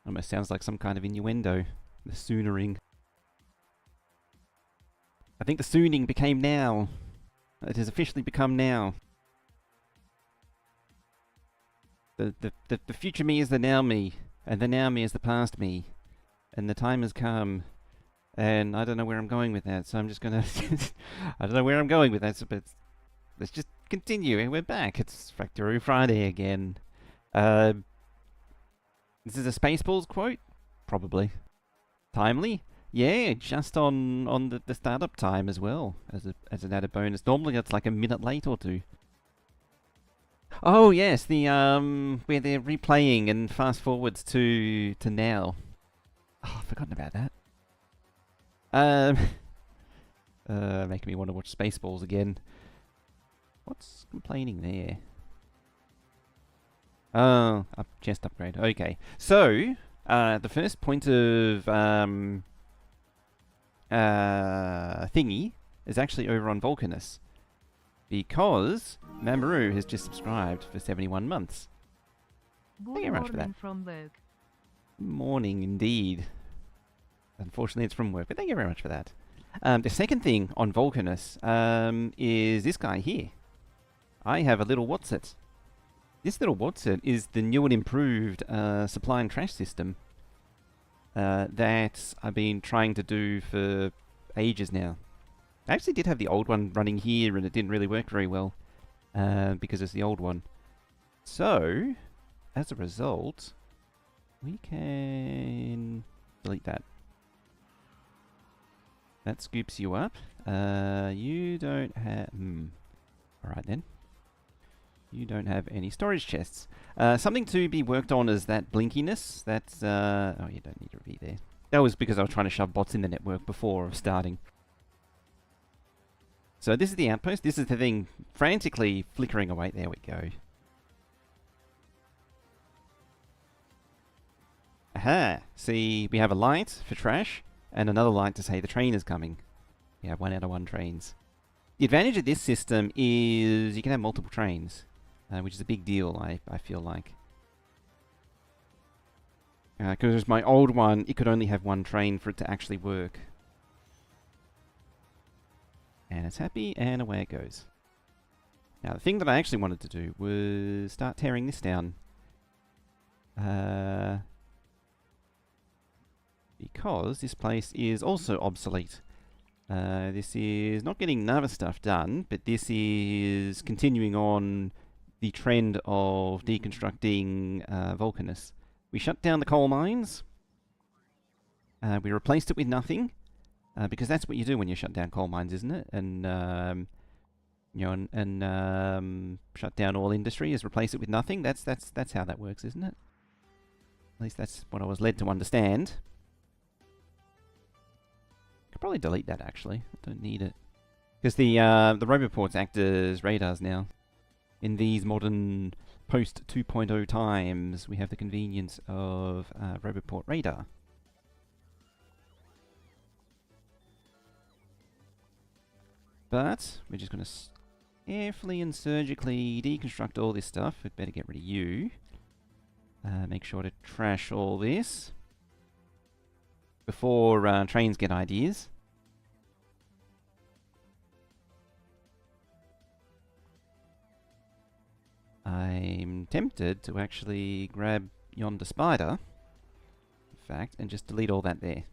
Almost sounds like some kind of innuendo. The soonering. I think the sooning became now. It has officially become now. The future me is the now me, and the now me is the past me, and the time has come, and I don't know where I'm going with that, so I'm just gonna... I don't know where I'm going with that, so but let's just continue, and we're back. It's Factorio Friday again. This is a Spaceballs quote? Probably. Timely? Yeah, just on the startup time as well, as an added bonus. Normally it's like a minute late or two. Oh yes, the where they're replaying and fast forwards to now. Oh, I've forgotten about that. Making me want to watch Spaceballs again. What's complaining there? Oh, chest upgrade. Okay, so the first point of thingy is actually over on Vulcanus, because Mamoru has just subscribed for 71 months. Thank you very much for that. From work. Morning indeed. Unfortunately it's from work, but thank you very much for that. The second thing on Vulcanus is this guy here. I have a little what's-it. This little what's-it is the new and improved supply and trash system that I've been trying to do for ages now. I actually did have the old one running here and it didn't really work very well because it's the old one. So, as a result, we can delete that. That scoops you up. You don't have... Alright then. You don't have any storage chests. Something to be worked on is that blinkiness. That's... oh, you don't need to be there. That was because I was trying to shove bots in the network before starting. So this is the outpost. This is the thing frantically flickering away. There we go. Aha! See, we have a light for trash, and another light to say the train is coming. We have 1 out of 1 trains. The advantage of this system is you can have multiple trains, which is a big deal, I feel like. Because my old one, it could only have 1 train for it to actually work. And it's happy, and away it goes. Now, the thing that I actually wanted to do was start tearing this down. Because this place is also obsolete. This is not getting Nava stuff done, but this is continuing on the trend of deconstructing Vulcanus. We shut down the coal mines. We replaced it with nothing. Because that's what you do when you shut down coal mines, isn't it? And you know, shut down all industry is replace it with nothing. That's how that works, isn't it? At least that's what I was led to understand. Could probably delete that actually. I don't need it because the Roboports act as radars now. In these modern post 2.0 times, we have the convenience of Roboport radar. But we're just going to carefully and surgically deconstruct all this stuff. We'd better get rid of you. Make sure to trash all this before trains get ideas. I'm tempted to actually grab yonder spider, in fact, and just delete all that there.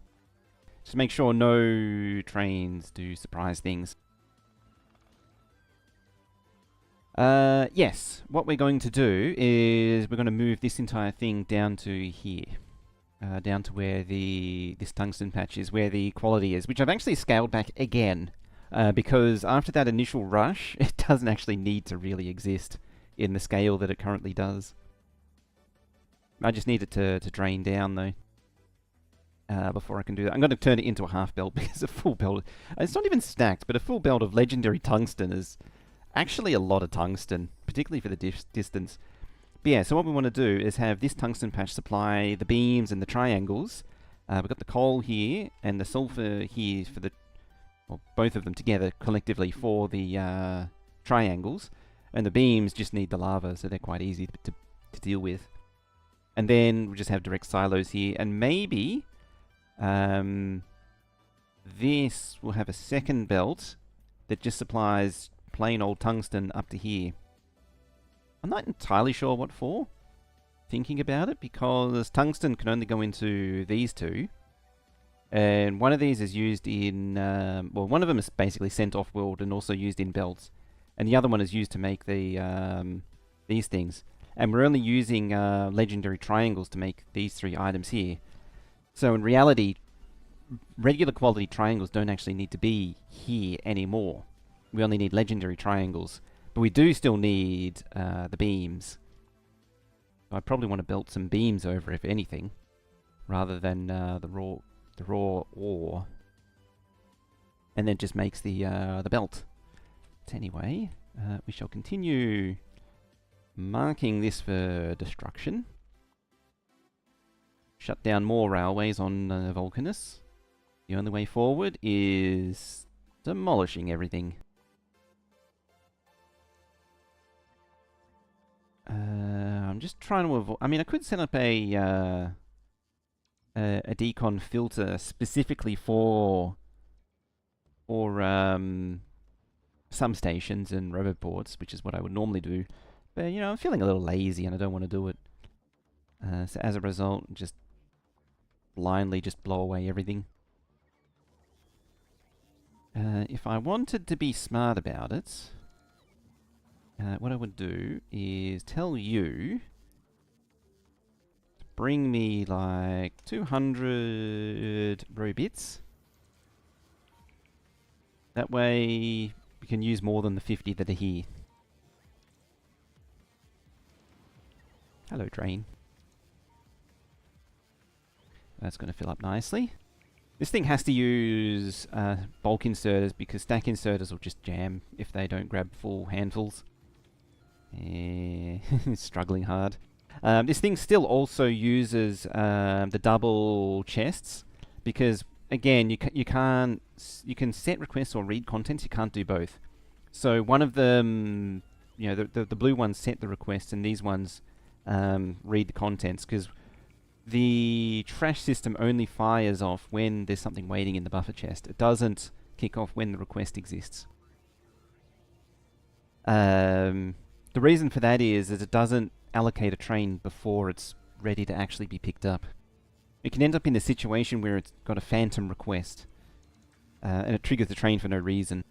Just make sure no trains do surprise things. Yes, what we're going to do is we're going to move this entire thing down to here. Down to where this tungsten patch is, where the quality is, which I've actually scaled back again, because after that initial rush, it doesn't actually need to really exist in the scale that it currently does. I just need it to drain down though, before I can do that. I'm going to turn it into a half belt because a full belt, it's not even stacked, but a full belt of legendary tungsten is actually a lot of tungsten, particularly for the distance. But yeah, so what we want to do is have this tungsten patch supply the beams and the triangles. We've got the coal here and the sulfur here for the, well, both of them together collectively for the triangles. And the beams just need the lava, so they're quite easy to deal with. And then we just have direct silos here. And maybe this will have a second belt that just supplies plain old tungsten up to here. I'm not entirely sure what for, thinking about it, because tungsten can only go into these two. And one of these is used in, well, one of them is basically sent off-world and also used in belts. And the other one is used to make the these things. And we're only using legendary triangles to make these 3 items here. So in reality, regular quality triangles don't actually need to be here anymore. We only need legendary triangles. But we do still need the beams. So I probably want to belt some beams over, if anything, rather than the raw ore. And then just makes the belt. But anyway, we shall continue marking this for destruction. Shut down more railways on Vulcanus. The only way forward is demolishing everything. I'm just trying to avoid... I mean, I could set up a decon filter specifically for some stations and roboports, which is what I would normally do. But, you know, I'm feeling a little lazy and I don't want to do it. So as a result, just blindly just blow away everything. If I wanted to be smart about it, what I would do is tell you to bring me like 200 robits. That way we can use more than the 50 that are here. Hello, drain. That's going to fill up nicely. This thing has to use bulk inserters because stack inserters will just jam if they don't grab full handfuls. Struggling hard. This thing still also uses the double chests because, again, you can set requests or read contents. You can't do both. So one of them, you know, the blue ones set the requests, and these ones read the contents because the trash system only fires off when there's something waiting in the buffer chest. It doesn't kick off when the request exists. The reason for that is it doesn't allocate a train before it's ready to actually be picked up. It can end up in a situation where it's got a phantom request, and it triggers the train for no reason.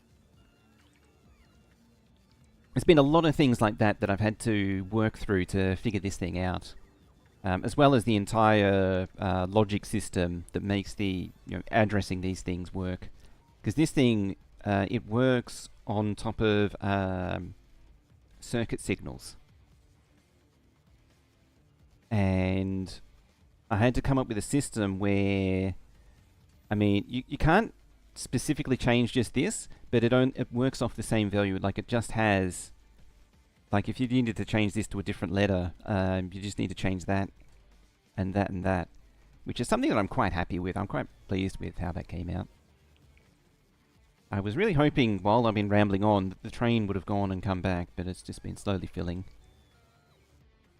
There's been a lot of things like that that I've had to work through to figure this thing out, as well as the entire logic system that makes the addressing these things work. Because this thing, it works on top of circuit signals. And I had to come up with a system where, I mean, you can't specifically change just this, but it works off the same value. Like it just has, like if you needed to change this to a different letter, you just need to change that and that and that, which is something that I'm quite happy with. I'm quite pleased with how that came out. I was really hoping, while I've been rambling on, that the train would have gone and come back, but it's just been slowly filling.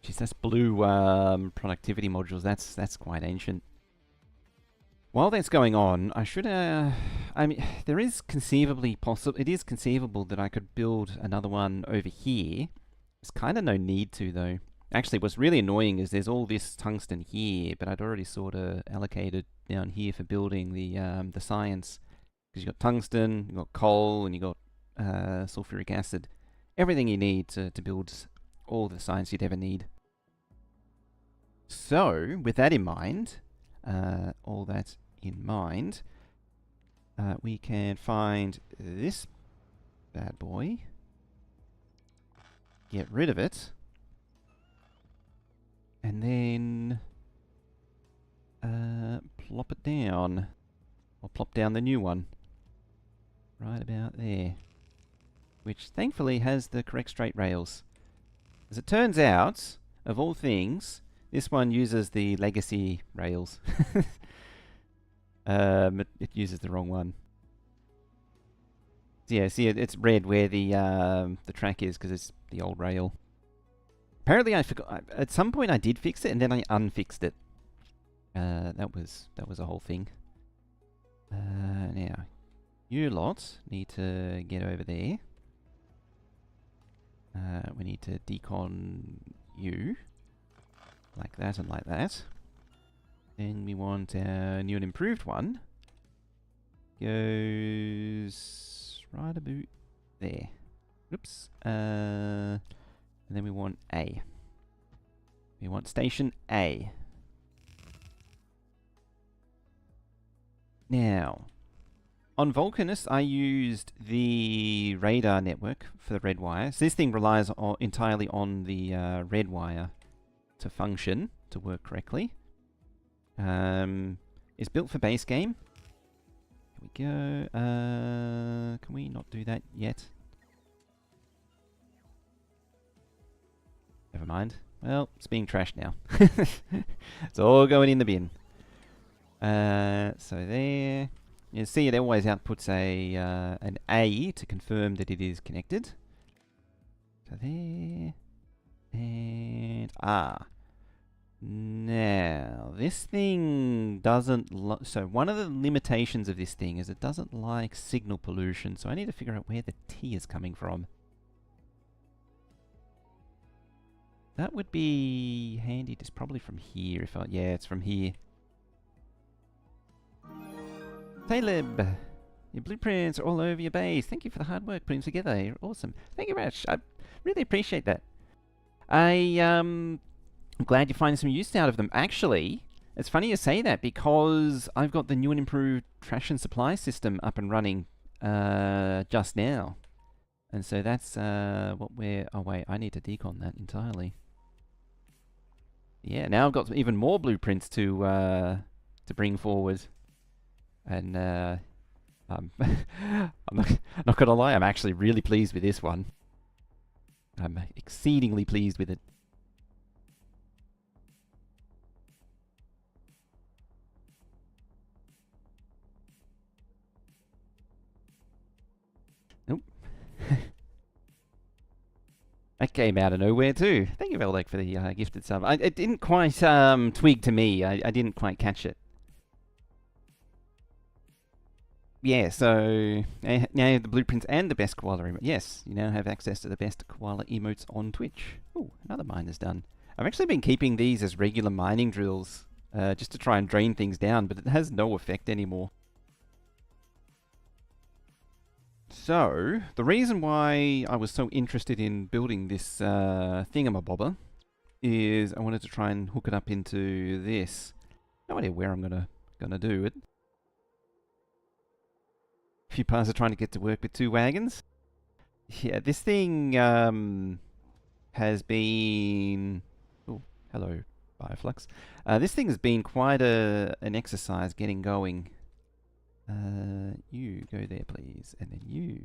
Jeez, that's blue productivity modules. That's quite ancient. While that's going on, I should, I mean, there is conceivably it is conceivable that I could build another one over here. There's kind of no need to, though. Actually, what's really annoying is there's all this tungsten here, but I'd already sort of allocated down here for building the science. Because you've got tungsten, you've got coal, and you've got sulfuric acid. Everything you need to build all the science you'd ever need. So, with that in mind, we can find this bad boy, get rid of it, and then plop it down, or plop down the new one. Right about there. Which thankfully has the correct straight rails. As it turns out, of all things, this one uses the legacy rails. It uses the wrong one. So yeah, see, it's red where the track is because it's the old rail. Apparently I forgot, at some point I did fix it and then I unfixed it. That was a whole thing. Now, you lot need to get over there. We need to decon you. Like that and like that. Then we want our new and improved one. Goes right about there. Oops. And then we want A. We want station A. Now, on Vulcanus, I used the radar network for the red wire. So this thing relies entirely on the red wire to function, to work correctly. It's built for base game. Here we go. Can we not do that yet? Never mind. Well, it's being trashed now. It's all going in the bin. So there. You see it always outputs an A to confirm that it is connected. So there. And now, this thing doesn't so one of the limitations of this thing is it doesn't like signal pollution, so I need to figure out where the T is coming from. That would be handy, just probably from here, yeah, it's from here. Caleb, your blueprints are all over your base. Thank you for the hard work putting them together. You're awesome. Thank you very much. I really appreciate that. I'm glad you're finding some use out of them. Actually, it's funny you say that because I've got the new and improved trash and supply system up and running just now. And so that's what we're... Oh wait, I need to decon that entirely. Yeah, now I've got even more blueprints to bring forward. And I'm not gonna lie, I'm actually really pleased with this one. I'm exceedingly pleased with it. Nope. That came out of nowhere too. Thank you, Veldek, for the gifted sub. It didn't quite twig to me. I didn't quite catch it. Yeah, so now you have the blueprints and the best koala emote. Yes, you now have access to the best koala emotes on Twitch. Oh, another mine is done. I've actually been keeping these as regular mining drills just to try and drain things down, but it has no effect anymore. So, the reason why I was so interested in building this thingamabobber is I wanted to try and hook it up into this. No idea where I'm gonna do it. A few parts are trying to get to work with 2 wagons. Yeah, this thing has been... Oh, hello, Bioflux. This thing has been quite an exercise getting going. You go there, please, and then you.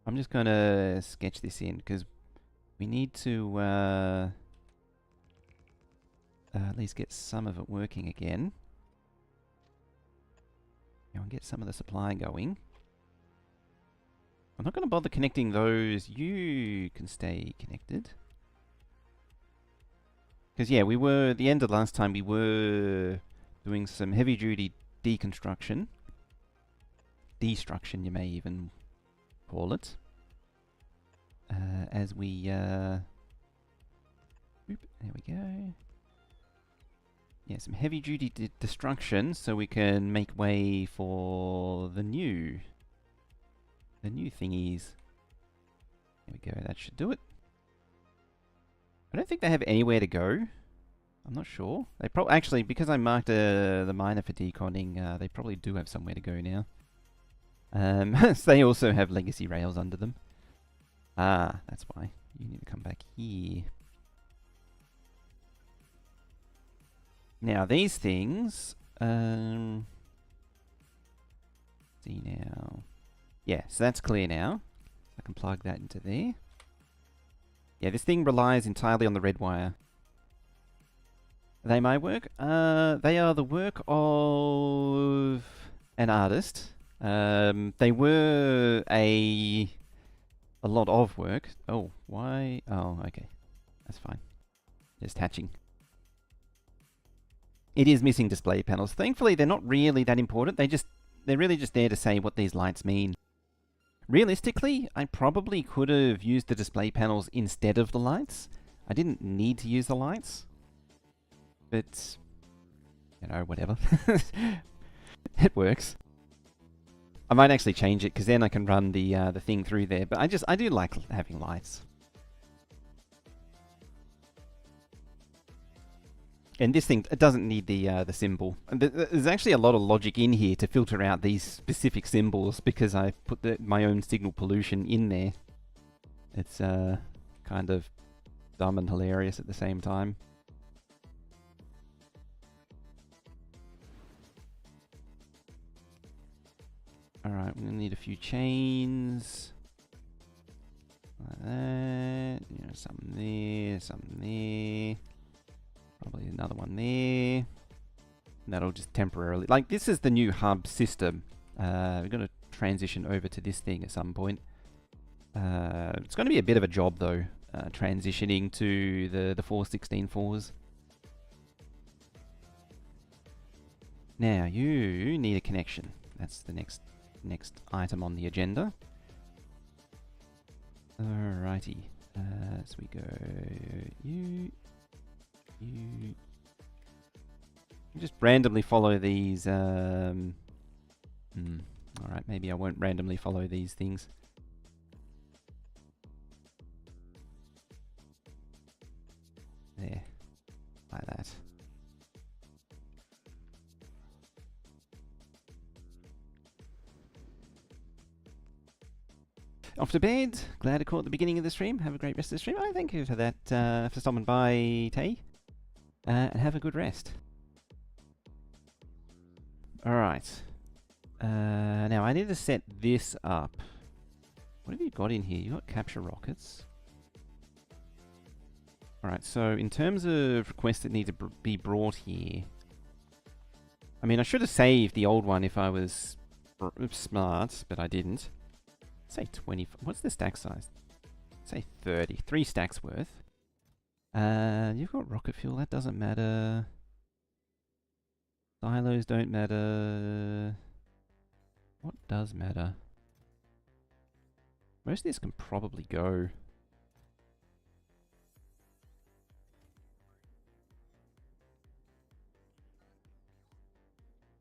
I'm just going to sketch this in, because we need to at least get some of it working again. And get some of the supply going. I'm not going to bother connecting those. You can stay connected. Because yeah, we were, at the end of last time, we were doing some heavy-duty deconstruction. Destruction, you may even call it. As we... Oop, there we go. Yeah, some heavy-duty destruction, so we can make way for the new thingies. There we go, that should do it. I don't think they have anywhere to go. I'm not sure. They probably, actually, because I marked the miner for deconning, they probably do have somewhere to go now. So they also have legacy rails under them. Ah, that's why. You need to come back here. Now these things, see now. Yeah, so that's clear now. I can plug that into there. Yeah, this thing relies entirely on the red wire. Are they my work? They are the work of an artist. They were a lot of work. Oh, why? Oh, okay. That's fine. Just hatching. It is missing display panels. Thankfully, they're not really that important. They're really just there to say what these lights mean. Realistically, I probably could have used the display panels instead of the lights. I didn't need to use the lights. But, you know, whatever. It works. I might actually change it, because then I can run the thing through there. But I do like having lights. And this thing, it doesn't need the symbol. There's actually a lot of logic in here to filter out these specific symbols, because I put my own signal pollution in there. It's kind of dumb and hilarious at the same time. Alright, we're going to need a few chains. Like that. You know, something there, something there. Probably another one there. And that'll just temporarily... Like, this is the new hub system. We're going to transition over to this thing at some point. It's going to be a bit of a job, though, transitioning to the 416.4s. Now, you need a connection. That's the next item on the agenda. Alrighty. So we go... You just randomly follow these... Alright, maybe I won't randomly follow these things. There. Like that. Off to bed. Glad I caught the beginning of the stream. Have a great rest of the stream. Oh, thank you for that, for stopping by, Tay. And have a good rest. Alright. Now, I need to set this up. What have you got in here? You got capture rockets. Alright, so in terms of requests that need to be brought here... I mean, I should have saved the old one if I was smart, but I didn't. Say 20... What's the stack size? Say 30. 3 stacks worth. You've got rocket fuel, that doesn't matter. Silos don't matter. What does matter? Most of this can probably go.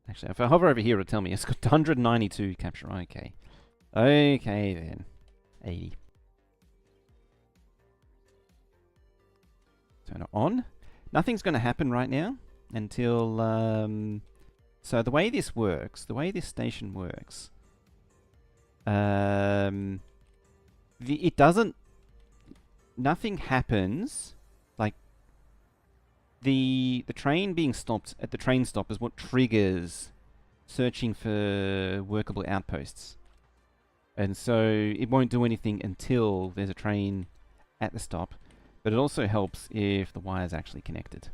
Actually, if I hover over here, it'll tell me it's got 192 capture. Okay. Okay then. 80. Turn it on. Nothing's going to happen right now until... so the way this works, the way this station works... it doesn't... Nothing happens... Like... The train being stopped at the train stop is what triggers searching for workable outposts. And so it won't do anything until there's a train at the stop. But it also helps if the wire's actually connected.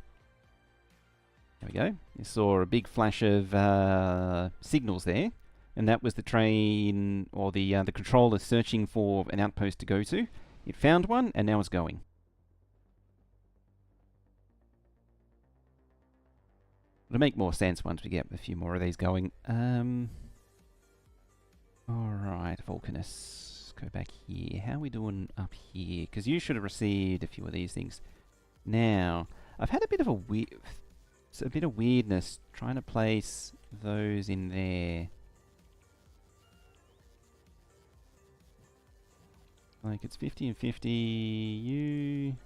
There we go. You saw a big flash of signals there. And that was the train, or the controller searching for an outpost to go to. It found one, and now it's going. It'll make more sense once we get a few more of these going. Alright, Vulcanus. Go back here. How are we doing up here? Because you should have received a few of these things. Now, I've had a bit of weirdness trying to place those in there. Like, it's 50 and 50. You...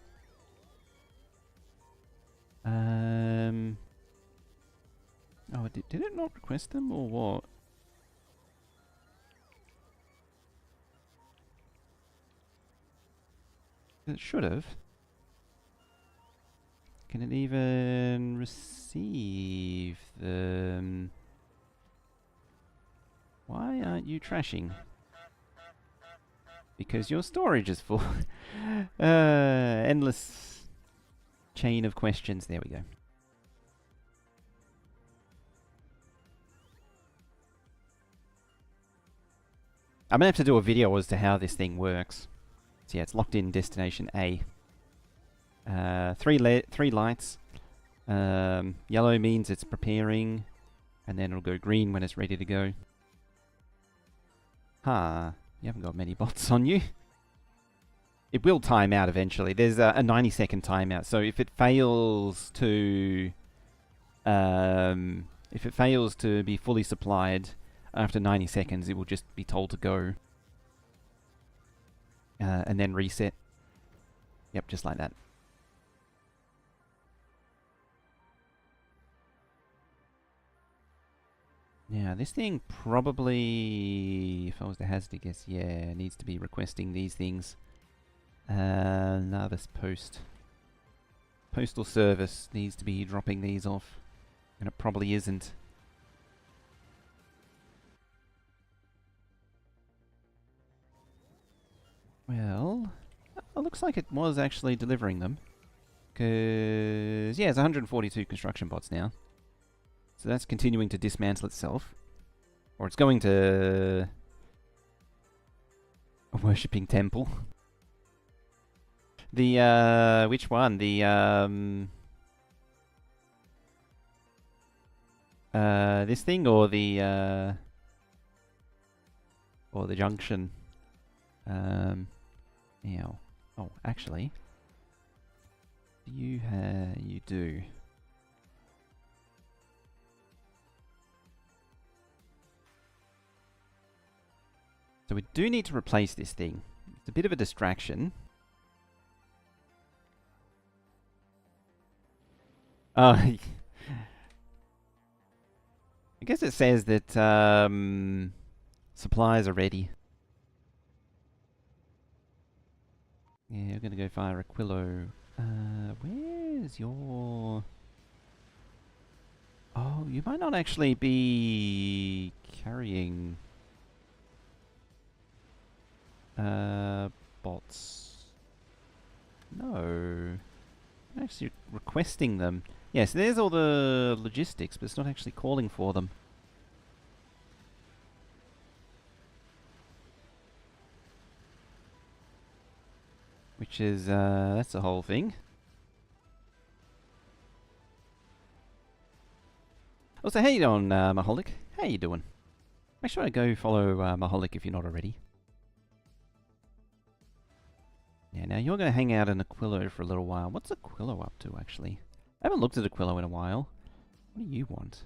Oh, did it not request them, or what? It should have. Can it even receive them? Why aren't you trashing? Because your storage is full. Endless chain of questions. There we go. I'm gonna have to do a video as to how this thing works. So yeah, it's locked in destination A. Three lights. Yellow means it's preparing, and then it'll go green when it's ready to go. You haven't got many bots on you. It will time out eventually. There's a 90-second timeout, so if it fails to be fully supplied after 90 seconds, it will just be told to go, and then reset. Yep, just like that. Now, this thing probably, if I was to hazard a guess, yeah, needs to be requesting these things. No, this postal service needs to be dropping these off, and it probably isn't. Well, it looks like it was actually delivering them, because yeah, it's 142 construction bots now. So that's continuing to dismantle itself. Or it's going to a worshipping temple. The, which one? The, this thing or the junction? Now. Oh, actually. You do. So we do need to replace this thing. It's a bit of a distraction. I guess it says that supplies are ready. Yeah, we're going to go fire Aquilo. Where's your... Oh, you might not actually be carrying... bots. No. I'm actually requesting them. Yes, there's all the logistics, but it's not actually calling for them. Which is, that's the whole thing. Also, how you doing, Maholic? How you doing? Make sure to go follow Maholic if you're not already. Yeah, now you're going to hang out in Aquilo for a little while. What's Aquilo up to, actually? I haven't looked at Aquilo in a while. What do you want?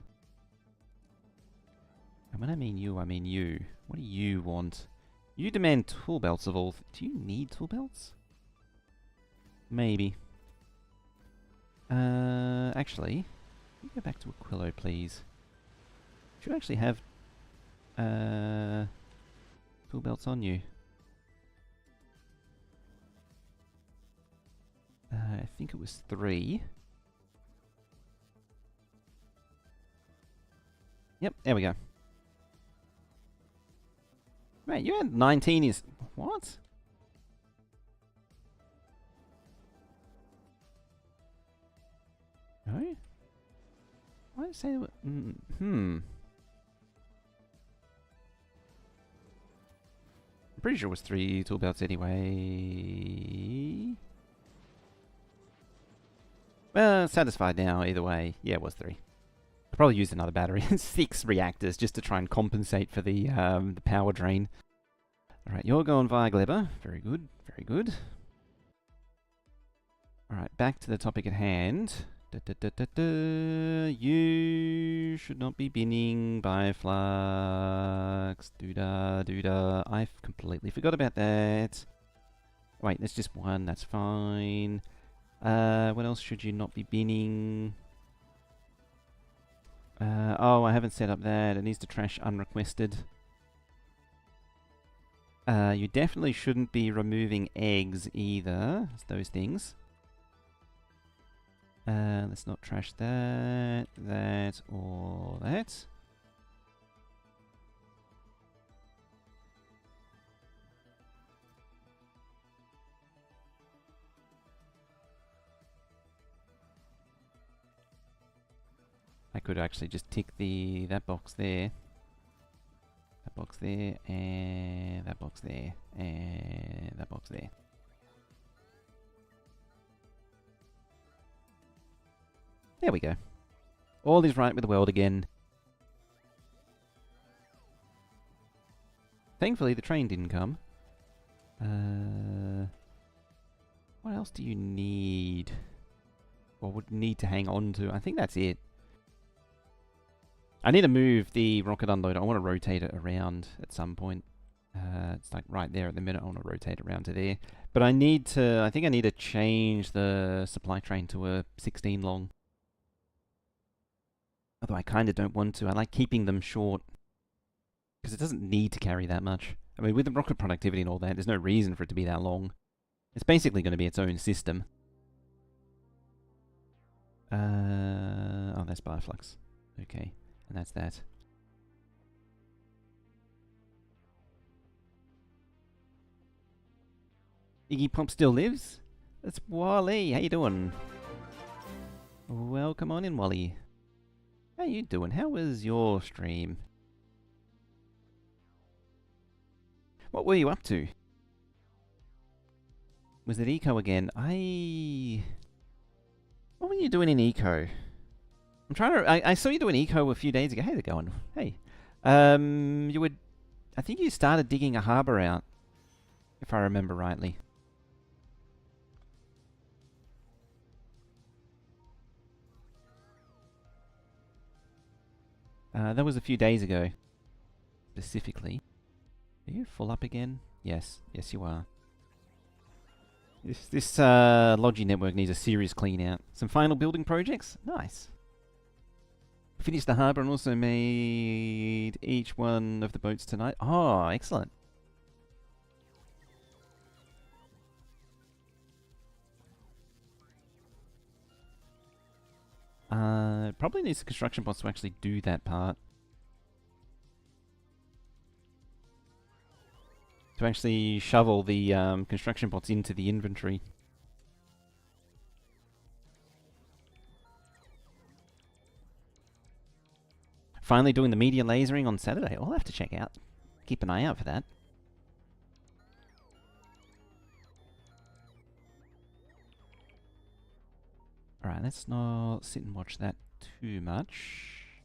And when I mean you, I mean you. What do you want? You demand tool belts of all... Do you need tool belts? Maybe. Actually, can you go back to Aquilo, please? Do you actually have tool belts on you? I think it was 3. Yep, there we go. Mate, you had 19 is... What? No? Why did it say... I'm pretty sure it was 3 tool belts anyway. Well, satisfied now, either way. Yeah, it was 3. I'll probably use another battery and 6 reactors just to try and compensate for the power drain. Alright, you're going via Gleber. Very good, very good. Alright, back to the topic at hand. You should not be binning Bioflux. Doodah. I completely forgot about that. Wait, that's just 1, that's fine. What else should you not be binning? Oh, I haven't set up that. It needs to trash unrequested. You definitely shouldn't be removing eggs either. It's those things. Let's not trash that, or that. I could actually just tick that box there. That box there, and that box there, and that box there. There we go. All is right with the world again. Thankfully, the train didn't come. What else do you need? Or would need to hang on to? I think that's it. I need to move the rocket unloader. I want to rotate it around at some point. It's like right there at the minute. I want to rotate around to there. But I need to, I think I need to change the supply train to a 16 long. Although I kind of don't want to. I like keeping them short. Because it doesn't need to carry that much. I mean, with the rocket productivity and all that, there's no reason for it to be that long. It's basically going to be its own system. Oh, that's Bioflux. Okay, and that's that. Iggy Pop still lives? That's Wally. How you doing? Welcome on in, Wally. How you doing? How was your stream? What were you up to? Was it Eco again? What were you doing in Eco? I'm trying to... I saw you doing Eco a few days ago. How's it going? Hey. You would... I think you started digging a harbour out. If I remember rightly. That was a few days ago. Specifically. Are you full up again? Yes. Yes, you are. This Logi network needs a serious clean out. Some final building projects? Nice. Finished the harbour and also made each one of the boats tonight. Oh, excellent. Probably needs the construction bots to actually do that part. To actually shovel the construction bots into the inventory. Finally doing the media lasering on Saturday. I'll have to check out. Keep an eye out for that. Alright, let's not sit and watch that too much.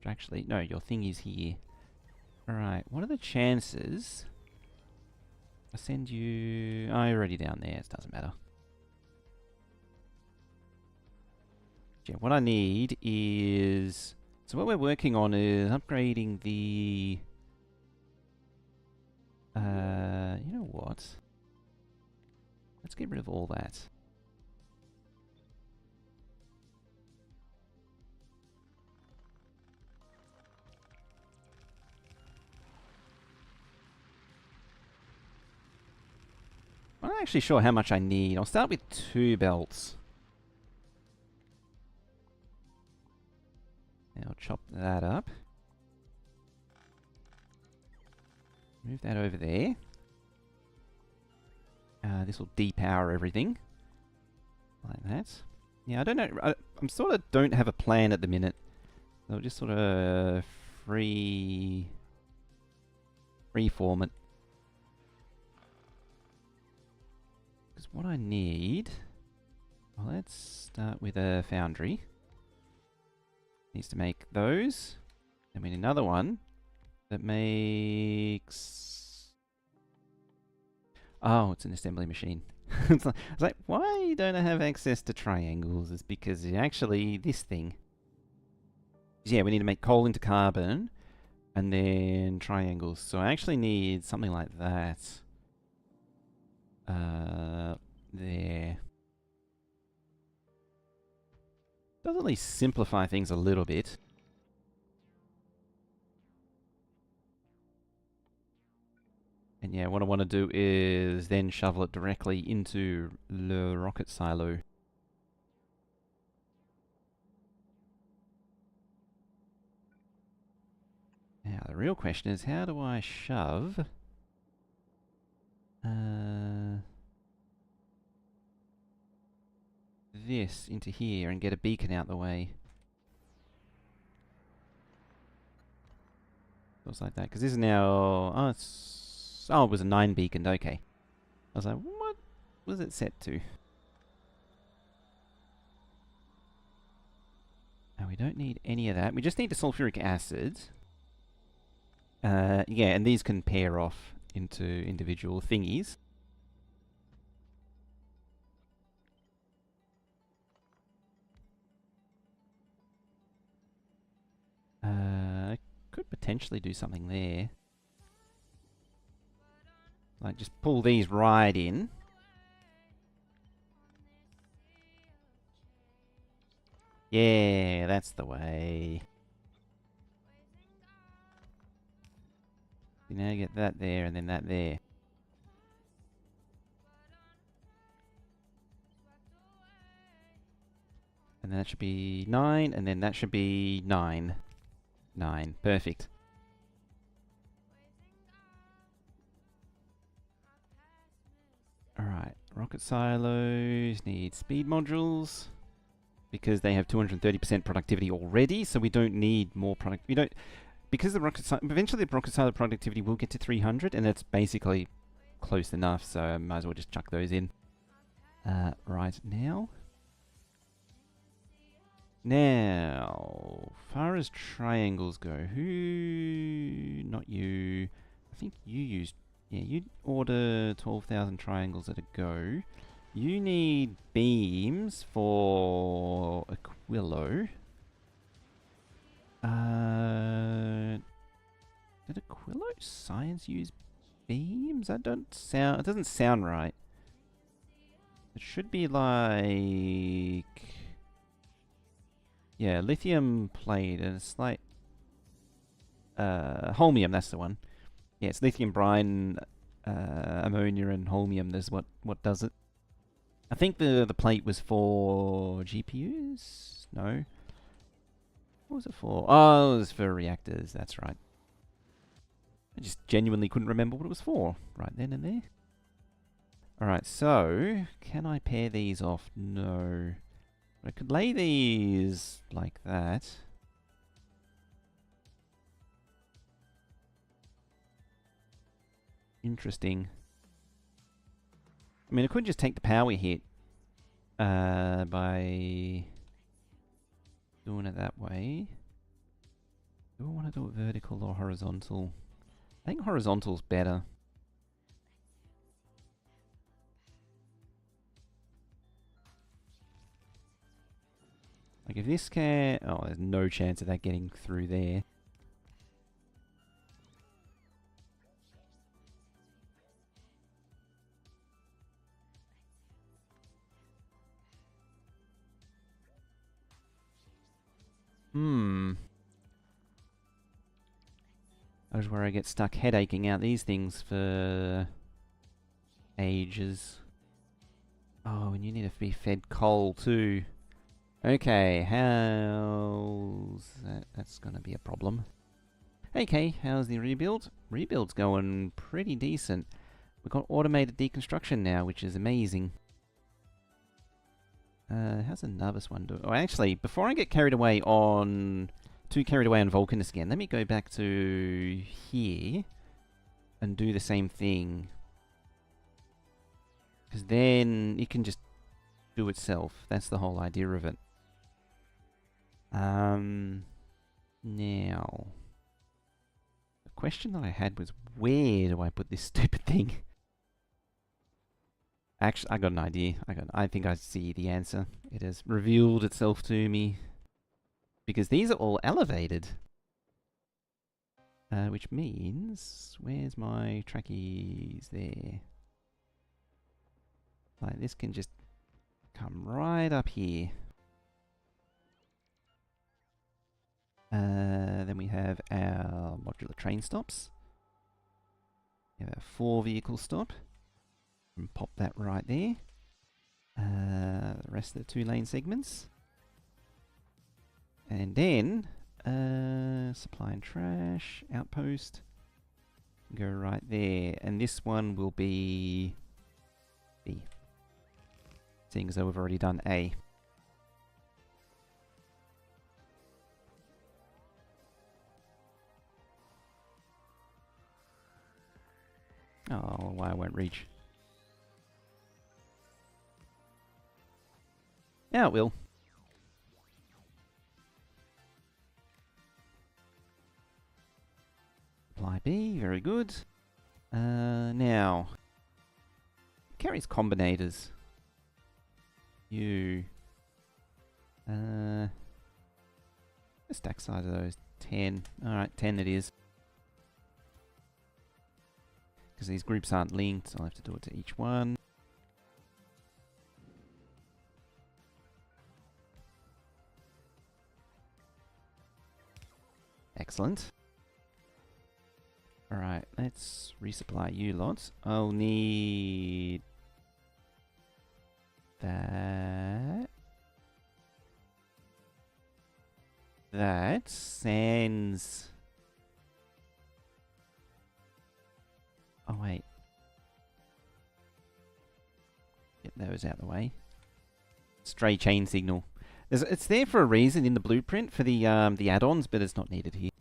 Actually, no, your thing is here. Alright, what are the chances? I send you... Oh, you're already down there, it doesn't matter. Yeah, what I need is... So what we're working on is upgrading the... you know what? Let's get rid of all that. I'm not actually sure how much I need. I'll start with 2 belts. And I'll chop that up. Move that over there. This will depower everything. Like that. Yeah, I don't know. I'm sort of don't have a plan at the minute. I'll just sort of freeform it. Because what I need... Well, let's start with a Foundry. Needs to make those. Then we need another one that makes... Oh, it's an assembly machine. It's like, why don't I have access to triangles? It's because actually this thing... Yeah, we need to make coal into carbon and then triangles. So I actually need something like that. There. Does at least simplify things a little bit. And yeah, what I want to do is then shovel it directly into the rocket silo. Now, the real question is, how do I shove... this into here and get a beacon out the way? Looks like that, because this is now... Oh, it's... Oh, it was a 9 beacon, okay. I was like, what was it set to? don't need any of that. We just need the sulfuric acid. Yeah, and these can pair off into individual thingies. I could potentially do something there. Like, just pull these right in. Yeah, that's the way. You now get that there, and then that there. And then that should be 9, and then that should be 9. 9. Perfect. Alright, rocket silos need speed modules because they have 230% productivity already, so we don't need more product. We don't, because the rocket silo, eventually the rocket silo productivity will get to 300, and that's basically close enough, so I might as well just chuck those in. Right now. Now, far as triangles go, who, not you, I think you used, yeah, you order 12,000 triangles at a go. You need beams for Aquilo. Did Aquilo Science use beams? That don't sound, it doesn't sound right. It should be like, yeah, lithium plate and a slight holmium, that's the one. Yeah, it's lithium brine, ammonia and holmium is what does it. I think the plate was for GPUs? No. What was it for? Oh, it was for reactors, that's right. I just genuinely couldn't remember what it was for right then and there. Alright, so, can I pair these off? No. I could lay these like that. Interesting. I mean, I could just take the power hit by doing it that way. Do I want to do it vertical or horizontal? I think horizontal's better. Like if this can... Oh, there's no chance of that getting through there. That is where I get stuck headaching out these things for ages. Oh, and you need to be fed coal too. Okay, how's that? That's gonna be a problem. Okay, how's the rebuild? Rebuild's going pretty decent. We've got automated deconstruction now, which is amazing. How's the Nervous one doing? Oh, actually, before I get carried away on... Too carried away on Vulcanus again, let me go back to here and do the same thing. Because then it can just do itself. That's the whole idea of it. Now... The question that I had was, where do I put this stupid thing? Actually, I got an idea. I think I see the answer. It has revealed itself to me. Because these are all elevated. Which means... Where's my trackies? There. Like, this can just come right up here. Then we have our modular train stops. We have our 4-vehicle stop. And pop that right there. The rest of the 2-lane segments. And then, supply and trash, outpost, go right there. And this one will be B. Seeing as though we've already done A. Oh, why I won't reach. Yeah, it will. Supply B, very good. Now, carries combinators. The stack size of those, 10. Alright, 10 it is. Because these groups aren't linked, I'll have to do it to each one. Excellent. Alright, let's resupply you lots. I'll need that. That sends... Oh wait. Get those out of the way. Stray chain signal. It's there for a reason in the blueprint for the add-ons, but it's not needed here.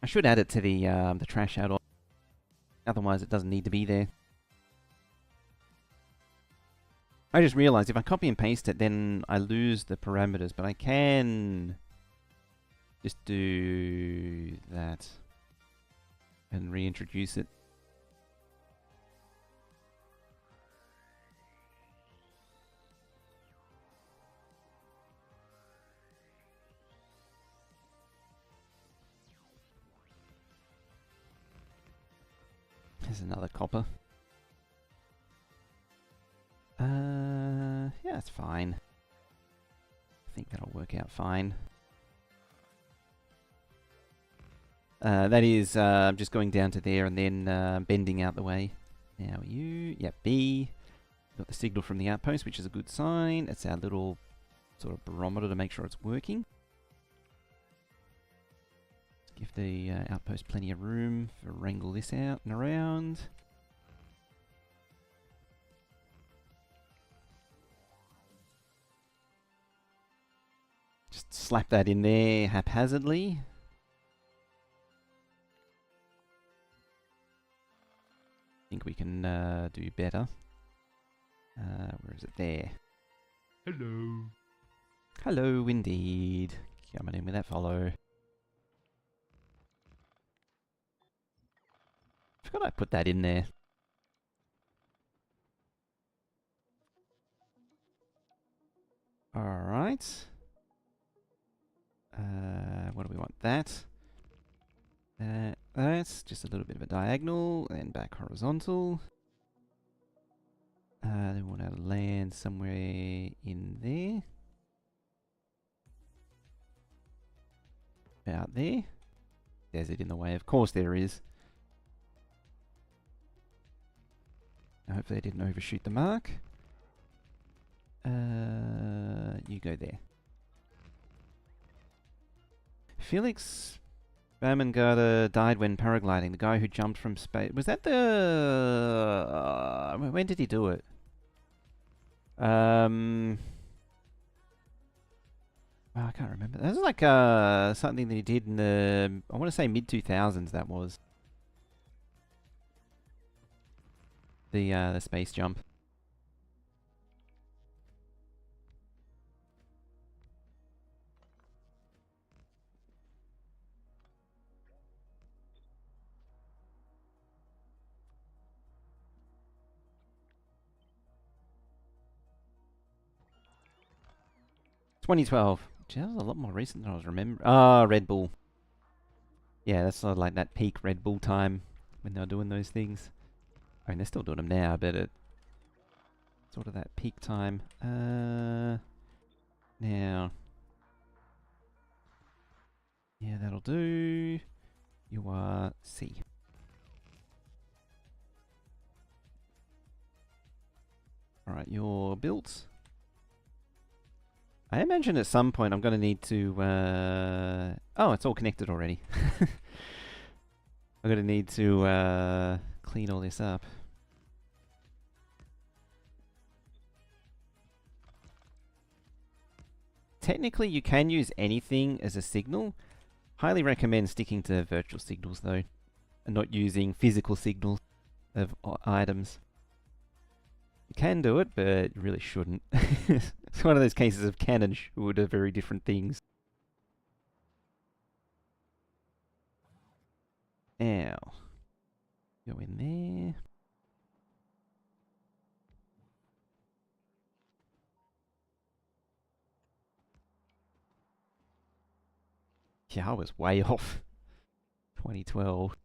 I should add it to the trash add-on. Otherwise, it doesn't need to be there. I just realized if I copy and paste it, then I lose the parameters, but I can just do that and reintroduce it. There's another copper. Yeah, it's fine. I think that'll work out fine. That is just going down to there and then bending out the way. Now you, yep, B. Got the signal from the outpost, which is a good sign. It's our little sort of barometer to make sure it's working. Give the outpost plenty of room to wrangle this out and around. Just slap that in there haphazardly. I think we can do better. Where is it? There. Hello. Hello, indeed. Coming in with that follow. Forgot I put that in there. Alright. What do we want? That. That's just a little bit of a diagonal, and back horizontal. Then we want to land somewhere in there. About there. There's it in the way. Of course there is. Hopefully I didn't overshoot the mark. You go there. Felix Baumangarter died when paragliding. The guy who jumped from space. Was that the... when did he do it? Well, I can't remember. That was like something that he did in the... I want to say mid-2000s that was. The space jump. $2012. Gee, that was a lot more recent than I was remembering. Ah, Red Bull. Yeah, that's sort of like that peak Red Bull time when they were doing those things. I mean, they're still doing them now, but it sort of that peak time. Now, yeah, that'll do. You are C. All right, you're built. I imagine at some point I'm going to need to... oh, it's all connected already. I'm going to need to clean all this up. Technically, you can use anything as a signal. Highly recommend sticking to virtual signals, though, and not using physical signals of items. You can do it, but you really shouldn't. It's one of those cases of can and should are very different things. Go in there. Yeah, I was way off. 2012.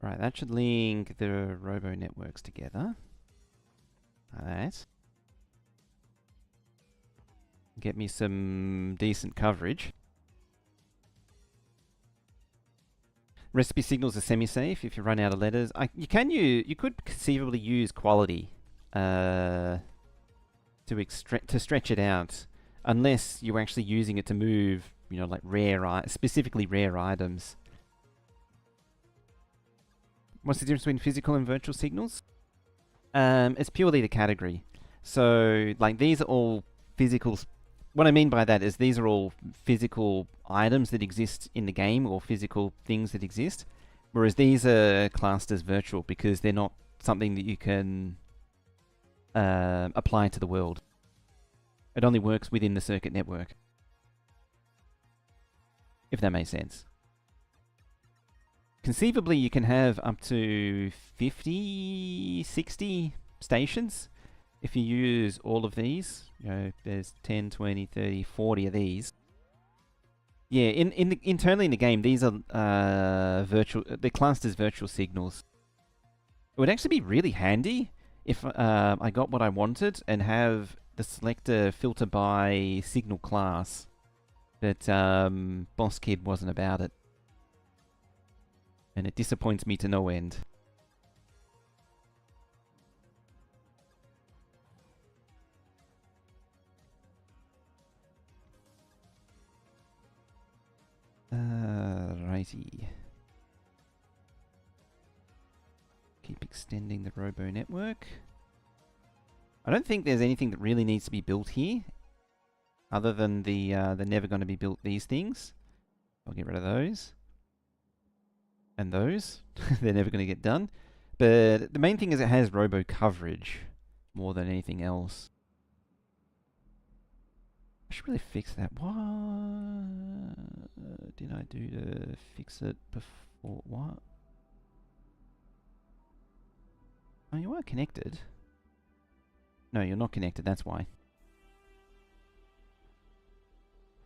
Right, that should link the Robo networks together. Like that. Get me some decent coverage. Recipe signals are semi-safe if you run out of letters. You could conceivably use quality to stretch it out, unless you're actually using it to move, like specifically rare items. What's the difference between physical and virtual signals? It's purely the category. So, like, these are all physical. What I mean by that is these are all physical items that exist in the game, or physical things that exist, whereas these are classed as virtual because they're not something that you can apply to the world. It only works within the circuit network, if that makes sense. Conceivably, you can have up to 50, 60 stations if you use all of these. There's 10, 20, 30, 40 of these. Yeah, internally in the game, these are they're classed as virtual signals. It would actually be really handy if I got what I wanted and have the selector filter by signal class, but Boss Kid wasn't about it. And it disappoints me to no end. Righty. Keep extending the Robo network. I don't think there's anything that really needs to be built here, other than the never going to be built these things. I'll get rid of those. And those. They're never going to get done. But the main thing is it has Robo coverage more than anything else. I should really fix that. What did I do to fix it before? What? Oh, you are connected. No, you're not connected, that's why.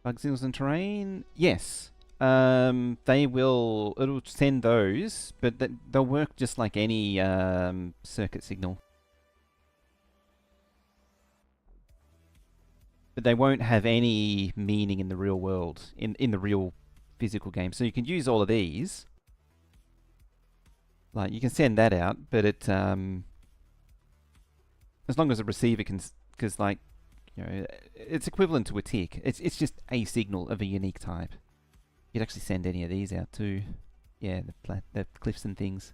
Bug signals and terrain? Yes. It'll send those, but they'll work just like any circuit signal. But they won't have any meaning in the real world, in the real physical game. So you can use all of these. Like, you can send that out, but it, as long as the receiver can, because, like, it's equivalent to a tick. It's just a signal of a unique type. You'd actually send any of these out too. Yeah, the cliffs and things.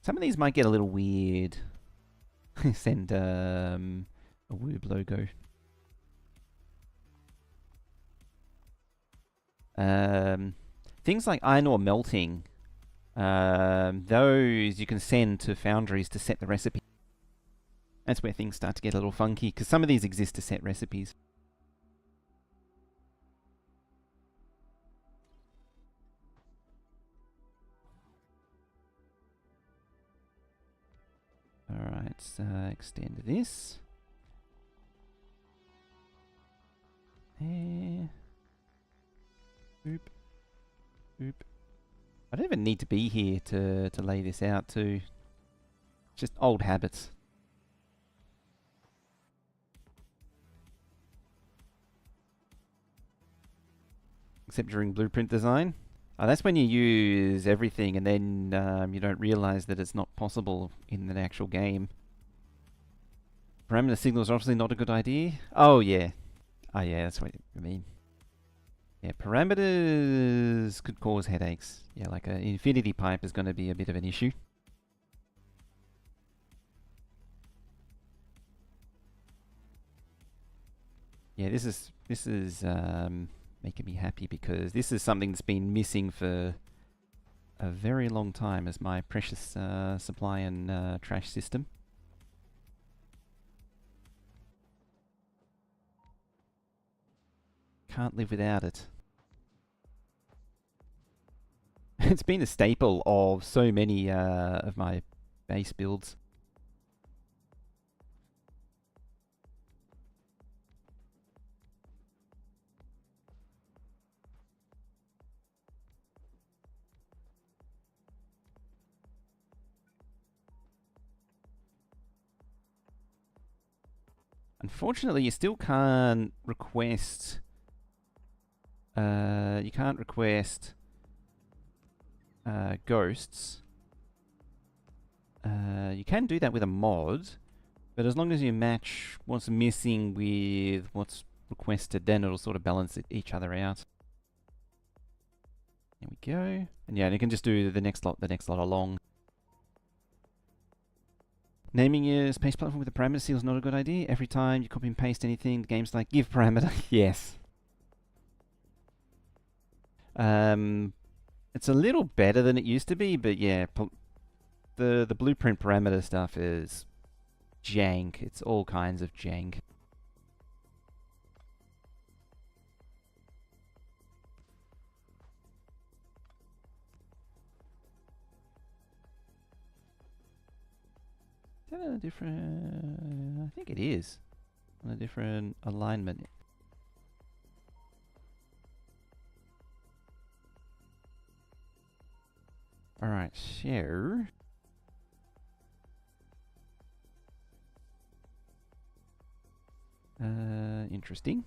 Some of these might get a little weird. Send a Woob logo. Things like iron ore melting, those you can send to foundries to set the recipe. That's where things start to get a little funky, because some of these exist to set recipes. Alright, let's extend this. There. Boop. Boop. I don't even need to be here to lay this out too. Just old habits. Except during blueprint design. That's when you use everything and then you don't realize that it's not possible in the actual game. Parameter signals are obviously not a good idea. Oh yeah. Oh yeah, that's what you mean. Yeah, parameters could cause headaches. Yeah, like an infinity pipe is going to be a bit of an issue. Yeah, this is making me happy because this is something that's been missing for a very long time as my precious supply and trash system. Can't live without it. It's been a staple of so many of my base builds. Unfortunately, you still can't request... you can't request ghosts. You can do that with a mod, but as long as you match what's missing with what's requested, then it'll sort of balance each other out. There we go. And yeah, you can just do the next lot along. Naming your space platform with a parameter seal is not a good idea. Every time you copy and paste anything, the game's like, give parameter. Yes. It's a little better than it used to be, but yeah, the blueprint parameter stuff is jank. It's all kinds of jank. Is that a different... I think it is. On a different alignment. Alright, so... interesting.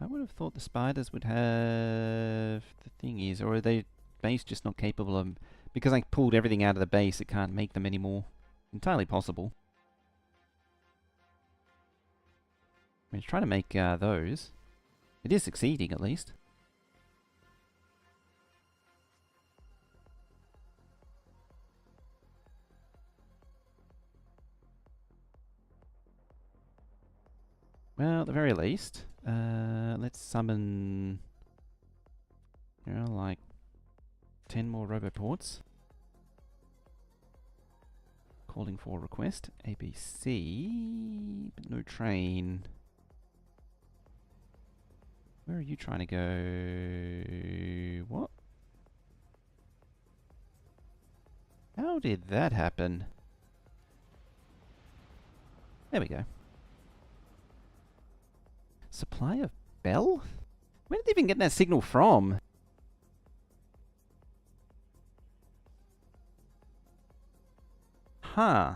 I would have thought the spiders would have... The thing is, or are they base just not capable of... Because I pulled everything out of the base, it can't make them anymore. Entirely possible. I mean, try to make those. It is succeeding, at least. Well, at the very least, let's summon, you know, like 10 more Robo ports. Calling for request, ABC, but no train. Where are you trying to go? What? How did that happen? There we go. Supply of Bell? Where did they even get that signal from? Huh.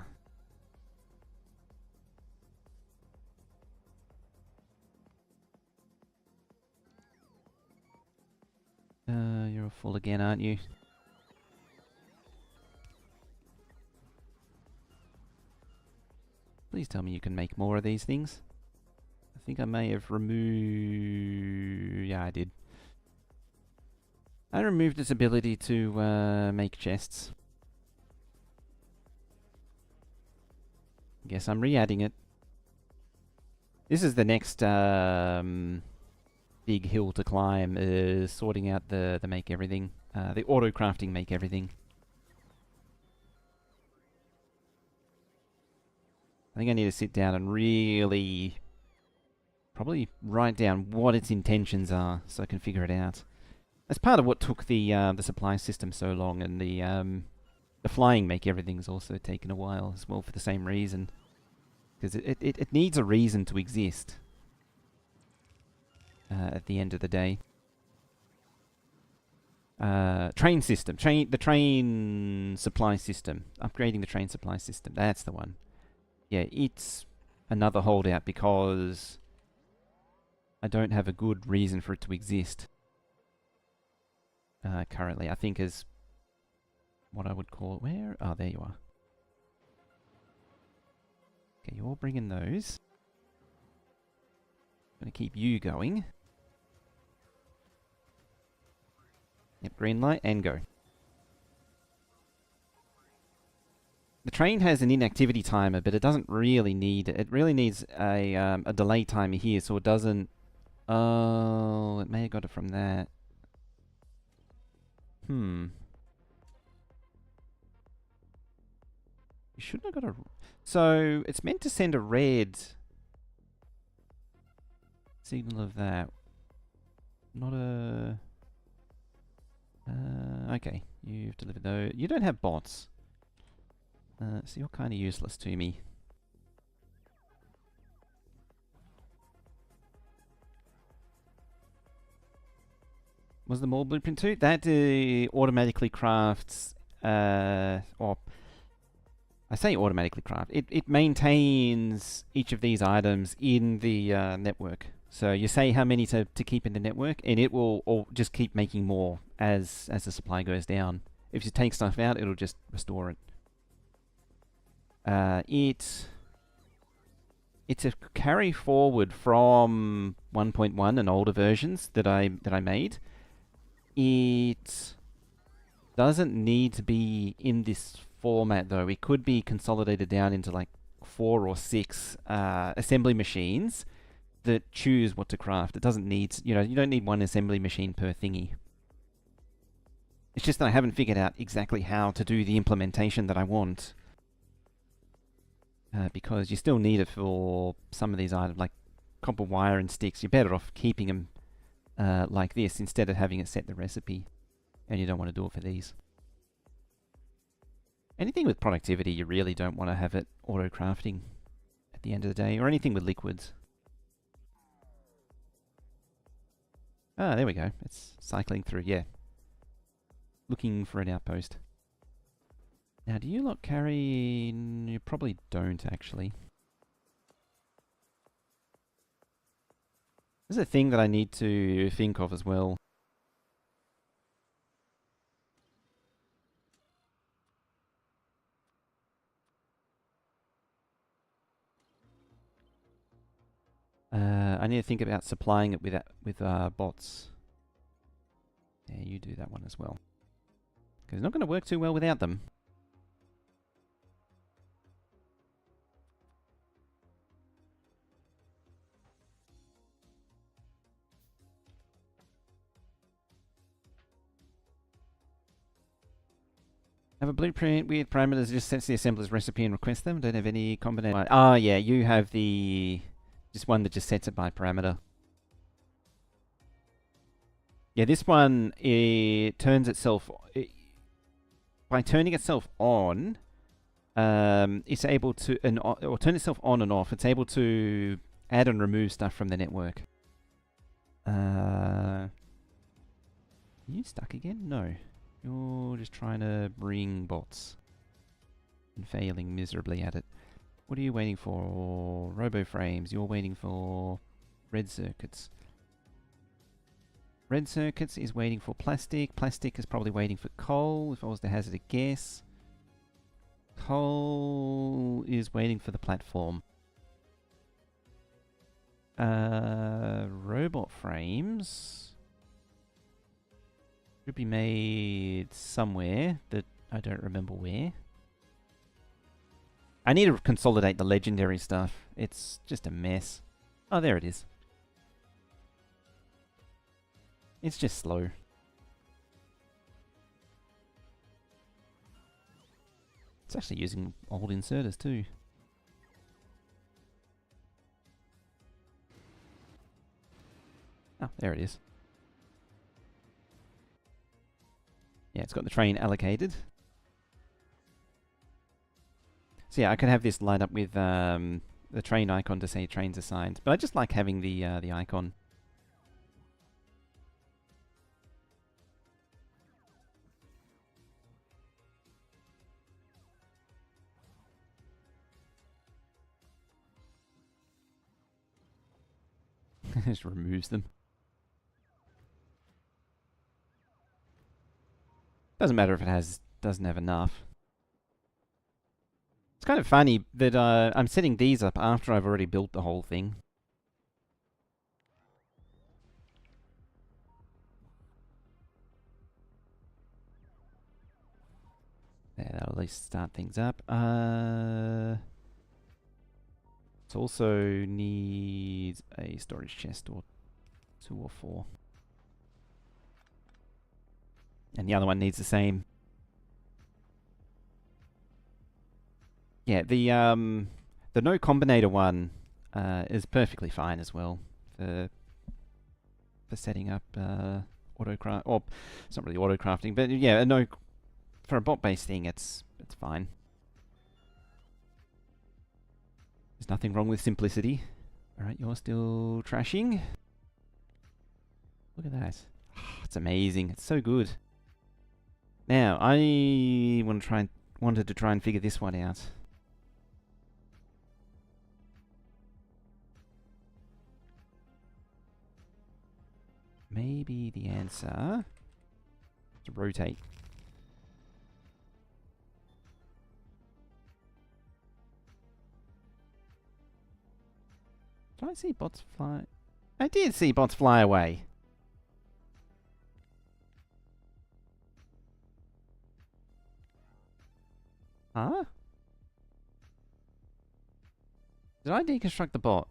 You're full again, aren't you? Please tell me you can make more of these things. I think I may have removed... Yeah, I did. I removed its ability to make chests. Guess I'm re-adding it. This is the next big hill to climb, is sorting out the make everything. The auto-crafting make everything. I think I need to sit down and really... probably write down what its intentions are so I can figure it out. That's part of what took the supply system so long, and the flying make everything's also taken a while as well for the same reason. Because it needs a reason to exist at the end of the day. Train system. The train supply system. Upgrading the train supply system. That's the one. Yeah, it's another holdout because I don't have a good reason for it to exist currently. I think as what I would call... Where? Oh, there you are. Okay, you're all bringing those. Gonna keep you going. Yep, green light and go. The train has an inactivity timer, but it doesn't really need it. It really needs a delay timer here, so it doesn't... Oh, it may have got it from that. You shouldn't have got a... So, it's meant to send a red signal of that. Not a... okay, you've delivered those. You don't have bots. So you're kind of useless to me. Was the mall blueprint too? That automatically crafts, or I say automatically craft. It maintains each of these items in the network. So you say how many to keep in the network, and it will just keep making more as the supply goes down. If you take stuff out, it'll just restore it. It's a carry forward from 1.1 and older versions that I made. It doesn't need to be in this format though. It could be consolidated down into like 4 or 6 assembly machines that choose what to craft. It doesn't need, you don't need one assembly machine per thingy. It's just that I haven't figured out exactly how to do the implementation that I want. Because you still need it for some of these items, like copper wire and sticks. You're better off keeping them like this instead of having it set the recipe. And you don't want to do it for these. Anything with productivity, you really don't want to have it auto-crafting at the end of the day, or anything with liquids. Ah, there we go. It's cycling through, yeah. Looking for an outpost. Now, do you lot carry... You probably don't, actually. There's a thing that I need to think of as well. I need to think about supplying it with bots. Yeah, you do that one as well. Because it's not going to work too well without them. Have a blueprint with parameters, just sets the assembler's recipe and requests them. Don't have any combination. Ah, yeah, you have the... Just one that just sets it by parameter. Yeah, this one, it turns itself... by turning itself on, it's able to... or turn itself on and off. It's able to add and remove stuff from the network. Are you stuck again? No. You're just trying to bring bots. And failing miserably at it. What are you waiting for? Robo frames. You're waiting for red circuits. Red circuits is waiting for plastic. Plastic is probably waiting for coal, if I was to hazard a guess. Coal is waiting for the platform. Robot frames should be made somewhere that I don't remember where. I need to consolidate the legendary stuff. It's just a mess. Oh, there it is. It's just slow. It's actually using old inserters too. Oh, there it is. Yeah, it's got the train allocated. So yeah, I could have this light up with the train icon to say trains assigned, but I just like having the icon. Just removes them. Doesn't matter if it doesn't have enough. It's kind of funny that I'm setting these up after I've already built the whole thing. Yeah, that'll at least start things up. It also needs a storage chest or 2 or 4. And the other one needs the same. Yeah, the no combinator one is perfectly fine as well for setting up autocraft. Or it's not really autocrafting, but yeah, no, for a bot-based thing, it's fine. There's nothing wrong with simplicity. All right, you're still trashing. Look at that. Oh, it's amazing. It's so good. Now, I wanted to try and figure this one out. Maybe the answer is to rotate. Did I see bots fly? I did see bots fly away. Huh? Did I deconstruct the bot?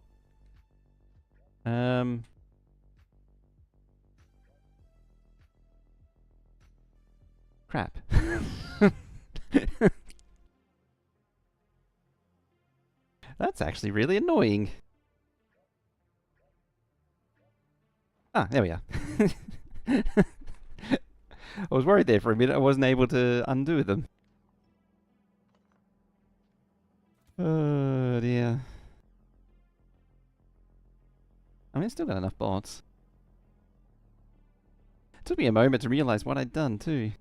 Crap. That's actually really annoying. Ah, there we are. I was worried there for a minute. I wasn't able to undo them. Oh dear. I mean, I still got enough bots. It took me a moment to realize what I'd done too.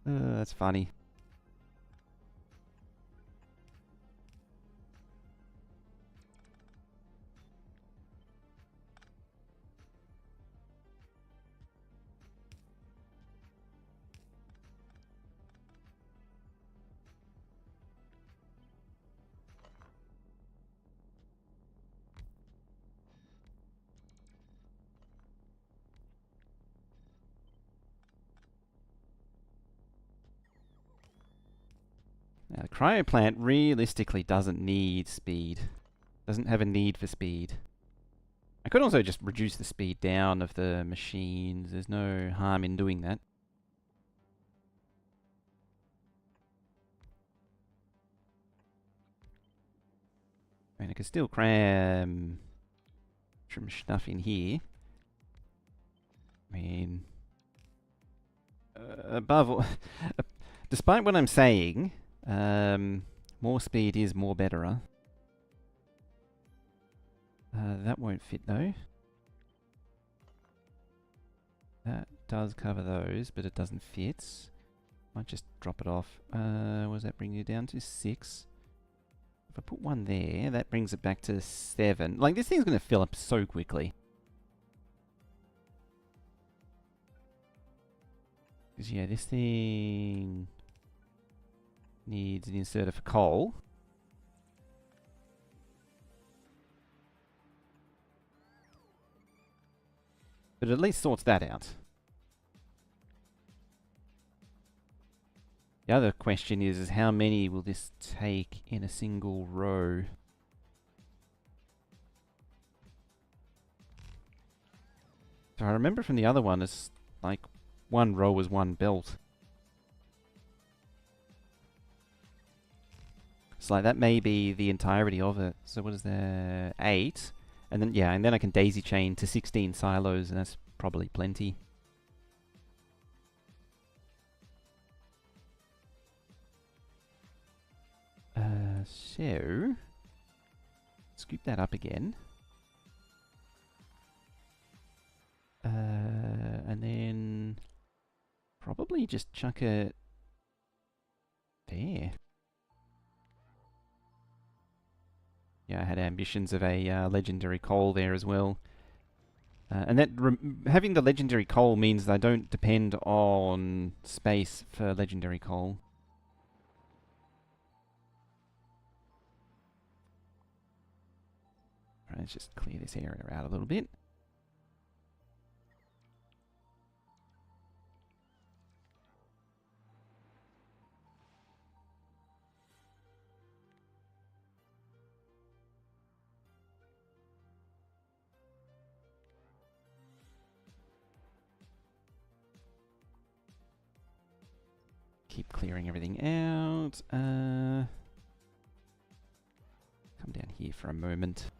That's funny. Now, the cryo plant realistically doesn't need speed. Doesn't have a need for speed. I could also just reduce the speed down of the machines. There's no harm in doing that. I mean, I could still cram some stuff in here. I mean, above all, despite what I'm saying, more speed is more better. That won't fit though. That does cover those, but it doesn't fit. Might just drop it off. What does that bring you down to? 6. If I put one there, that brings it back to 7. Like, this thing's going to fill up so quickly. Because, yeah, this thing needs an inserter for coal. But it at least sorts that out. The other question is how many will this take in a single row? So I remember from the other one, it's like one row was one belt. So like that may be the entirety of it. So what is there? 8. And then, yeah, and then I can daisy chain to 16 silos, and that's probably plenty. So, scoop that up again. And then probably just chuck it there. Yeah, I had ambitions of a legendary coal there as well. And that having the legendary coal means that I don't depend on space for legendary coal. Alright, let's just clear this area out a little bit. clearing everything out. Come down here for a moment.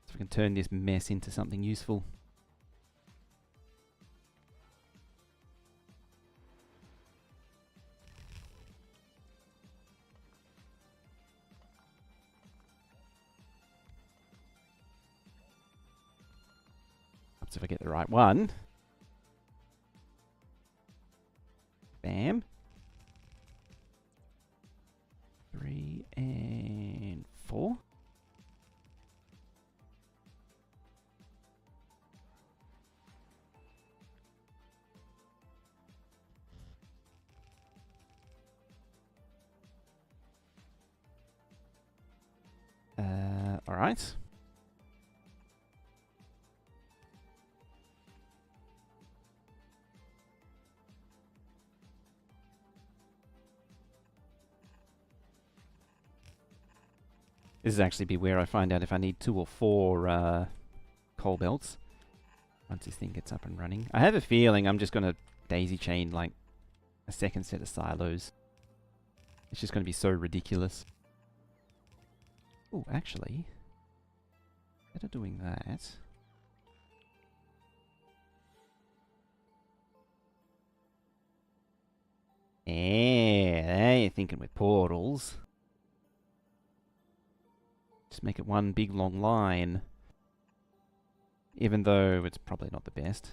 So we can turn this mess into something useful. If I get the right one. Bam. 3 and 4. All right. This is actually be where I find out if I need 2 or 4 coal belts once this thing gets up and running. I have a feeling I'm just going to daisy chain like a second set of silos. It's just going to be so ridiculous. Oh, actually, instead of doing that, there you're thinking with portals. Just make it one big long line. Even though it's probably not the best.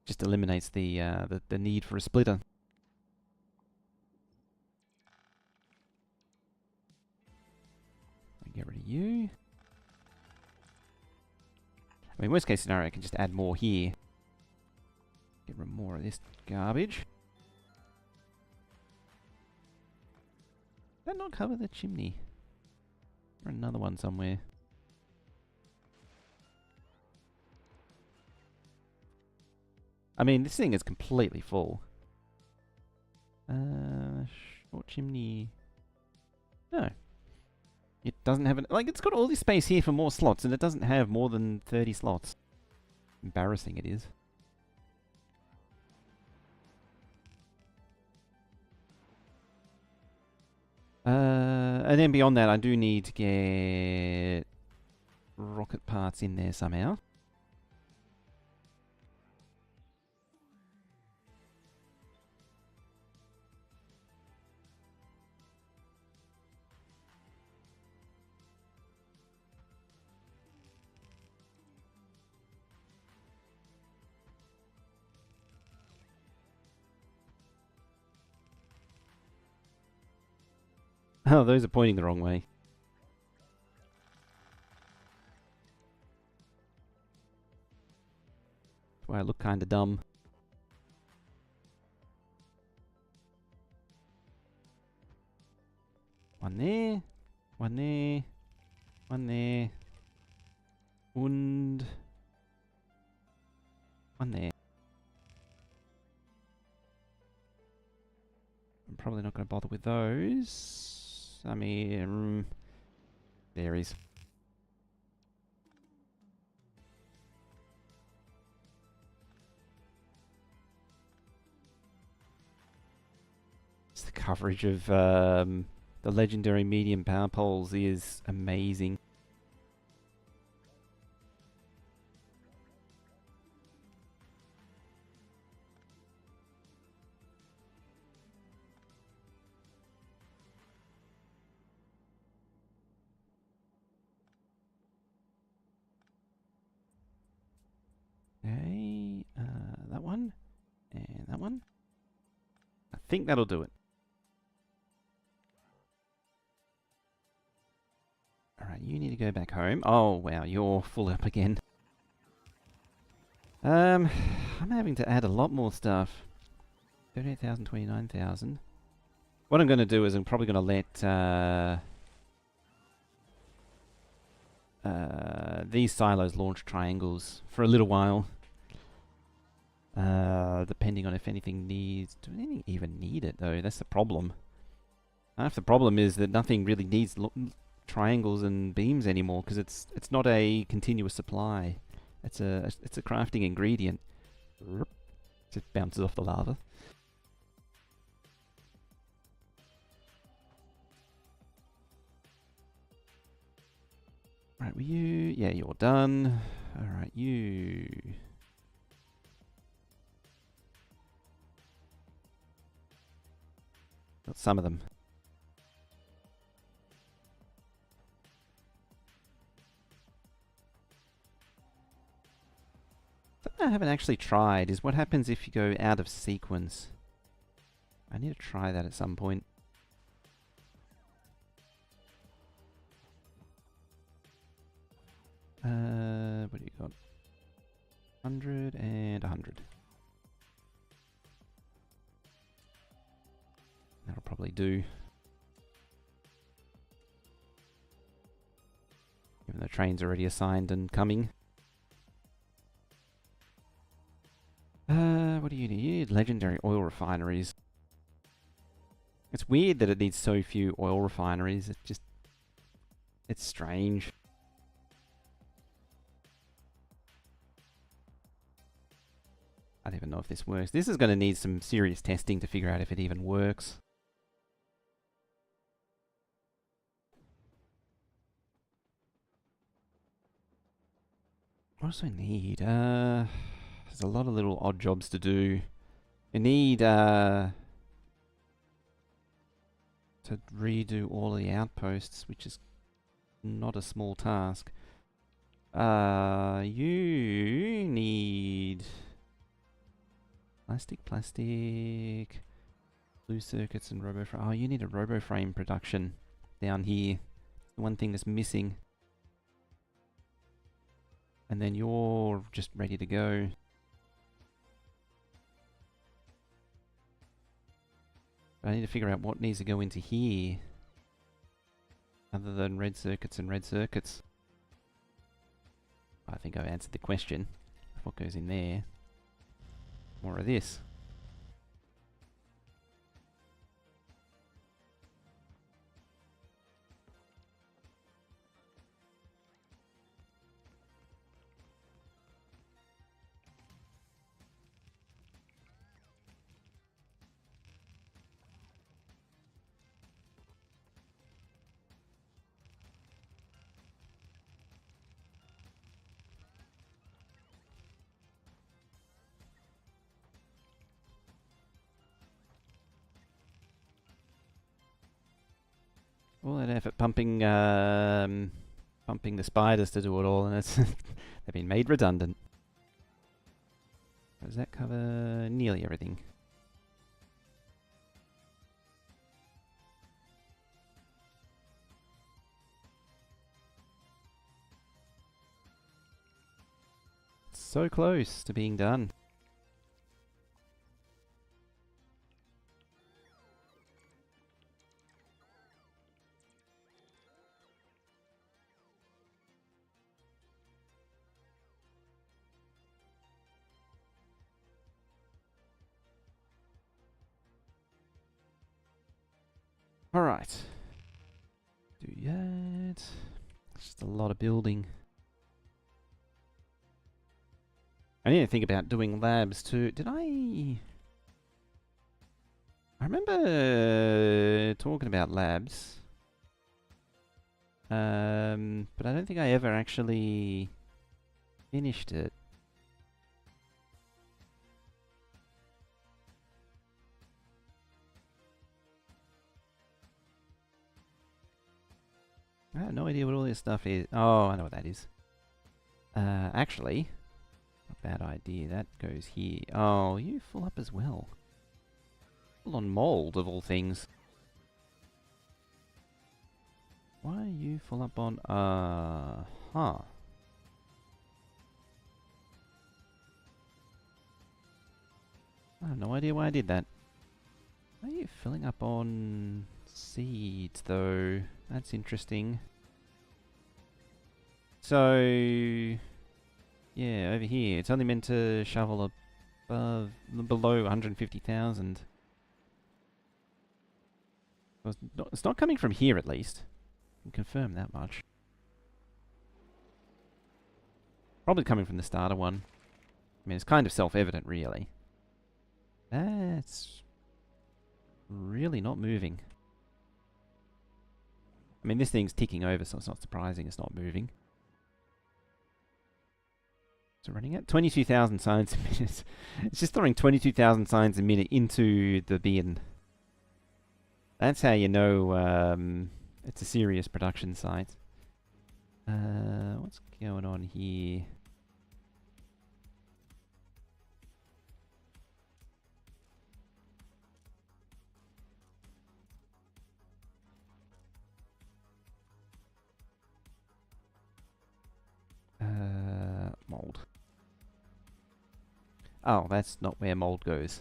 Just eliminates the need for a splitter. Get rid of you. I mean, worst case scenario, I can just add more here. Get rid of more of this garbage. Did that not cover the chimney? Or another one somewhere? I mean, this thing is completely full. Short chimney. No. It doesn't have like, it's got all this space here for more slots, and it doesn't have more than 30 slots. Embarrassing it is. And then beyond that, I do need to get rocket parts in there somehow. Oh, those are pointing the wrong way. That's why I look kinda dumb. One there, one there, one there, and one there. I'm probably not going to bother with those. I mean, there is. It's the coverage of the legendary medium power poles is amazing. Okay, that one, and that one. I think that'll do it. Alright, you need to go back home. Oh, wow, you're full up again. I'm having to add a lot more stuff. 38,000, 29,000. What I'm going to do is I'm probably going to let these silos launch triangles for a little while. Depending on if anything needs... Do anything even need it, though? That's the problem. Half the problem is that nothing really needs triangles and beams anymore because it's not a continuous supply. It's a crafting ingredient. Just bounces off the lava. Right, were you? Yeah, you're done. Alright, you. Got some of them. Something I haven't actually tried is what happens if you go out of sequence. I need to try that at some point. What do you got? 100 and 100. That'll probably do. Even though train's already assigned and coming. What do you need? You need legendary oil refineries. It's weird that it needs so few oil refineries. It's strange. I don't even know if this works. This is going to need some serious testing to figure out if it even works. What else do I need? There's a lot of little odd jobs to do. You need to redo all of the outposts, which is not a small task. You need plastic, blue circuits and robo frame. Oh, you need a robo frame production down here. It's the one thing that's missing. And then you're just ready to go. But I need to figure out what needs to go into here. Other than red circuits and red circuits. I think I've answered the question. What goes in there? More of this. All that effort pumping the spiders to do it all, and it's they've been made redundant. Does that cover nearly everything? So close to being done. Alright. Do that. It's just a lot of building. I need to think about doing labs too. Did I remember talking about labs. But I don't think I ever actually finished it. I have no idea what all this stuff is. Oh, I know what that is. Actually, not a bad idea. That goes here. Oh, you full up as well. Full on mold, of all things. Why are you full up on... huh. I have no idea why I did that. Why are you filling up on seeds, though? That's interesting. So... yeah, over here. It's only meant to shovel below 150,000. It's not coming from here, at least. can confirm that much. Probably coming from the starter one. I mean, it's kind of self-evident, really. That's really not moving. I mean, this thing's ticking over, so it's not surprising it's not moving. So running at 22,000 signs a minute. It's just throwing 22,000 signs a minute into the bin. That's how you know it's a serious production site. What's going on here? Mold. Oh, that's not where mold goes.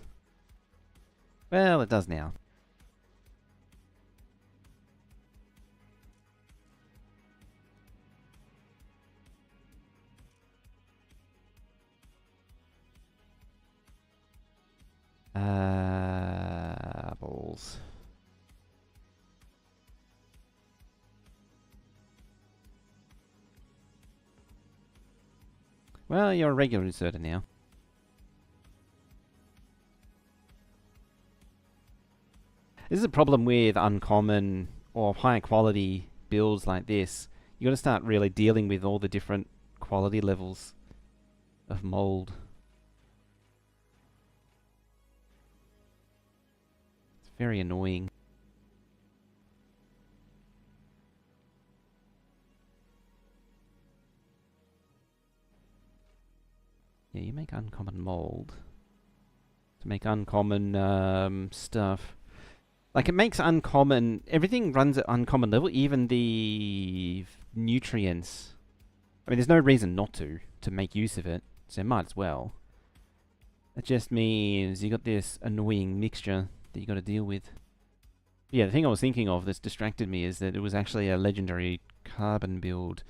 Well, it does now. Balls. Well, you're a regular inserter now. This is a problem with uncommon or high quality builds like this. You got to start really dealing with all the different quality levels of mold. It's very annoying. Yeah, you make uncommon mold to make uncommon stuff. Like, it makes uncommon... Everything runs at uncommon level, even the nutrients. I mean, there's no reason not to make use of it, so might as well. It just means you got this annoying mixture that you got to deal with. Yeah, the thing I was thinking of that's distracted me is that it was actually a legendary carbon build.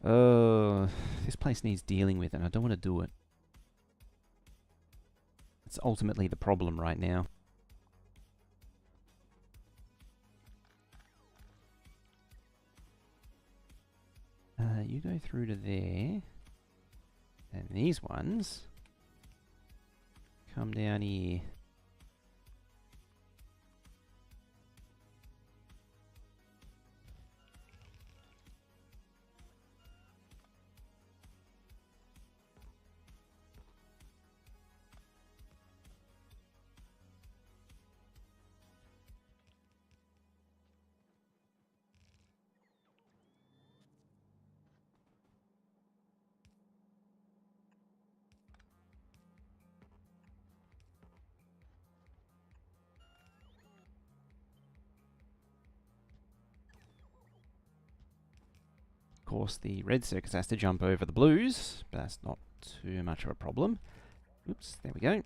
Oh, this place needs dealing with, and I don't want to do it. It's ultimately the problem right now. You go through to there, and these ones come down here. Of course, the red circus has to jump over the blues, but that's not too much of a problem. Oops, there we go.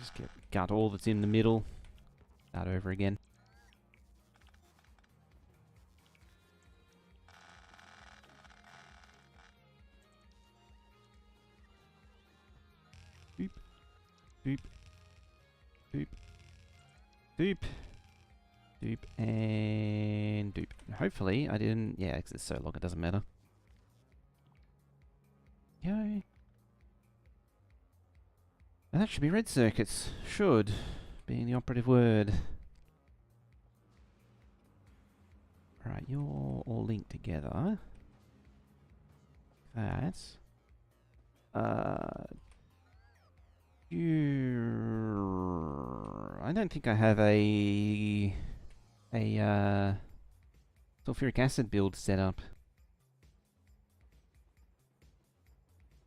Just gut all that's in the middle. Start over again. Boop. Boop. Boop. Boop. Doop. And doop. Hopefully I didn't... Yeah, because it's so long it doesn't matter. Yay. And that should be red circuits. Should. Being the operative word. Alright, you're all linked together. That's... I don't think I have a sulfuric acid build set up.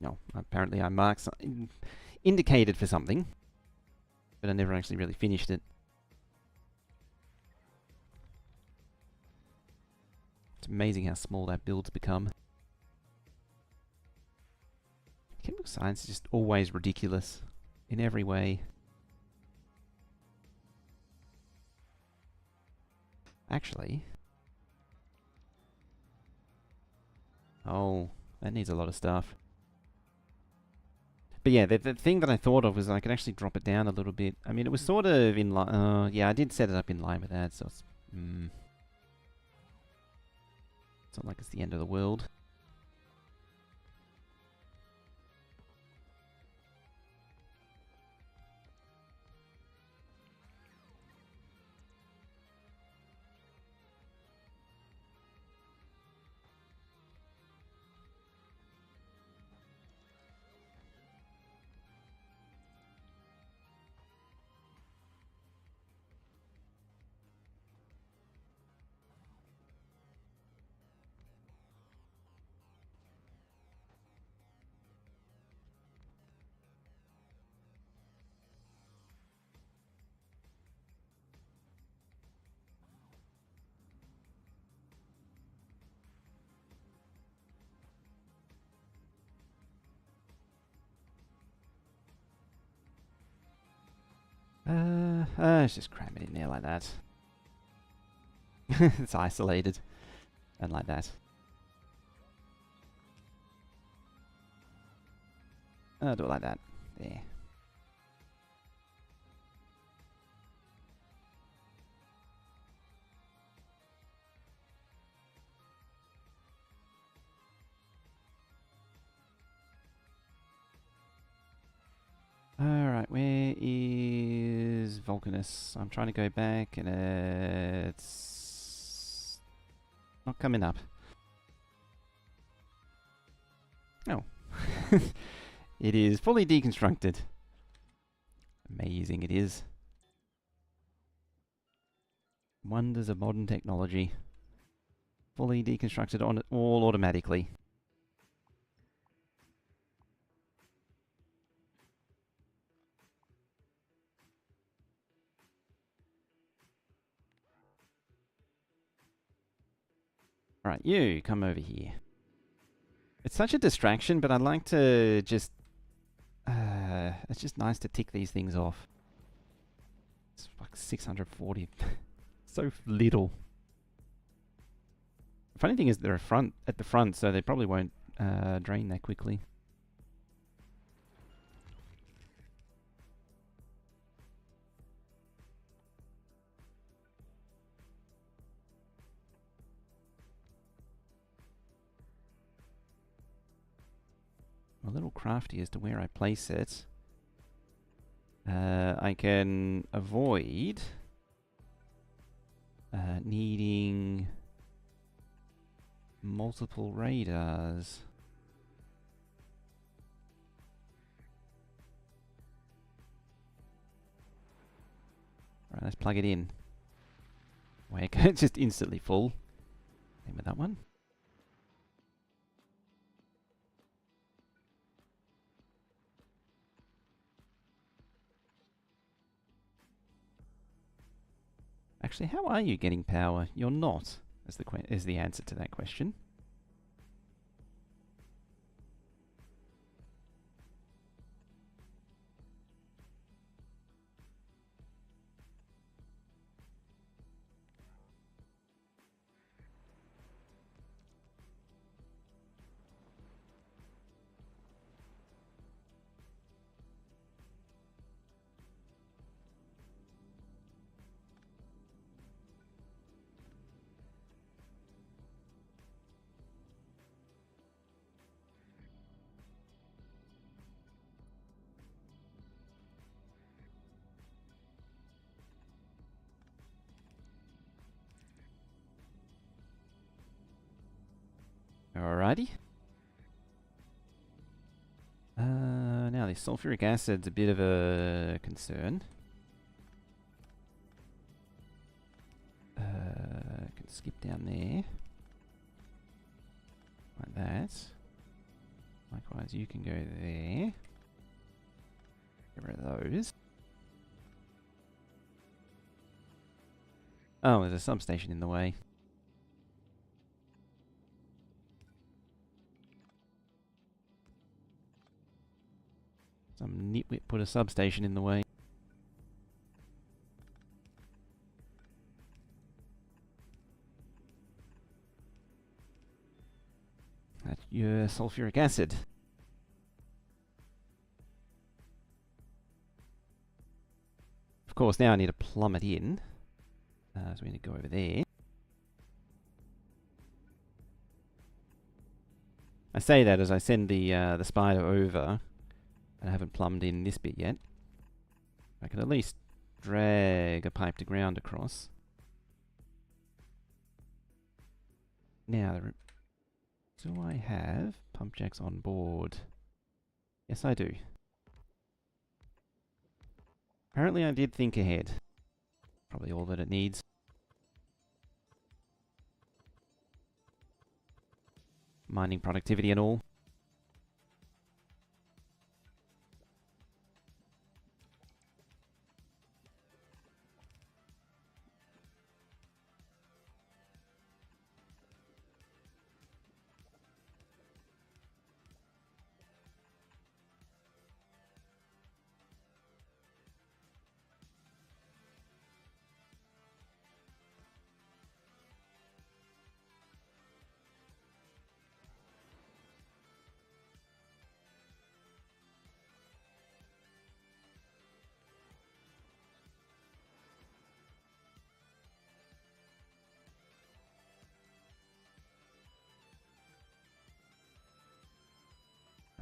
No, apparently I marked indicated for something, but I never actually really finished it. It's amazing how small that build's become. Chemical science is just always ridiculous in every way. Actually... Oh, that needs a lot of stuff. But yeah, the thing that I thought of was I could actually drop it down a little bit. I mean, it was sort of in line. Yeah, I did set it up in line with that, so it's it's not like it's the end of the world. Let's just cram it in there like that. It's isolated. And like that. Do it like that. There. Alright, where is Vulcanus? I'm trying to go back and it's not coming up. Oh. It is fully deconstructed. Amazing it is. Wonders of modern technology. Fully deconstructed on all automatically. Alright, you come over here. It's such a distraction, but I'd like to just... it's just nice to tick these things off. It's like 640. So little. Funny thing is they're at the front, so they probably won't drain that quickly. I'm a little crafty as to where I place it. I can avoid needing multiple radars. Right, let's plug it in. Wait, it's just instantly full. Same with that one. Actually, how are you getting power? You're not, is the answer to that question. Alrighty. Now this sulfuric acid's a bit of a concern. Can skip down there. Like that. Likewise, you can go there. Get rid of those. Oh, there's a substation in the way. Some nitwit put a substation in the way. That's your sulfuric acid. Of course, now I need to plumb it in. So we need to go over there. I say that as I send the spider over, and I haven't plumbed in this bit yet. I can at least drag a pipe to ground across. Now, do I have pump jacks on board? Yes, I do. Apparently I did think ahead. Probably all that it needs. Mining productivity and all.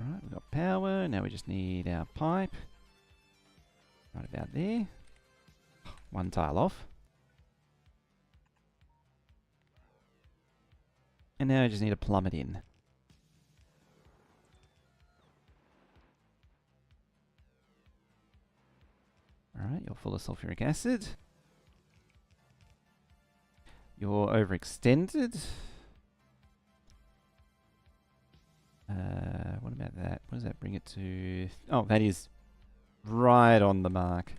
Alright, we've got power. Now we just need our pipe. Right about there. One tile off. And now I just need to plumb it in. Alright, you're full of sulfuric acid. You're overextended. What about that? What does that bring it to? Oh, that is right on the mark.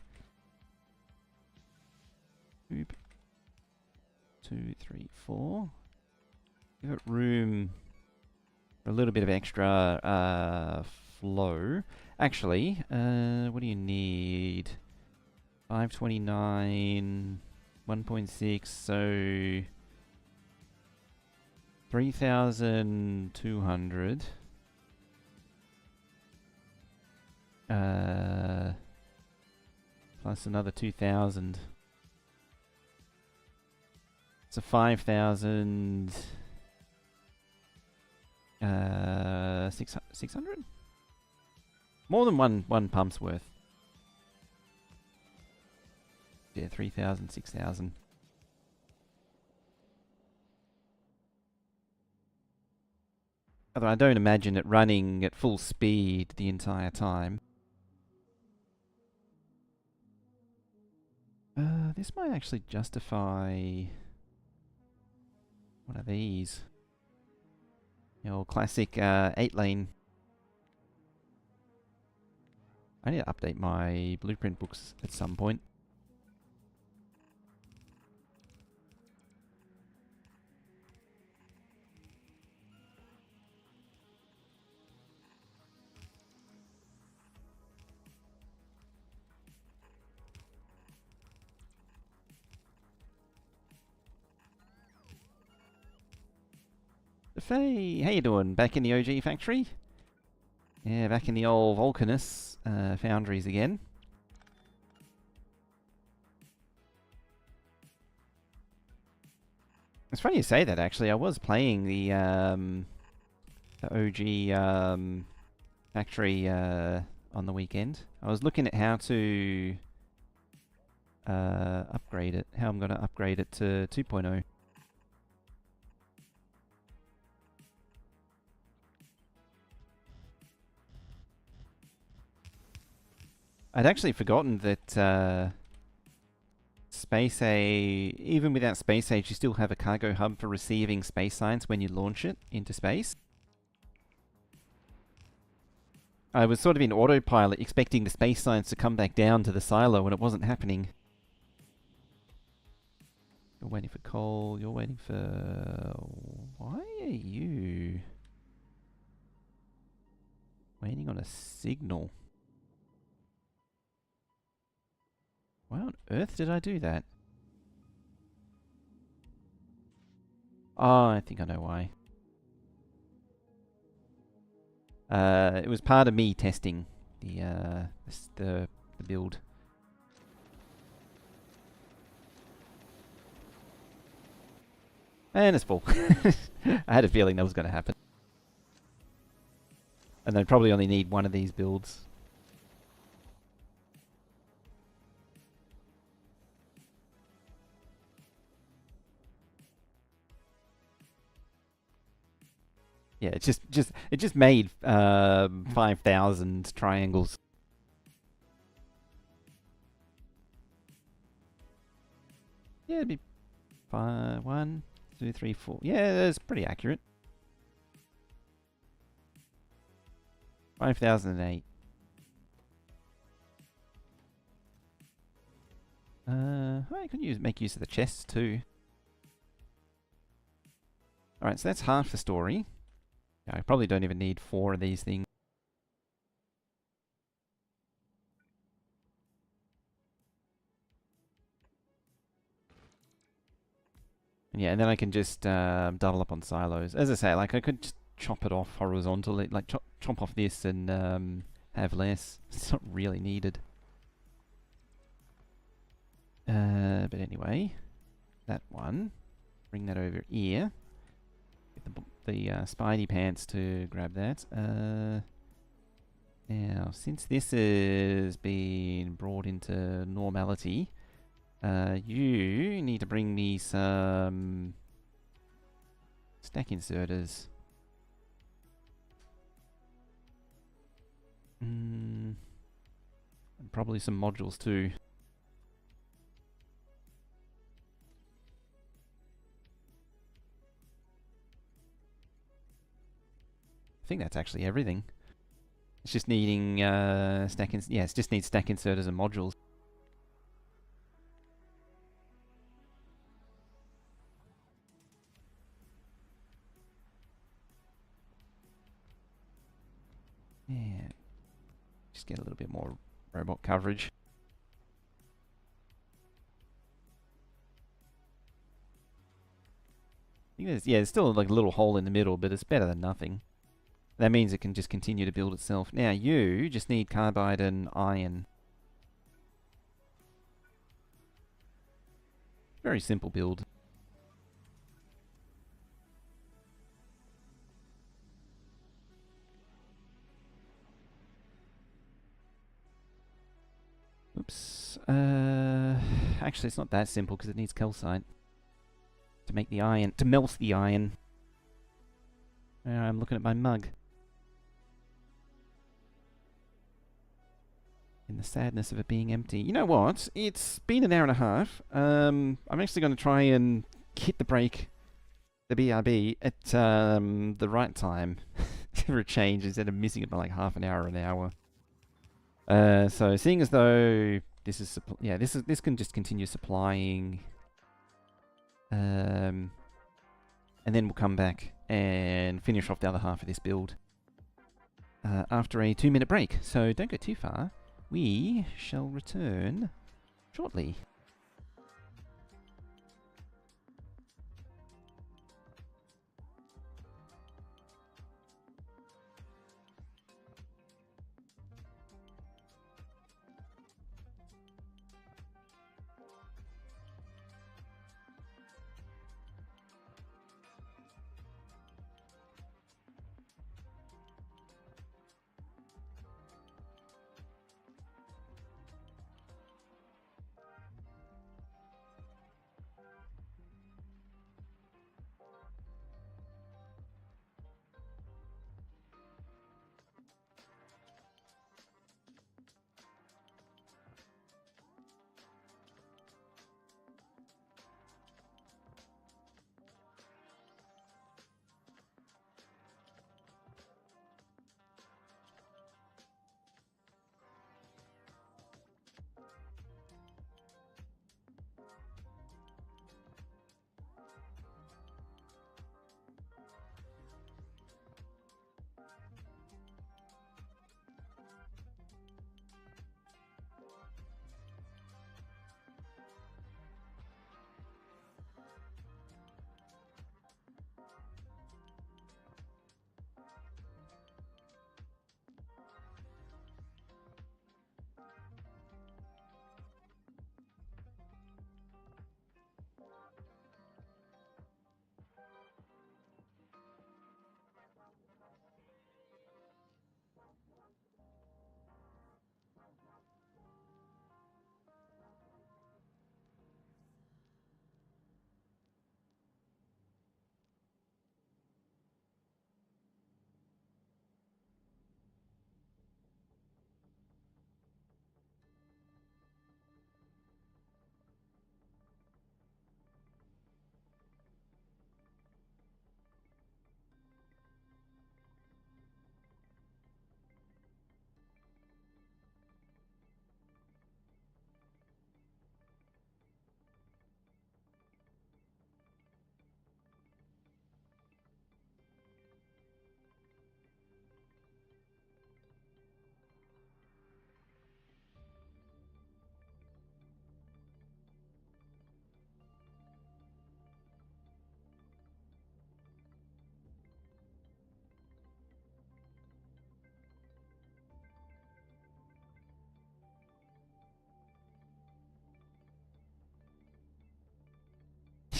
Oop. 2, 3, 4. Give it room for a little bit of extra flow. Actually, what do you need? 529, 1.6, so 3,200. Plus another 2,000. So 5,000. 600? More than one pump's worth. Yeah, 3,000, 6,000. Although I don't imagine it running at full speed the entire time. This might actually justify... What are these? The old classic 8-lane. I need to update my blueprint books at some point. Faye, how you doing? Back in the OG factory? Yeah, back in the old Volcanus foundries again. It's funny you say that, actually. I was playing the OG factory on the weekend. I was looking at how to upgrade it, how I'm going to upgrade it to 2.0. I'd actually forgotten that Space Age, even without Space Age, you still have a cargo hub for receiving space science when you launch it into space. I was sort of in autopilot expecting the space science to come back down to the silo when it wasn't happening. You're waiting for coal, you're waiting for... Why are you waiting on a signal? Why on earth did I do that? Oh, I think I know why. It was part of me testing the build. And it's full. I had a feeling that was going to happen. And they probably only need one of these builds. Yeah, it just made 5,000 triangles. Yeah, it'd be 1, 2, 3, 4. Yeah, that's pretty accurate. 5,008. I could make use of the chests too. Alright, so that's half the story. I probably don't even need 4 of these things. And yeah, and then I can just double up on silos. As I say, like I could just chop it off horizontally, like chop off this and have less. It's not really needed. But anyway, that one. Bring that over here. Get the Spidey pants to grab that. Now, since this has been brought into normality, you need to bring me some stack inserters. And probably some modules too. I think that's actually everything. It's just needing it just needs stack inserters and modules. Yeah. Just get a little bit more robot coverage. I think there's still like a little hole in the middle, but it's better than nothing. That means it can just continue to build itself. Now you just need carbide and iron. Very simple build. Oops. Actually, it's not that simple because it needs calcite to make the iron, to melt the iron. I'm looking at my mug. In the sadness of it being empty. You know what? It's been an hour and a half. I'm actually going to try and hit the break, the BRB, at the right time for a change instead of missing it by like half an hour or an hour. So seeing as though this is this can just continue supplying, and then we'll come back and finish off the other half of this build after a 2-minute break. So don't go too far. We shall return shortly.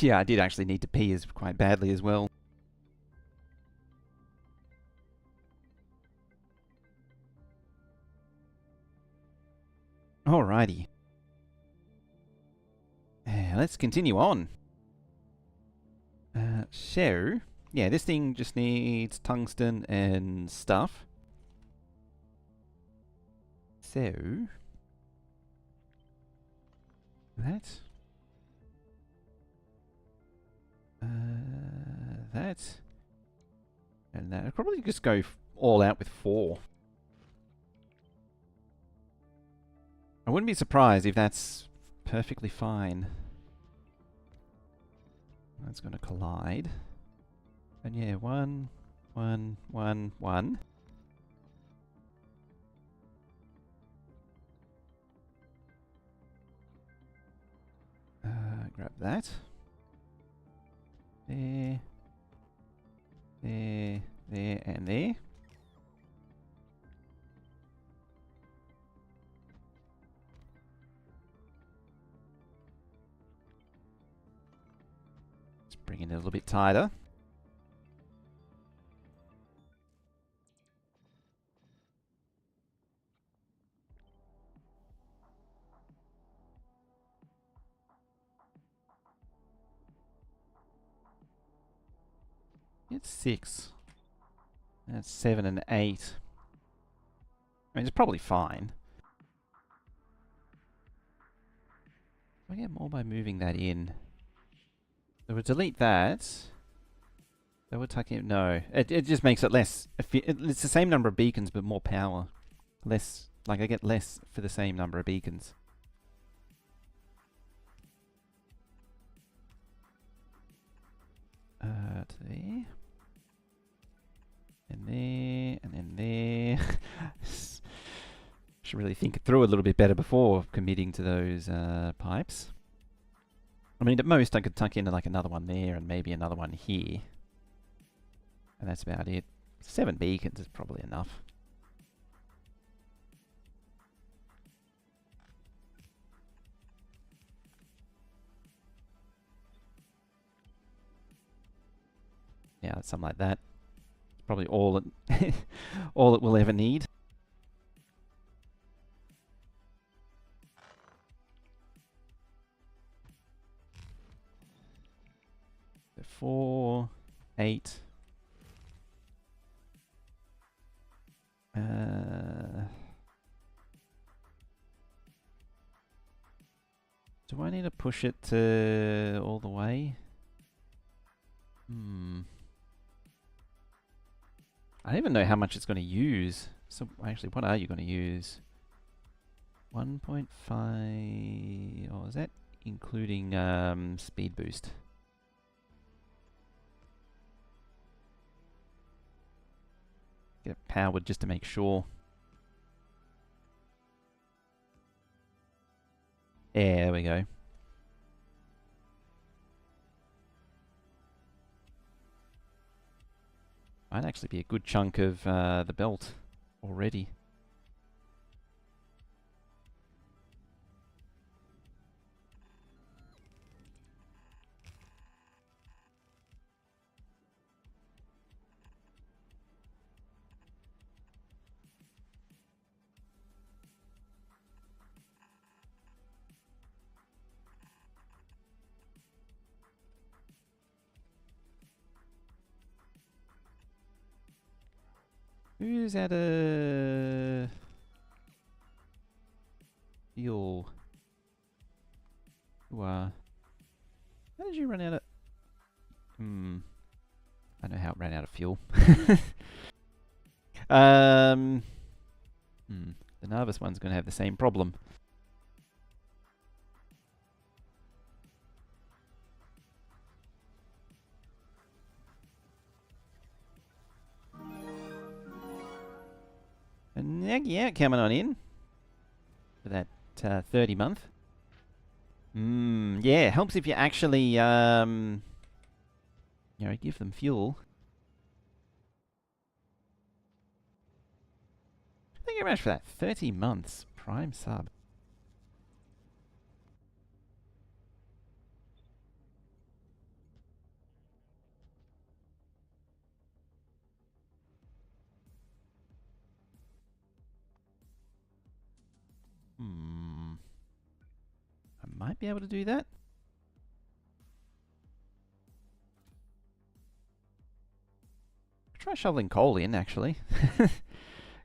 Yeah, I did actually need to pee quite badly as well. Alrighty. Let's continue on. So, yeah, this thing just needs tungsten and stuff. So, that. That. And that. I'd probably just go all out with 4. I wouldn't be surprised if that's perfectly fine. That's going to collide. And yeah, 1, 1, 1, 1. Grab that. There. There. There and there. Let's bring it a little bit tighter. It's 6. That's 7 and 8. I mean, it's probably fine. I get more by moving that in. So we'll delete that. That would tuck in. No, it just makes it less. It's the same number of beacons, but more power. Less, like I get less for the same number of beacons. To there. And there, and then there. Should really think it through a little bit better before committing to those pipes. I mean, at most I could tuck in like another one there and maybe another one here. And that's about it. 7 beacons is probably enough. Yeah, something like that. Probably all it all it will ever need. So 4, 8. Do I need to push it to all the way? I don't even know how much it's going to use. So actually, what are you going to use? 1.5... Oh, is that including speed boost? Get it powered just to make sure. Yeah, there we go. Might actually be a good chunk of the belt already. Who's out of fuel? How did you run out of... I know how it ran out of fuel. The Nervous one's going to have the same problem. And yeah, coming on in for that 30 month. Yeah, helps if you actually, you know, give them fuel. Thank you very much for that. 30 months Prime sub. Might be able to do that. Try shoveling coal in, actually.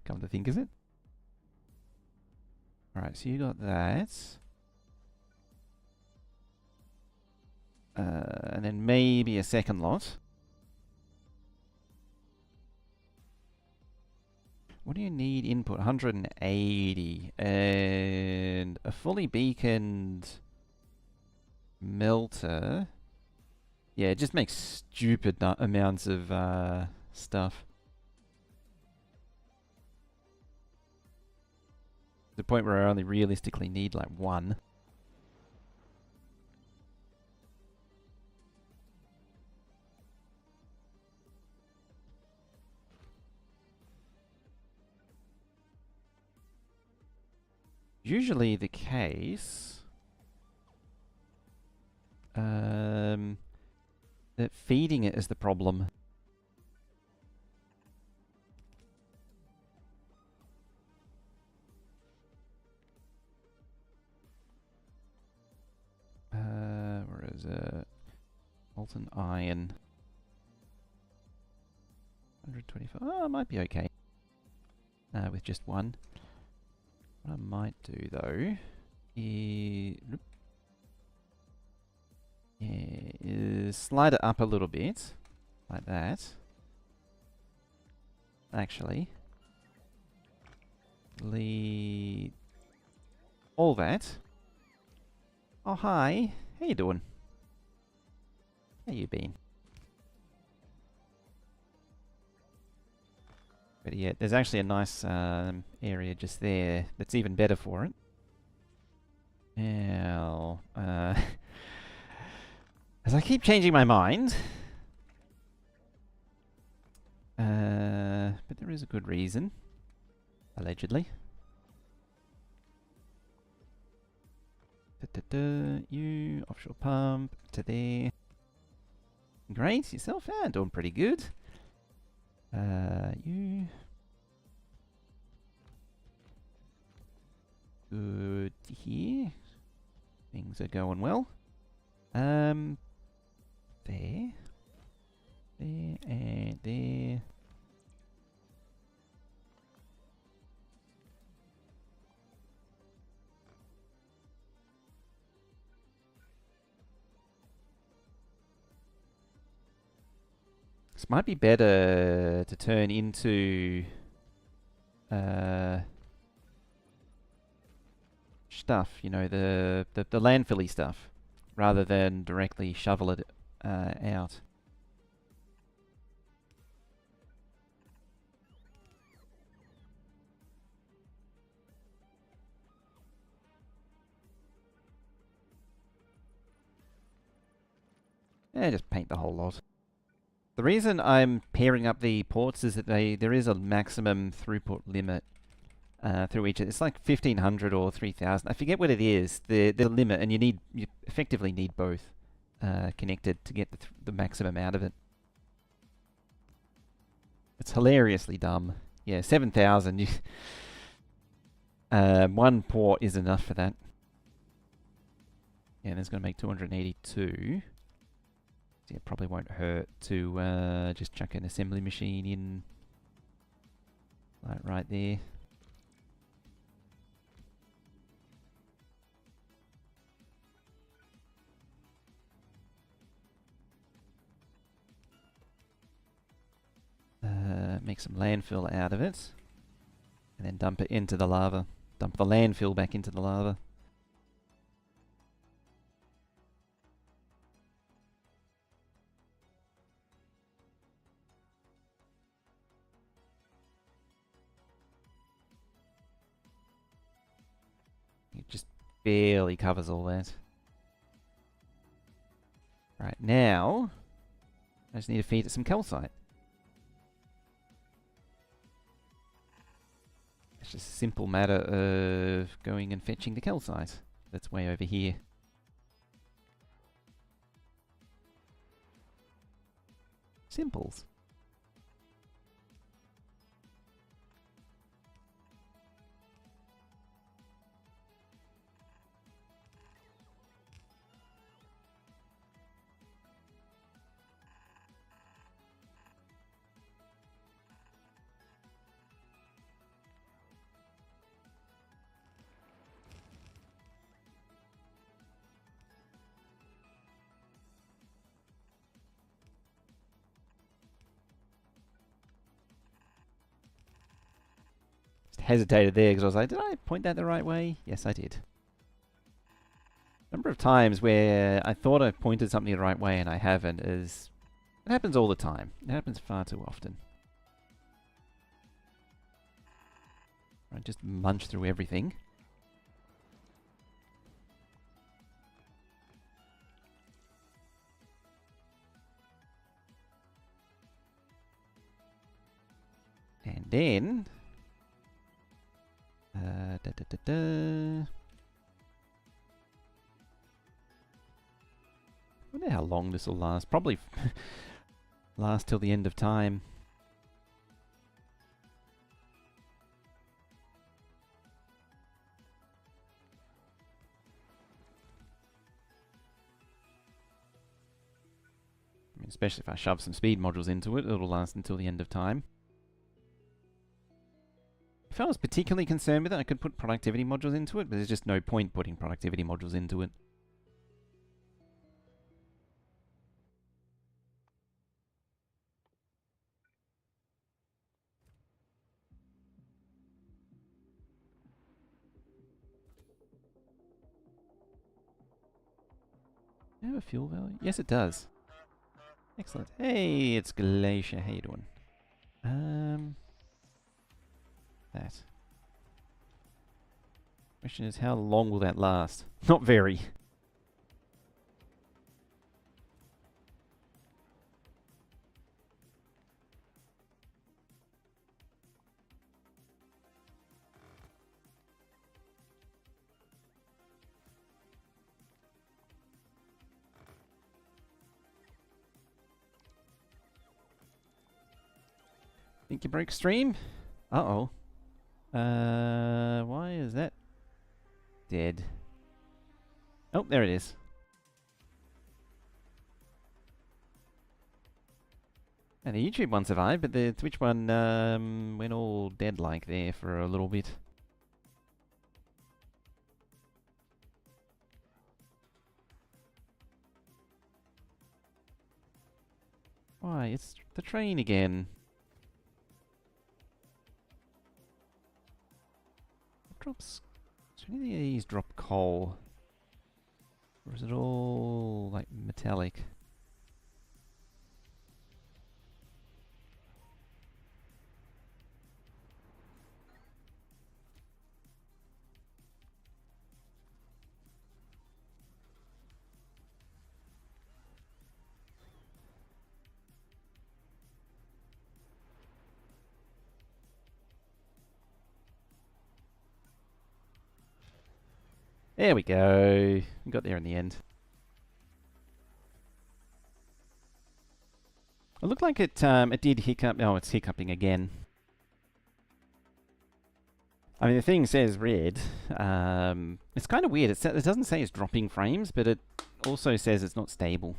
Come to think of it. Alright, so you got that. And then maybe a second lot. What do you need input? 180. And a fully beaconed melter. Yeah, it just makes stupid amounts of stuff. To the point where I only realistically need like one. Usually the case that feeding it is the problem. Where is it? Molten iron. 125. Oh, it might be okay. With just one. What I might do though is slide it up a little bit, like that. Actually, leave all that. Oh hi, how you doing? How you been? But yeah, there's actually a nice area just there that's even better for it. Now, as I keep changing my mind, but there is a good reason, allegedly. You, offshore pump, to there. Great, yourself? Yeah, doing pretty good. You. Good here. Things are going well. There. There and there. This might be better to turn into stuff, you know, the landfilly stuff, rather than directly shovel it out. Yeah, just paint the whole lot. The reason I'm pairing up the ports is that there is a maximum throughput limit through each. It's like 1500 or 3000. I forget what it is. The limit, and you effectively need both connected to get the maximum out of it. It's hilariously dumb. Yeah, 7000. One port is enough for that. Yeah, and it's going to make 282. So it probably won't hurt to just chuck an assembly machine in, like right there. Make some landfill out of it, and then dump it into the lava. Dump the landfill back into the lava. It just barely covers all that. Right, now I just need to feed it some calcite. It's just a simple matter of going and fetching the calcite that's way over here. Simples. hesitated there because I was like, did I point that the right way? Yes, I did. Number of times where I thought I pointed something the right way and I haven't is... It happens all the time. It happens far too often. I just munch through everything. And then... I wonder how long this will last. Probably last till the end of time. I mean, especially if I shove some speed modules into it, it'll last until the end of time. If I was particularly concerned with it, I could put productivity modules into it, but there's just no point putting productivity modules into it. Do you have a fuel value? Yes, it does. Excellent. Hey, it's Glacier. How you doing? That. Question is, how long will that last? Not very. Think you broke stream? Uh-oh. Why is that dead? Oh, there it is. And the YouTube one survived, but the Twitch one went all dead like there for a little bit. Why, it's the train again. Drops... Do any of these drop coal? Or is it all, like, metallic? There we go. We got there in the end. It looked like it did hiccup. Oh, it's hiccuping again. I mean, the thing says red. It's kind of weird. It doesn't say it's dropping frames, but it also says it's not stable.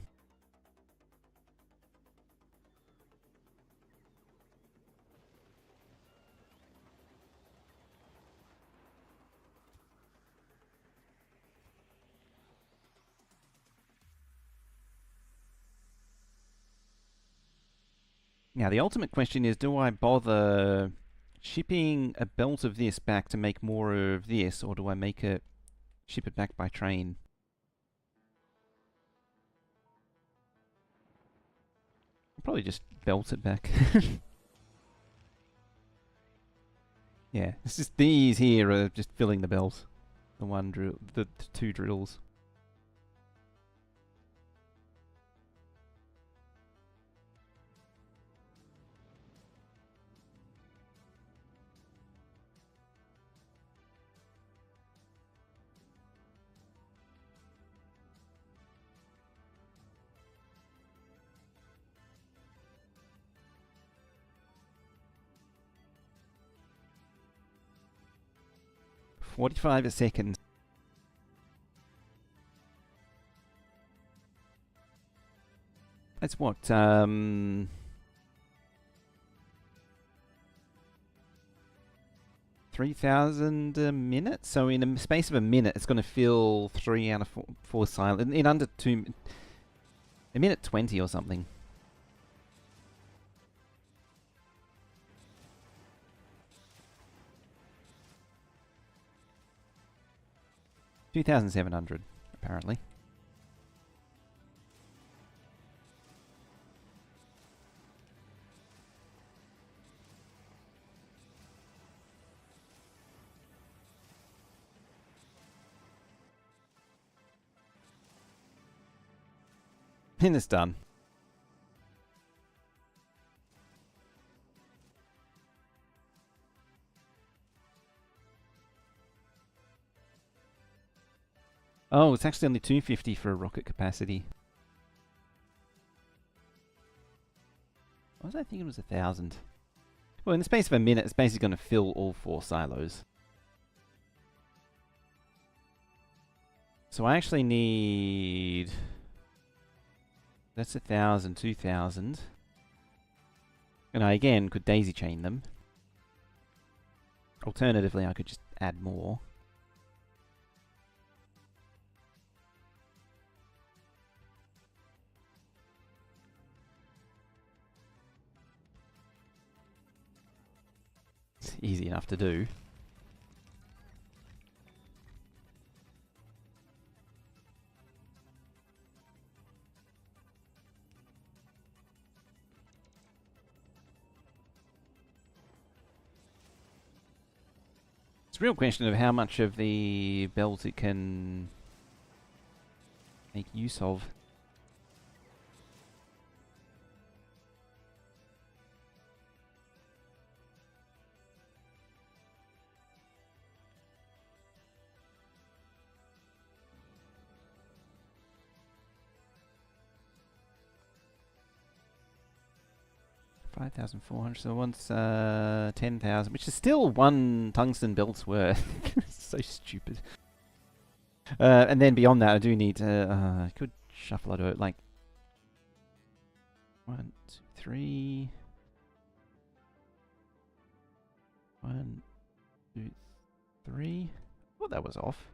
Now, the ultimate question is, do I bother shipping a belt of this back to make more of this, or do I ship it back by train? I'll probably just belt it back. Yeah, it's just these here are just filling the belt. The one drill, the two drills. $45 a second. That's what, 3,000 a minute? So in a space of a minute, it's going to fill 3 out of 4 silent. In under 2... A minute 20 or something. 2,700, apparently. And it's done. Oh, it's actually only 250 for a rocket capacity. What was I thinking it was 1,000? Well, in the space of a minute, it's basically going to fill all 4 silos. So I actually need... That's 1,000, 2,000. And I, again, could daisy chain them. Alternatively, I could just add more. It's easy enough to do. It's a real question of how much of the belt it can make use of. $5,400, so once 10,000, which is still 1 tungsten belt's worth. So stupid. And then beyond that, I do need to. I could shuffle it out like 1, 2, 3. 1, 2, 3. Oh, that was off.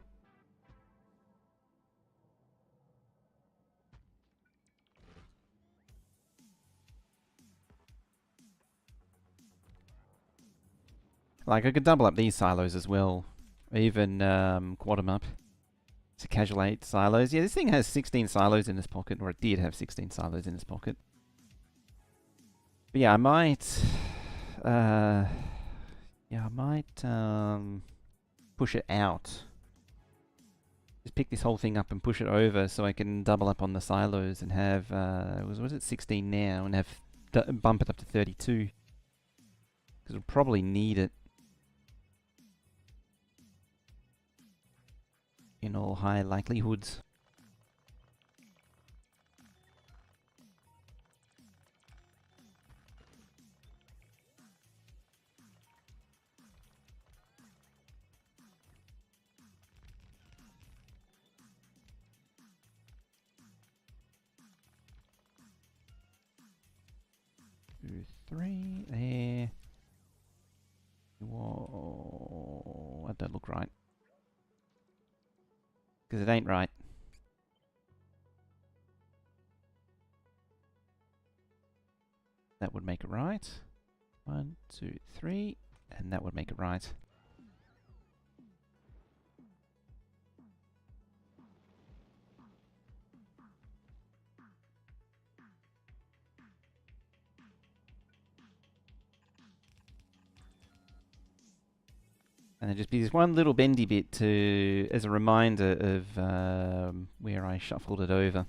Like, I could double up these silos as well. Even quad them up to casual 8 silos. Yeah, this thing has 16 silos in its pocket, or it did have 16 silos in its pocket. But yeah, I might... push it out. Just pick this whole thing up and push it over so I can double up on the silos and have... was it 16 now? And have bump it up to 32. Because we'll probably need it. In all high likelihoods. Two, 3, there. Whoa, that don't look right. Because it ain't right. That would make it right. 1, 2, 3, and that would make it right. And then just be this one little bendy bit to, as a reminder of where I shuffled it over.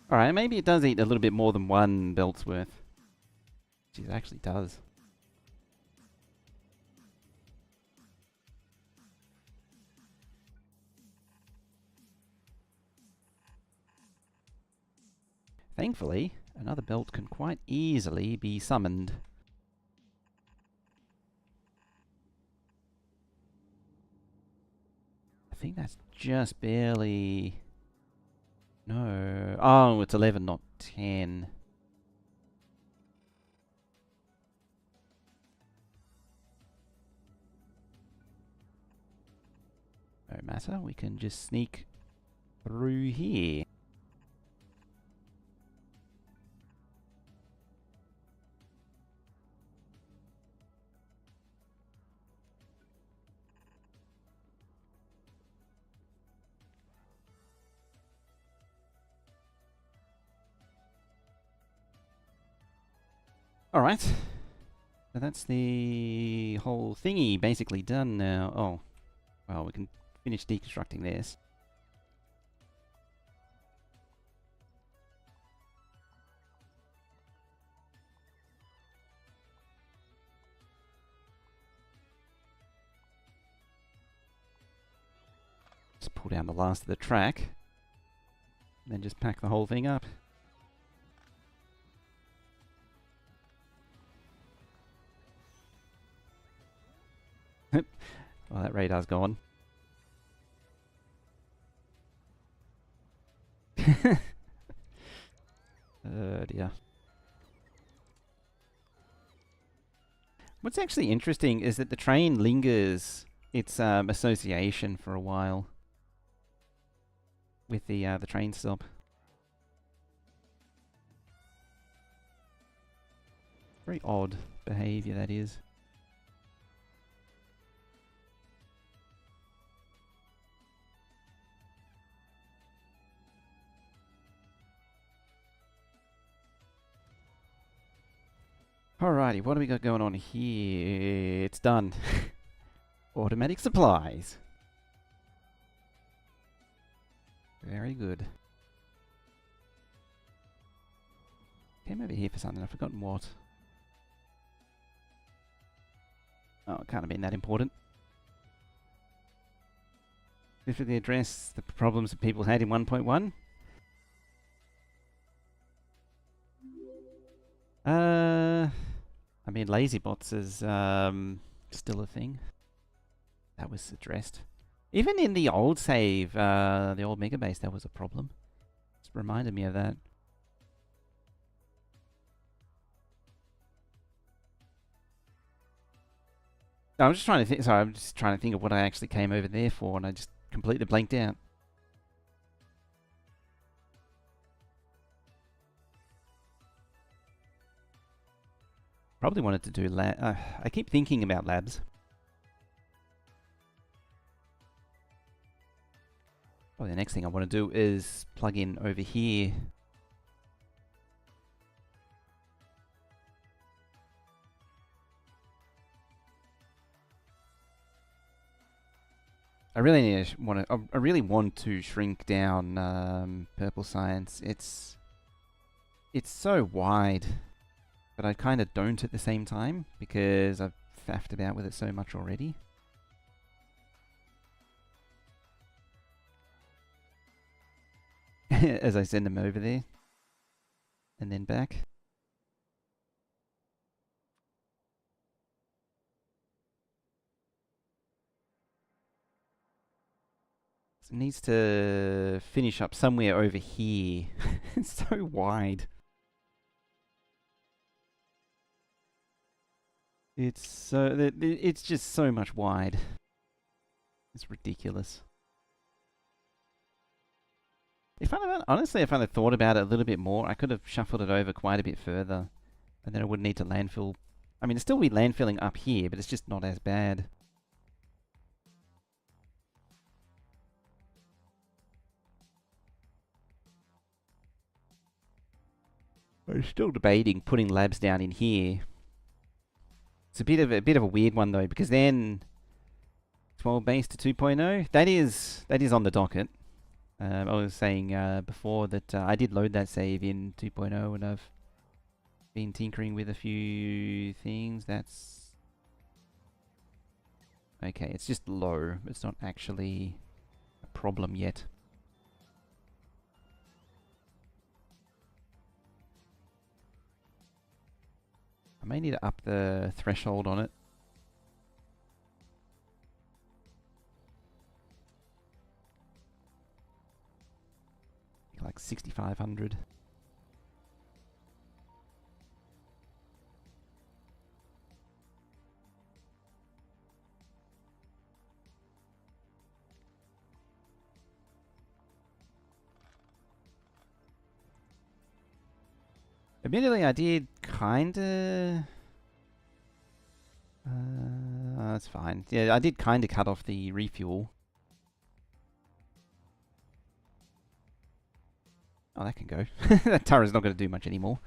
Alright, maybe it does eat a little bit more than 1 belt's worth. Geez, it actually does. Thankfully, another belt can quite easily be summoned. I think that's just barely... No. Oh, it's 11, not 10. No matter, we can just sneak through here. Alright. So that's the whole thingy basically done now. Oh. Well, we can finish deconstructing this. Just pull down the last of the track. And then just pack the whole thing up. Well, that radar's gone. Oh dear. What's actually interesting is that the train lingers its association for a while with the train stop. Very odd behaviour, that is. Alrighty, what do we got going on here? It's done. Automatic supplies. Very good. Came over here for something, I've forgotten what. Oh, it can't have been that important. Specifically address the problems that people had in 1.1. I mean, lazy bots is still a thing. That was addressed. Even in the old save, the old Megabase, that was a problem. Just reminded me of that. No, I'm just trying to think. Sorry, I'm just trying to think of what I actually came over there for, and I just completely blanked out. Probably wanted to do I keep thinking about labs. Probably the next thing I want to do is plug in over here. I really want to shrink down purple science. It's so wide, but I kind of don't at the same time because I've faffed about with it so much already. As I send them over there and then back. So it needs to finish up somewhere over here. It's so wide. It's just so much wide. It's ridiculous. Honestly, if I'd thought about it a little bit more, I could have shuffled it over quite a bit further, and then I wouldn't need to landfill. I mean, it'd still be landfilling up here, but it's just not as bad. I'm still debating putting labs down in here. It's a bit of a weird one though, because then 12 base to 2.0, that is on the docket. I was saying before that I did load that save in 2.0 and I've been tinkering with a few things. That's okay. It's just low. It's not actually a problem yet. I may need to up the threshold on it. Like 6,500. Admittedly, I did kinda... that's fine. Yeah, I did kinda cut off the refuel. Oh, that can go. That turret's not going to do much anymore.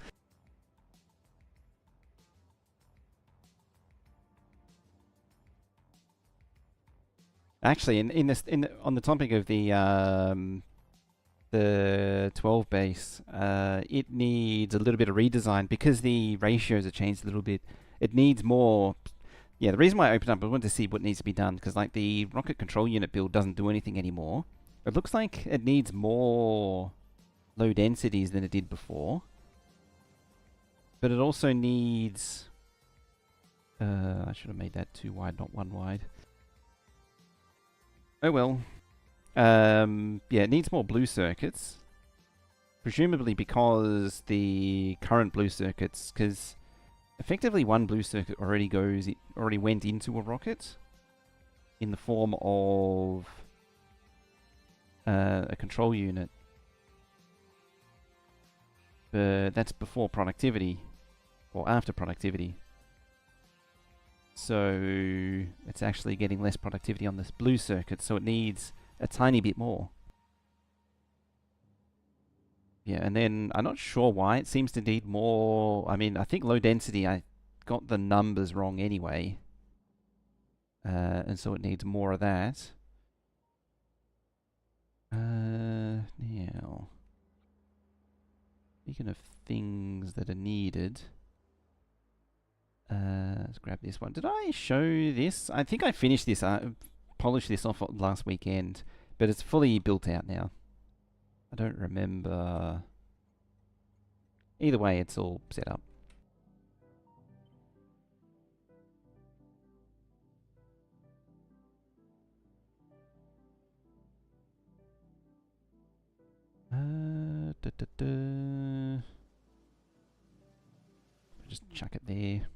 Actually, on the topic of the 12 base, it needs a little bit of redesign because the ratios have changed a little bit. It needs more. Yeah, the reason why I opened up, I wanted to see what needs to be done because like the rocket control unit build doesn't do anything anymore. It looks like it needs more low densities than it did before, but it also needs. I should have made that 2 wide, not 1 wide. Oh well. Yeah, it needs more blue circuits. Presumably because the current blue circuits, because effectively one blue circuit already went into a rocket in the form of a control unit. But that's before productivity, or after productivity. So it's actually getting less productivity on this blue circuit, so it needs a tiny bit more. Yeah, and then I'm not sure why it seems to need more. I mean, I think low density, I got the numbers wrong anyway. And so it needs more of that. Now, speaking of things that are needed, let's grab this one. Did I show this? I think I finished this, polished this off last weekend, but it's fully built out now. I don't remember. Either way, it's all set up. Just chuck it there.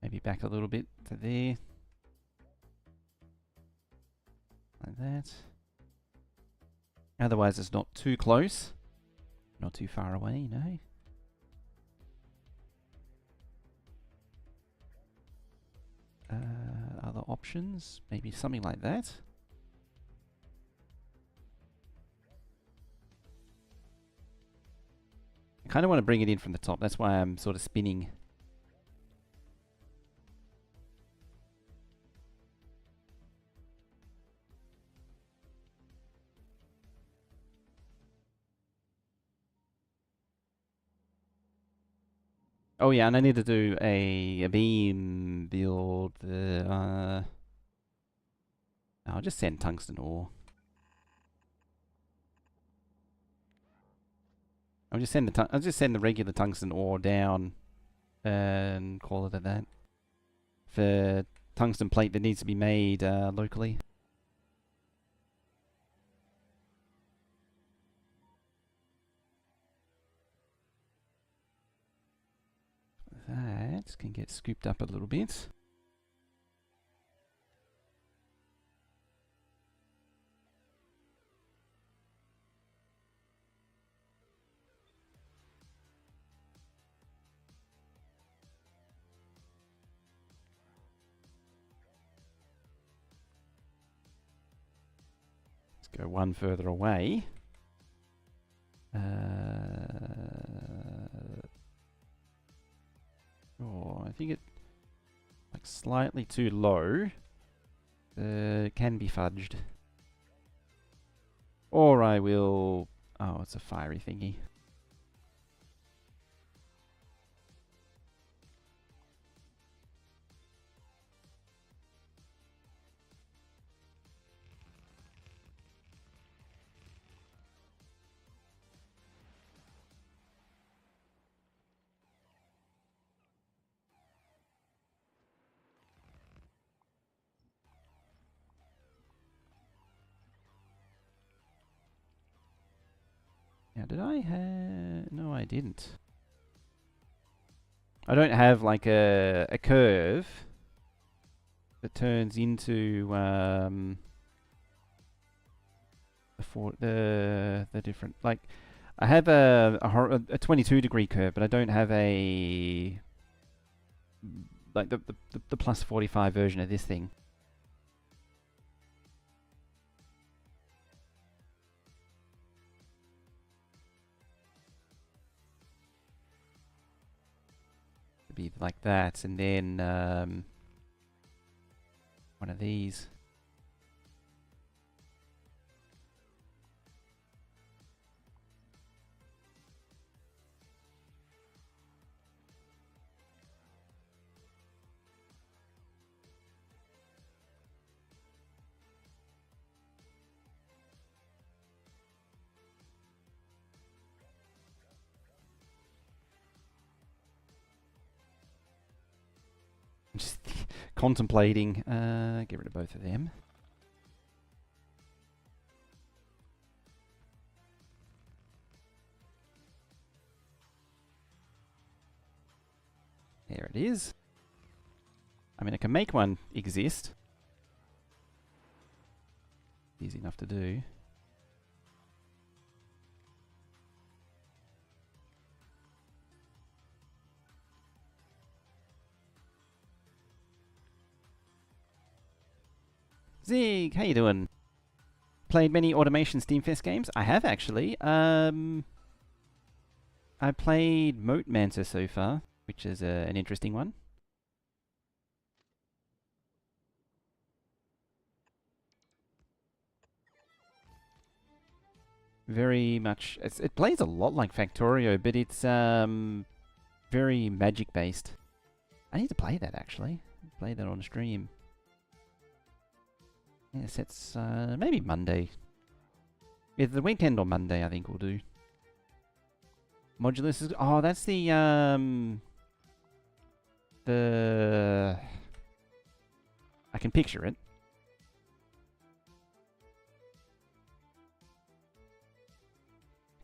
Maybe back a little bit to there. Like that. Otherwise, it's not too close. Not too far away, you know. Other options? Maybe something like that. I kind of want to bring it in from the top. That's why I'm sort of spinning. Oh yeah, and I need to do a beam build. I'll just send tungsten ore. I'll just send the regular tungsten ore down and call it at that. For tungsten plate that needs to be made locally. That can get scooped up a little bit. Let's go one further away. Oh, I think it like slightly too low. Can be fudged. Or I will... Oh, it's a fiery thingy. Now, did I have... No, I didn't. I don't have like a curve that turns into the different, like, I have a 22 degree curve, but I don't have a like the plus 45 version of this thing. It'd be like that, and then one of these. Just contemplating. Get rid of both of them. There it is. I mean, I can make one exist. Easy enough to do. Zig, how you doing? Played many Automation Steamfest games? I have actually. I played Moat Manta so far, which is an interesting one. Very much. It plays a lot like Factorio, but it's very magic based. I need to play that actually. Play that on stream. Yes, it's maybe Monday. Either the weekend or Monday, I think we'll do. Modulus is... Oh, that's the... I can picture it.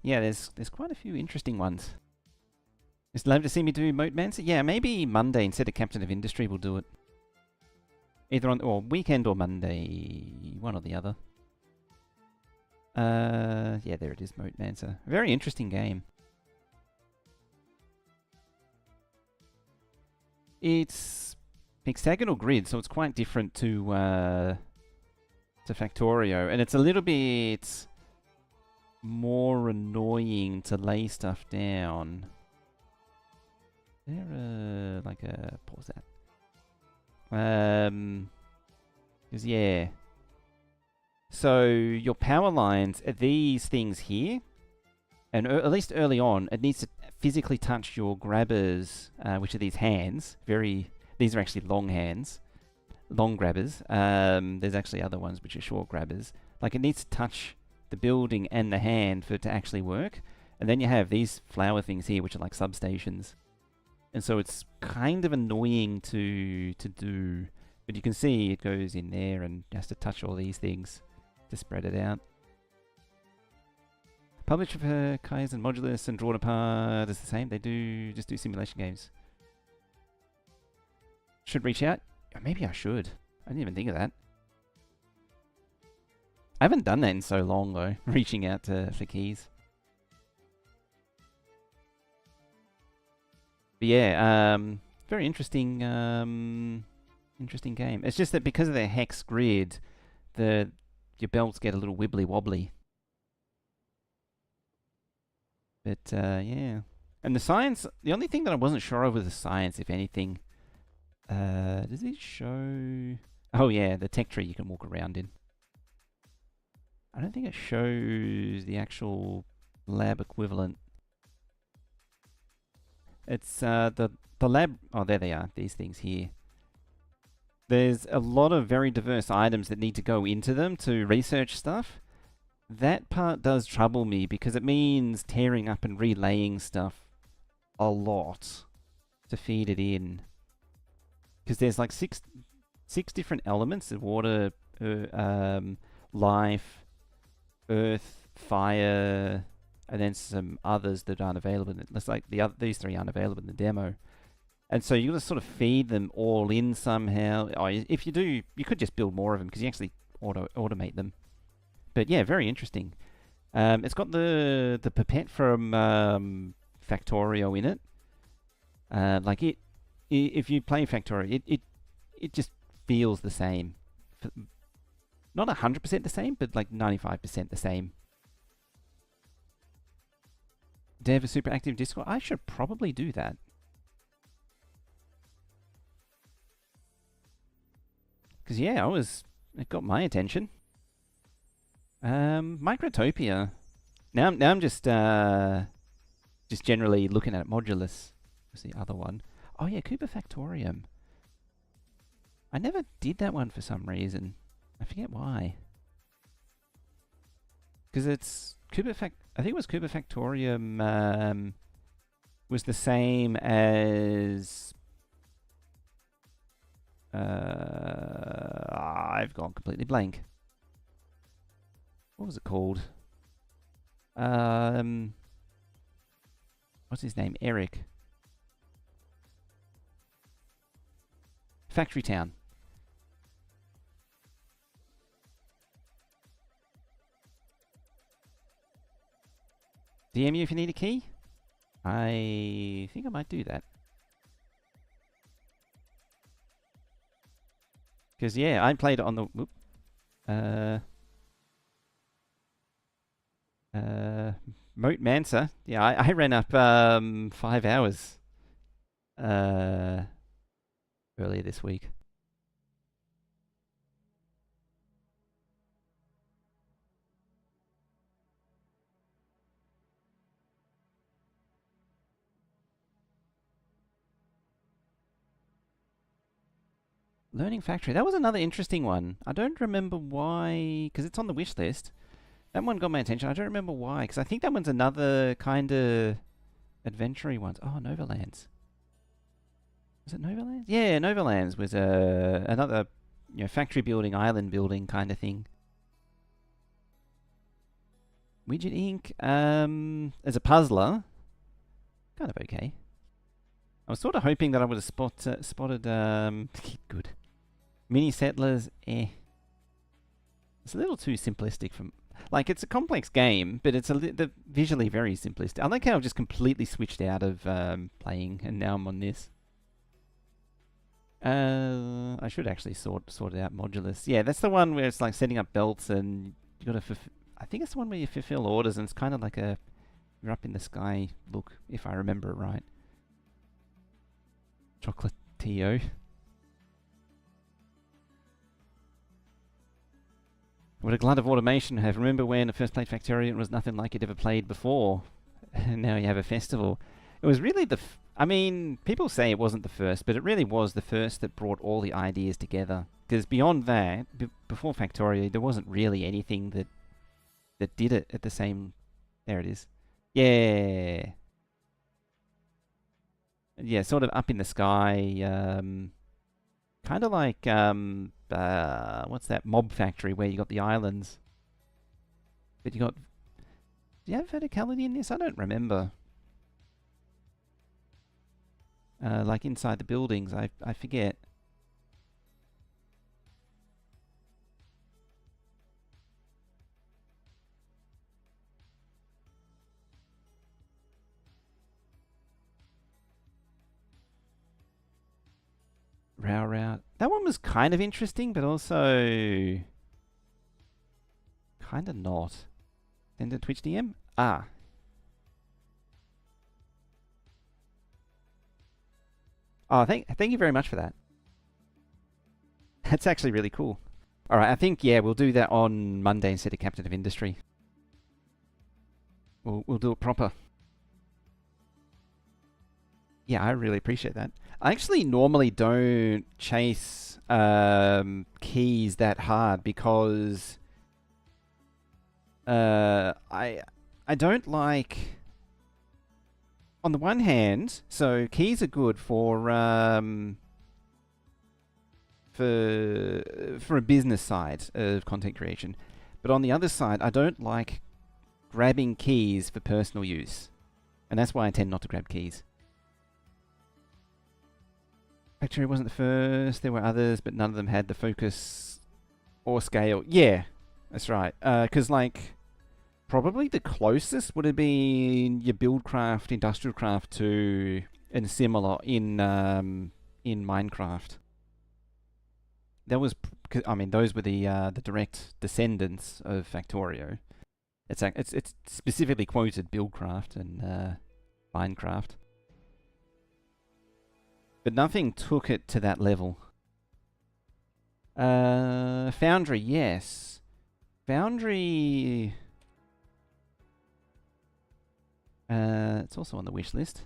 Yeah, there's quite a few interesting ones. Is love to see me do Moat Mancer? Yeah, maybe Monday instead of Captain of Industry we'll do it. Either on or weekend or Monday, one or the other. Yeah, there it is, Moat Mancer. Very interesting game. It's hexagonal grid, so it's quite different to Factorio, and it's a little bit more annoying to lay stuff down. There, like a pause that. Cause yeah. So your power lines are these things here, and at least early on, it needs to physically touch your grabbers, which are these hands. These are actually long hands, long grabbers. There's actually other ones which are short grabbers. Like it needs to touch the building and the hand for it to actually work. And then you have these flower things here, which are like substations. And so it's kind of annoying to do, but you can see it goes in there and has to touch all these things to spread it out. Publisher for Kaizen Modulus and Drawn Apart is the same. They just do simulation games. Should reach out? Maybe I should. I didn't even think of that. I haven't done that in so long though, reaching out for keys. But yeah, very interesting, interesting game. It's just that because of the hex grid, your belts get a little wibbly wobbly. But yeah, and the science. The only thing that I wasn't sure of was the science, if anything. Does it show? Oh yeah, the tech tree you can walk around in. I don't think it shows the actual lab equivalent. It's the lab. Oh, there they are. These things here. There's a lot of very diverse items that need to go into them to research stuff. That part does trouble me because it means tearing up and relaying stuff a lot to feed it in. Because there's like six different elements of water, life, earth, fire, and then some others that aren't available. It's like these 3 aren't available in the demo. And so you got to sort of feed them all in somehow. Oh, if you do, you could just build more of them because you actually automate them. But yeah, very interesting. It's got the pipette from Factorio in it. Like if you play Factorio, it just feels the same. Not 100% the same, but like 95% the same. Dev a super active Discord. I should probably do that. Because yeah, it got my attention. Microtopia. Now I'm just generally looking at Modulus. What's the other one? Oh yeah, Cooper Factorium. I never did that one for some reason. I forget why. Because it's I think it was Cooper Factorium was the same as I've gone completely blank. What was it called? What's his name? Eric. Factory Town. DM you if you need a key? I think I might do that. Because yeah, I played it on the Moat Mansa. Yeah, I ran up 5 hours earlier this week. Learning Factory. That was another interesting one. I don't remember why, because it's on the wish list. That one got my attention. I don't remember why, because I think that one's another kind of adventure-y one. Oh, Novalands. Was it Novalands? Yeah, Novalands was another factory building, island building kind of thing. Widget Inc. As a puzzler, kind of okay. I was sort of hoping that I would have spotted good. Mini Settlers, eh. It's a little too simplistic for... Like, it's a complex game, but it's visually very simplistic. I like how I've just completely switched out of playing, and now I'm on this. I should actually sort it out. Modulus. Yeah, that's the one where it's like setting up belts, and you got to... I think it's the one where you fulfill orders, and it's kind of like a... You're up in the sky look, if I remember it right. Chocolatio. Would a glut of automation have? Remember when I first played Factorio, it was nothing like you'd ever played before. And now you have a festival. It was really I mean, people say it wasn't the first, but it really was the first that brought all the ideas together. Because beyond that, before Factorio, there wasn't really anything that did it at the same... There it is. Yeah. Yeah, sort of up in the sky. Kind of like... what's that? Mob Factory, where you got the islands. But you got... Do you have verticality in this? I don't remember. Like inside the buildings, I forget. Route. That one was kind of interesting, but also kind of not. Send to Twitch DM? Ah. Oh, thank you very much for that. That's actually really cool. All right, I think, yeah, we'll do that on Monday instead of Captain of Industry. We'll do it proper. Yeah, I really appreciate that. I actually normally don't chase keys that hard because I don't like... On the one hand, so keys are good for a business side of content creation, but on the other side, I don't like grabbing keys for personal use. And that's why I tend not to grab keys. Factorio wasn't the first. There were others, but none of them had the focus or scale. Yeah, that's right. Because, like, probably the closest would have been your Buildcraft, Industrial Craft 2, and similar in Minecraft. That was, I mean, those were the direct descendants of Factorio. It's specifically quoted Buildcraft and Minecraft, but nothing took it to that level. Foundry, yes, Foundry. It's also on the wish list.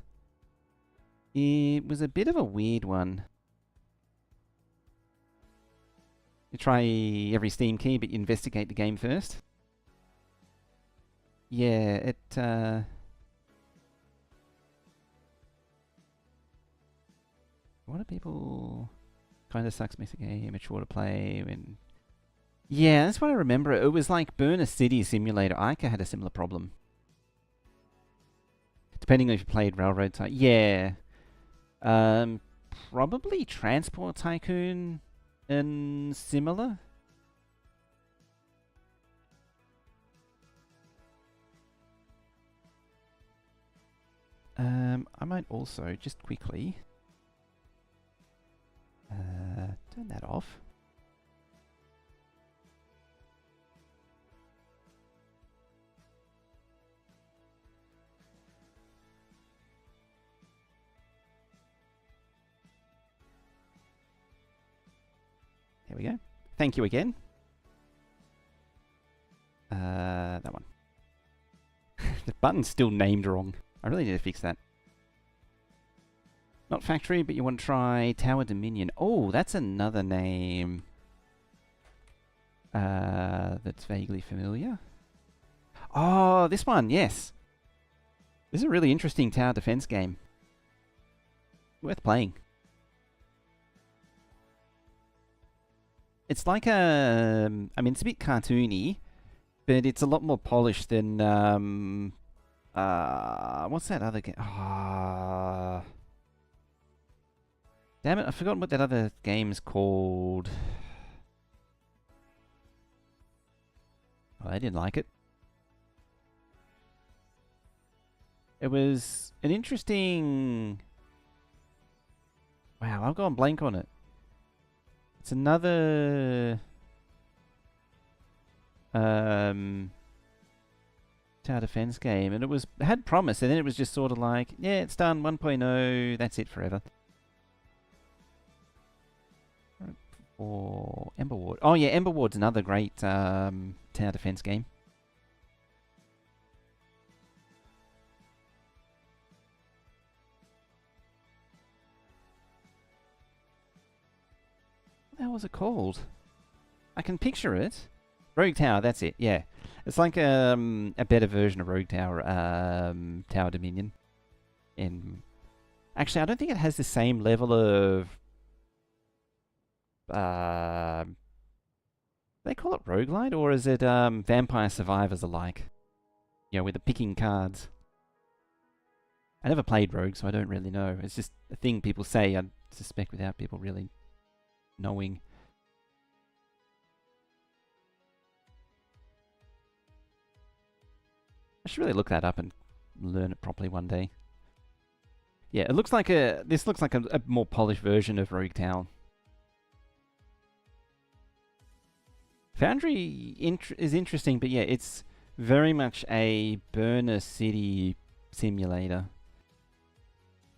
It was a bit of a weird one. You try every Steam key, but you investigate the game first. Yeah, it... What are people... Kinda sucks, makes a game, it's short to play, and... Yeah, that's what I remember. It was like Burner City Simulator. Ica had a similar problem. Depending on if you played Railroad Tycoon. Yeah. Probably Transport Tycoon and similar. I might also just quickly turn that off. There we go. Thank you again. That one. The button's still named wrong. I really need to fix that. Not Factory, but you want to try Tower Dominion. Oh, that's another name. That's vaguely familiar. Oh, this one, yes. This is a really interesting tower defense game. Worth playing. It's like a... I mean, it's a bit cartoony, but it's a lot more polished than... what's that other game? Damn it, I've forgotten what that other game's called. Oh, I didn't like it. It was an interesting... Wow, I've gone blank on it. It's another... tower defense game, and it had promise, and then it was just sort of like, yeah, it's done, 1.0, that's it forever. Or Ember Ward. Oh yeah, Ember Ward's another great tower defense game. What the hell was it called? I can picture it. Rogue Tower, that's it, yeah. It's like a better version of Rogue Tower, Tower Dominion. Actually, I don't think it has the same level of... they call it roguelite, or is it Vampire Survivors alike? You know, with the picking cards. I never played Rogue, so I don't really know. It's just a thing people say, I suspect, without people really knowing. I should really look that up and learn it properly one day. Yeah, it looks like this looks like a more polished version of Rogue Tower. Foundry is interesting, but yeah, it's very much a burner city simulator.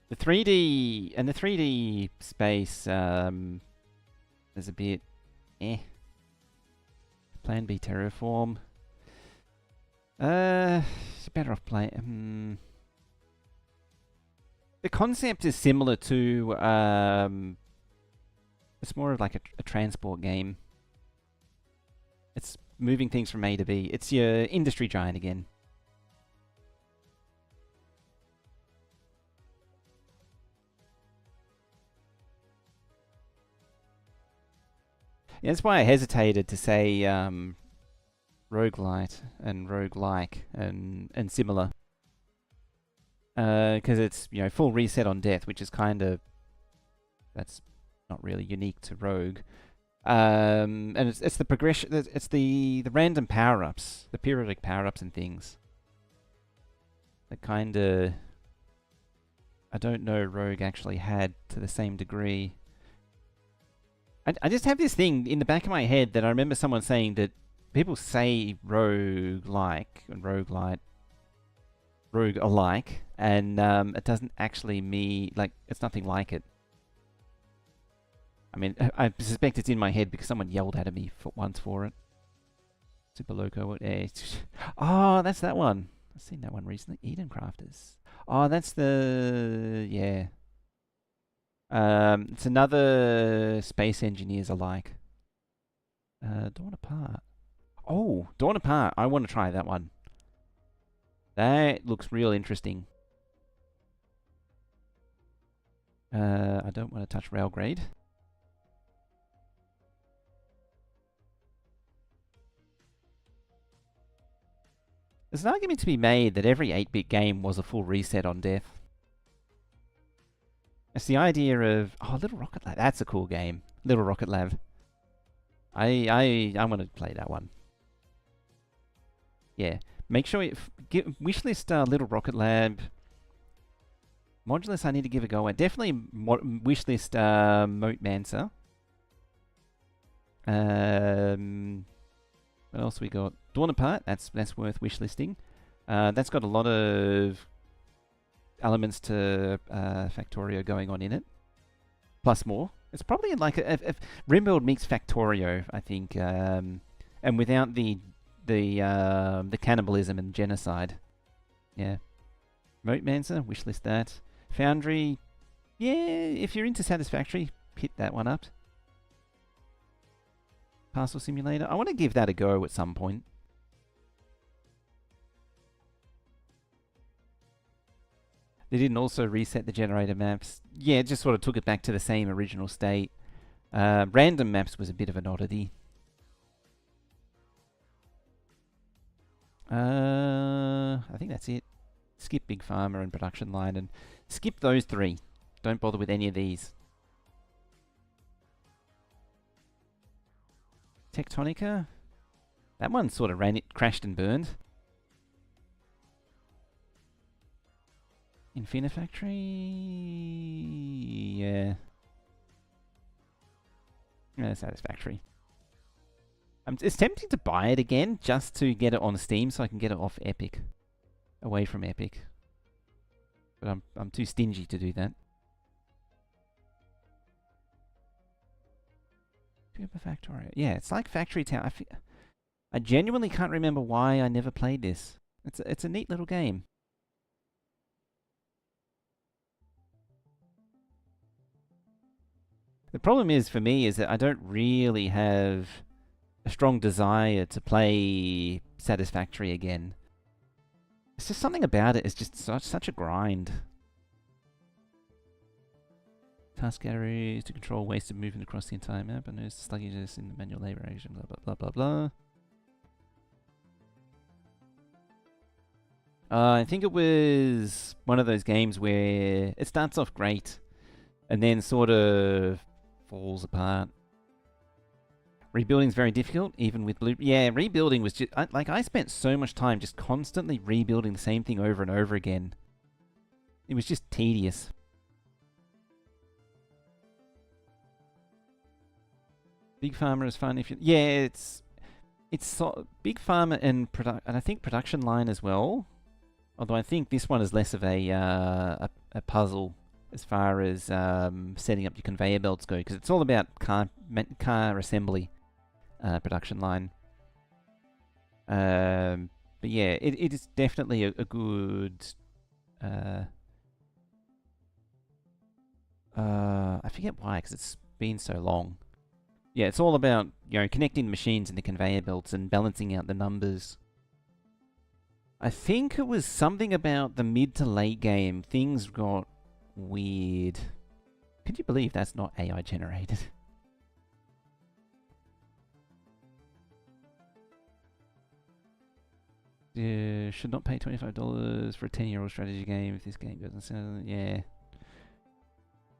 The 3D space is a bit Plan B Terraform. Better off playing. The concept is similar to it's more of like a transport game. It's moving things from A to B. It's your industry giant again. Yeah, that's why I hesitated to say roguelite and roguelike and similar. Because it's, you know, full reset on death, which is kind of, that's not really unique to Rogue. And it's the progression, it's the random power-ups, the periodic power-ups and things. That kind of, I don't know Rogue actually had to the same degree. I just have this thing in the back of my head that I remember someone saying that people say rogue-like and roguelite, rogue alike, and it doesn't actually mean, like, it's nothing like it. I mean, I suspect it's in my head because someone yelled at me once for it. Super Loco. Oh, that's that one. I've seen that one recently. Eden Crafters. Oh, that's the... yeah. It's another space engineers alike. Dawn Apart. Oh, Dawn Apart. I want to try that one. That looks real interesting. I don't want to touch Railgrade. There's an argument to be made that every 8-bit game was a full reset on death. It's the idea of... oh, Little Rocket Lab. That's a cool game. Little Rocket Lab. I want to play that one. Yeah. Make sure you... wishlist Little Rocket Lab. Modulus I need to give a go at. Definitely wishlist Moat Mancer. What else we got? Dawn Apart, that's worth wishlisting. That's got a lot of elements to Factorio going on in it, plus more. It's probably like a Rimworld meets Factorio, I think, and without the cannibalism and genocide. Yeah, Moat Mancer, wishlist that. Foundry, yeah, if you're into Satisfactory, hit that one up. Parcel Simulator. I want to give that a go at some point. They didn't also reset the generator maps. Yeah, it just sort of took it back to the same original state. Random maps was a bit of an oddity. I think that's it. Skip Big Pharma and Production Line and skip those three. Don't bother with any of these. Tectonica? That one sort of crashed and burned. Infinifactory? Yeah. Satisfactory. It's tempting to buy it again just to get it on Steam so I can get it off Epic. Away from Epic. But I'm too stingy to do that. Factorio. Yeah, it's like Factory Town. I genuinely can't remember why I never played this. It's a neat little game. The problem is for me is that I don't really have a strong desire to play Satisfactory again. It's just something about it. It's just such a grind. Task areas to control wasted movement across the entire map and there's sluggishness in the manual labor action, blah, blah, blah, blah, blah. I think it was one of those games where it starts off great and then sort of falls apart. Rebuilding's very difficult, even with blue... yeah, rebuilding was just... I spent so much time just constantly rebuilding the same thing over and over again. It was just tedious. Big Pharma is fun if you... yeah, it's Big Pharma and I think Production Line as well. Although I think this one is less of a puzzle as far as setting up your conveyor belts go, because it's all about car assembly. Production Line. But yeah, it is definitely a good... I forget why, because it's been so long. Yeah, it's all about, you know, connecting machines in the conveyor belts and balancing out the numbers. I think it was something about the mid to late game. Things got weird. Can you believe that's not AI generated? should not pay $25 for a 10-year-old strategy game if this game doesn't sell. Yeah.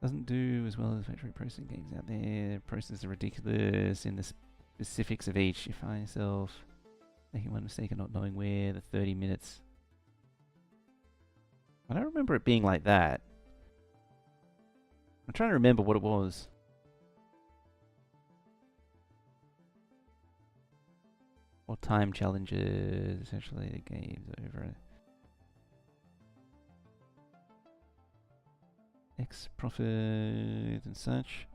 Doesn't do as well as factory processing games out there. Processes are ridiculous in the specifics of each. You find yourself making one mistake and not knowing where the 30 minutes. I don't remember it being like that. I'm trying to remember what it was. Or time challenges. Essentially, the game's over. X profit and such.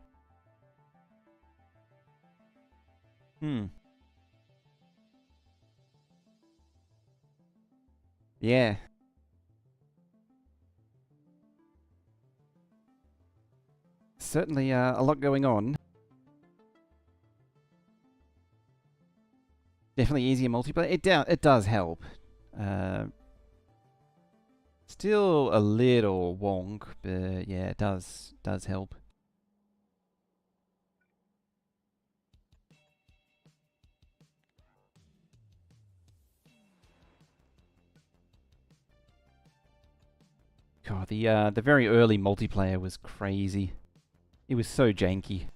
Yeah. Certainly a lot going on. Definitely easier multiplayer. It does help. Still a little wonk, but yeah, it does help. God, the very early multiplayer was crazy. It was so janky.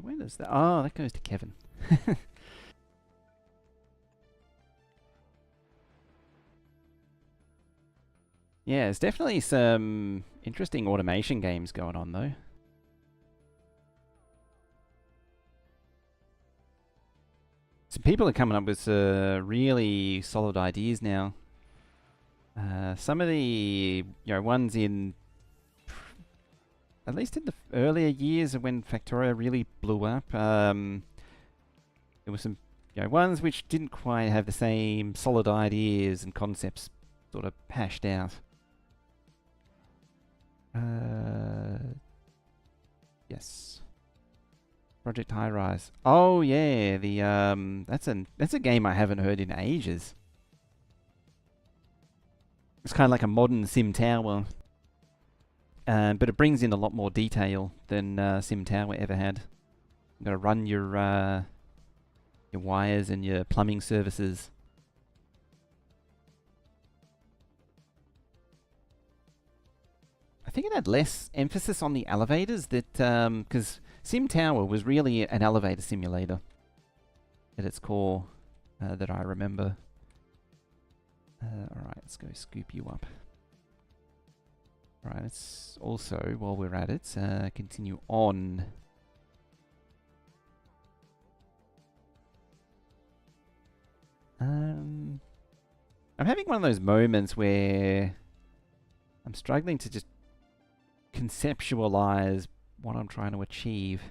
Where does that? Oh, that goes to Kevin. Yeah, there's definitely some interesting automation games going on though. Some people are coming up with really solid ideas now. Some of the ones in at least in the earlier years of when Factorio really blew up, there were some ones which didn't quite have the same solid ideas and concepts sort of hashed out. Yes. Project High Rise. Oh yeah, the that's a game I haven't heard in ages. It's kind of like a modern Sim Tower. But it brings in a lot more detail than Sim Tower ever had. You've got to run your wires and your plumbing services. I think it had less emphasis on the elevators, that because Sim Tower was really an elevator simulator at its core, that I remember. Alright, let's go scoop you up. Alright, let's also, while we're at it, continue on. I'm having one of those moments where I'm struggling to just conceptualize what I'm trying to achieve.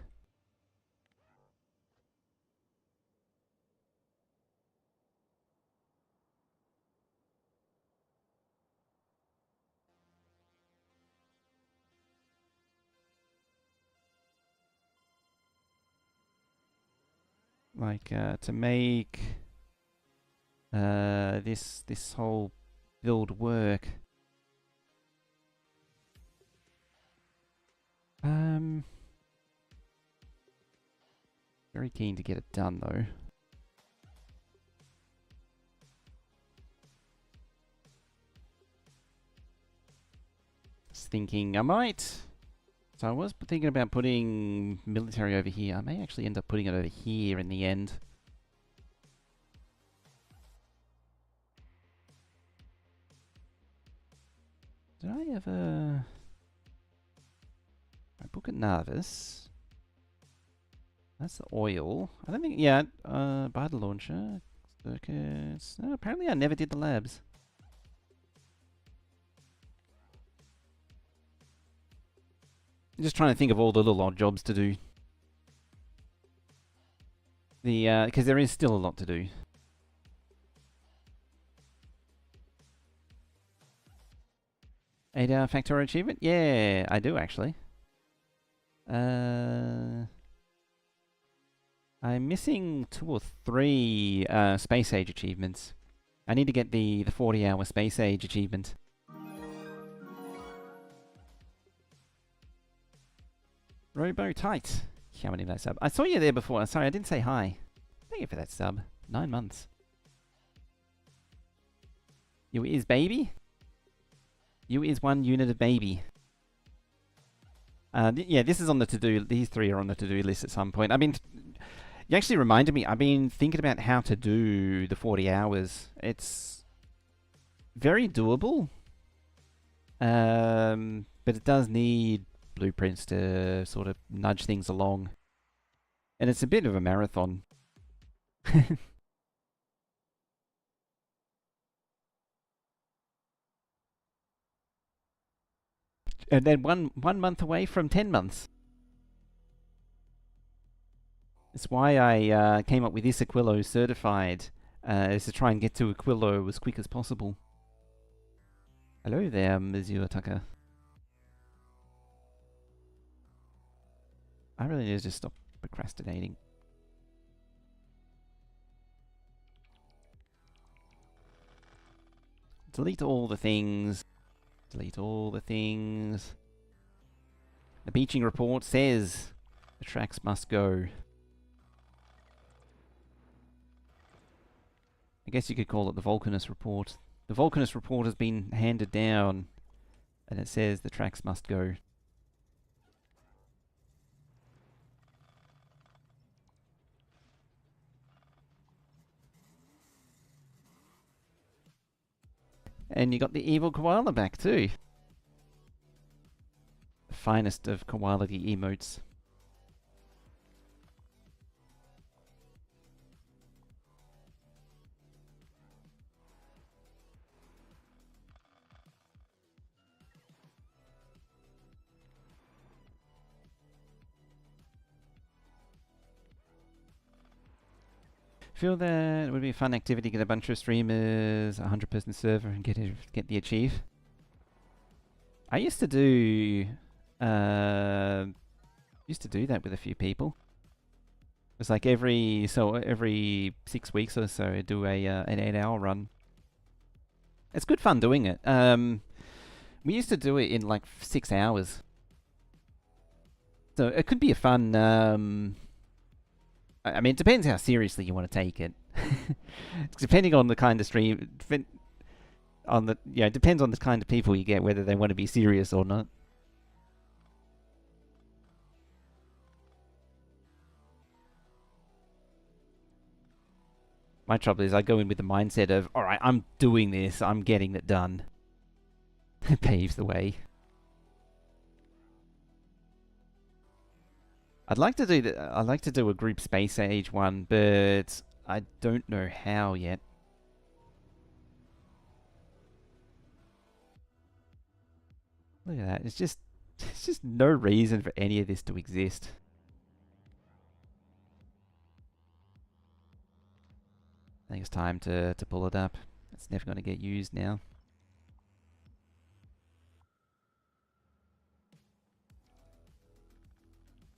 Like, to make this whole build work. Very keen to get it done though. Just thinking I might. So I was thinking about putting military over here. I may actually end up putting it over here in the end. Did I ever... I book at Narvis. That's the oil. I don't think... Yeah, buy the launcher. Circuits... No, apparently I never did the labs. I'm just trying to think of all the little odd jobs to do. Because there is still a lot to do. 8-hour Factorio achievement? Yeah, I do actually. I'm missing 2 or 3 space age achievements. I need to get the 40-hour space age achievement. Robo tight. How many that sub? I saw you there before. Sorry, I didn't say hi. Thank you for that sub. 9 months. You is baby? You is 1 unit of baby. Yeah, this is on the to-do. These 3 are on the to-do list at some point. I mean, you actually reminded me. I've been thinking about how to do the 40 hours. It's very doable. But it does need blueprints to sort of nudge things along. And it's a bit of a marathon. And then one month away from 10 months. That's why I came up with this Aquilo certified, is to try and get to Aquilo as quick as possible. Hello there, Monsieur Tucker. I really need to just stop procrastinating. Delete all the things. Delete all the things. The beaching report says the tracks must go. I guess you could call it the Vulcanus report. The Vulcanus report has been handed down, and it says the tracks must go. And you got the evil koala back too. The finest of koality emotes. Feel that it would be a fun activity, get a bunch of streamers, a 100-person server, and get the achieve. I used to do that with a few people. It was like every 6 weeks or so, I'd do an 8-hour run. It's good fun doing it. We used to do it in like 6 hours, so it could be a fun. I mean, it depends how seriously you want to take it. Depending on the kind of stream, depends on the kind of people you get, whether they want to be serious or not. My trouble is I go in with the mindset of, all right, I'm doing this, I'm getting it done. It paves the way. I'd like to do a group space age one, but I don't know how yet. Look at that. It's just no reason for any of this to exist. I think it's time to pull it up. It's never going to get used now.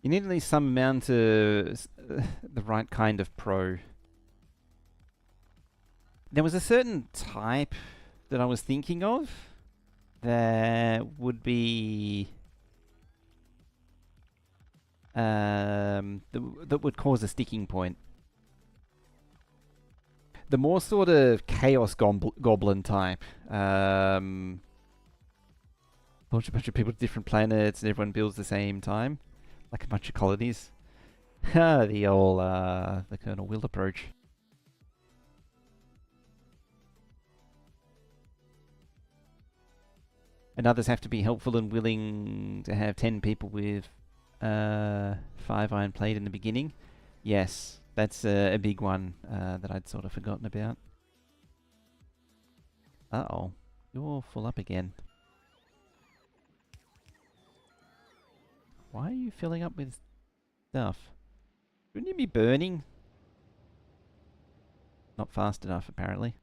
You need at least some amount of the right kind of pro. There was a certain type that I was thinking of that would be that would cause a sticking point. The more sort of chaos goblin type. Launch a bunch of people to different planets and everyone builds the same time. Like a bunch of colonies. The old, the Colonel Will approach. And others have to be helpful and willing to have 10 people with 5 iron plate in the beginning. Yes, that's a big one that I'd sort of forgotten about. Uh-oh, you're full up again. Why are you filling up with stuff? Shouldn't you be burning? Not fast enough, apparently.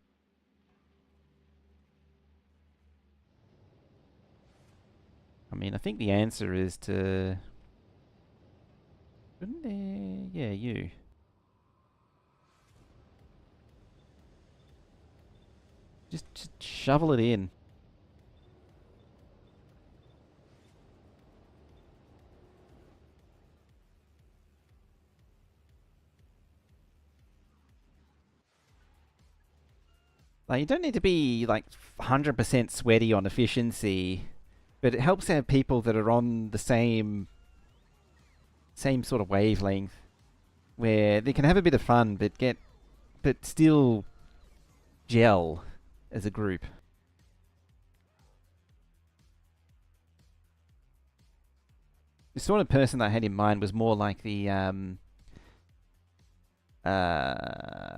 I mean, I think the answer is to... Wouldn't there... Yeah, you. Just shovel it in. Like, you don't need to be, like, 100% sweaty on efficiency, but it helps to have people that are on the same sort of wavelength, where they can have a bit of fun, but still gel as a group. The sort of person I had in mind was more like the,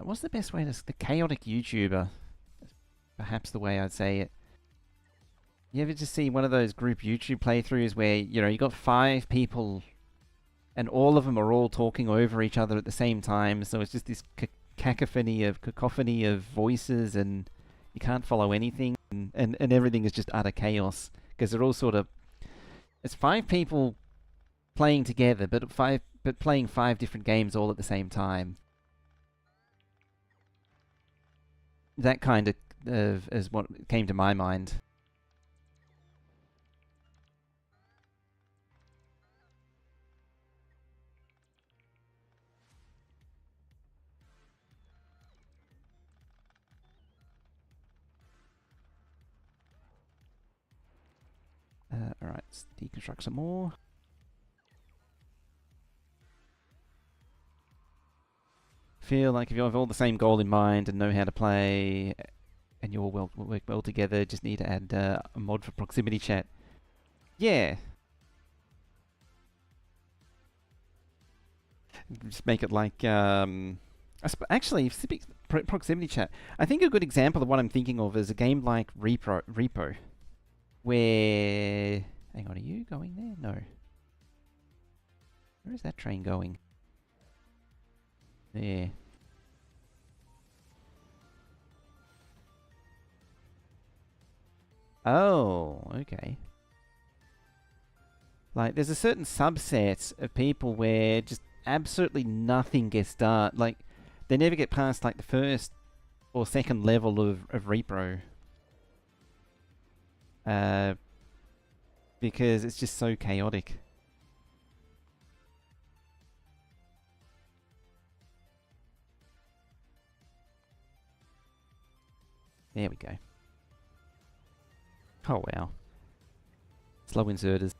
what's the best way to... The chaotic YouTuber. Perhaps the way I'd say it. You ever just see one of those group YouTube playthroughs where, you know, you got 5 people and all of them are all talking over each other at the same time, so it's just this cacophony of voices, and you can't follow anything, and everything is just utter chaos, because they're all sort of... It's 5 people playing together, but playing 5 different games all at the same time. That kind of is what came to my mind. Alright, let's deconstruct some more. Feel like if you have all the same goal in mind and know how to play, and you all work well together, just need to add a mod for proximity chat. Yeah. Just make it like, actually, proximity chat. I think a good example of what I'm thinking of is a game like Repo. Where... Hang on, are you going there? No. Where is that train going? There. Oh, okay. Like, there's a certain subset of people where just absolutely nothing gets done. Like, they never get past, like, the first or second level of repro. Because it's just so chaotic. There we go. Oh wow. Slow inserters.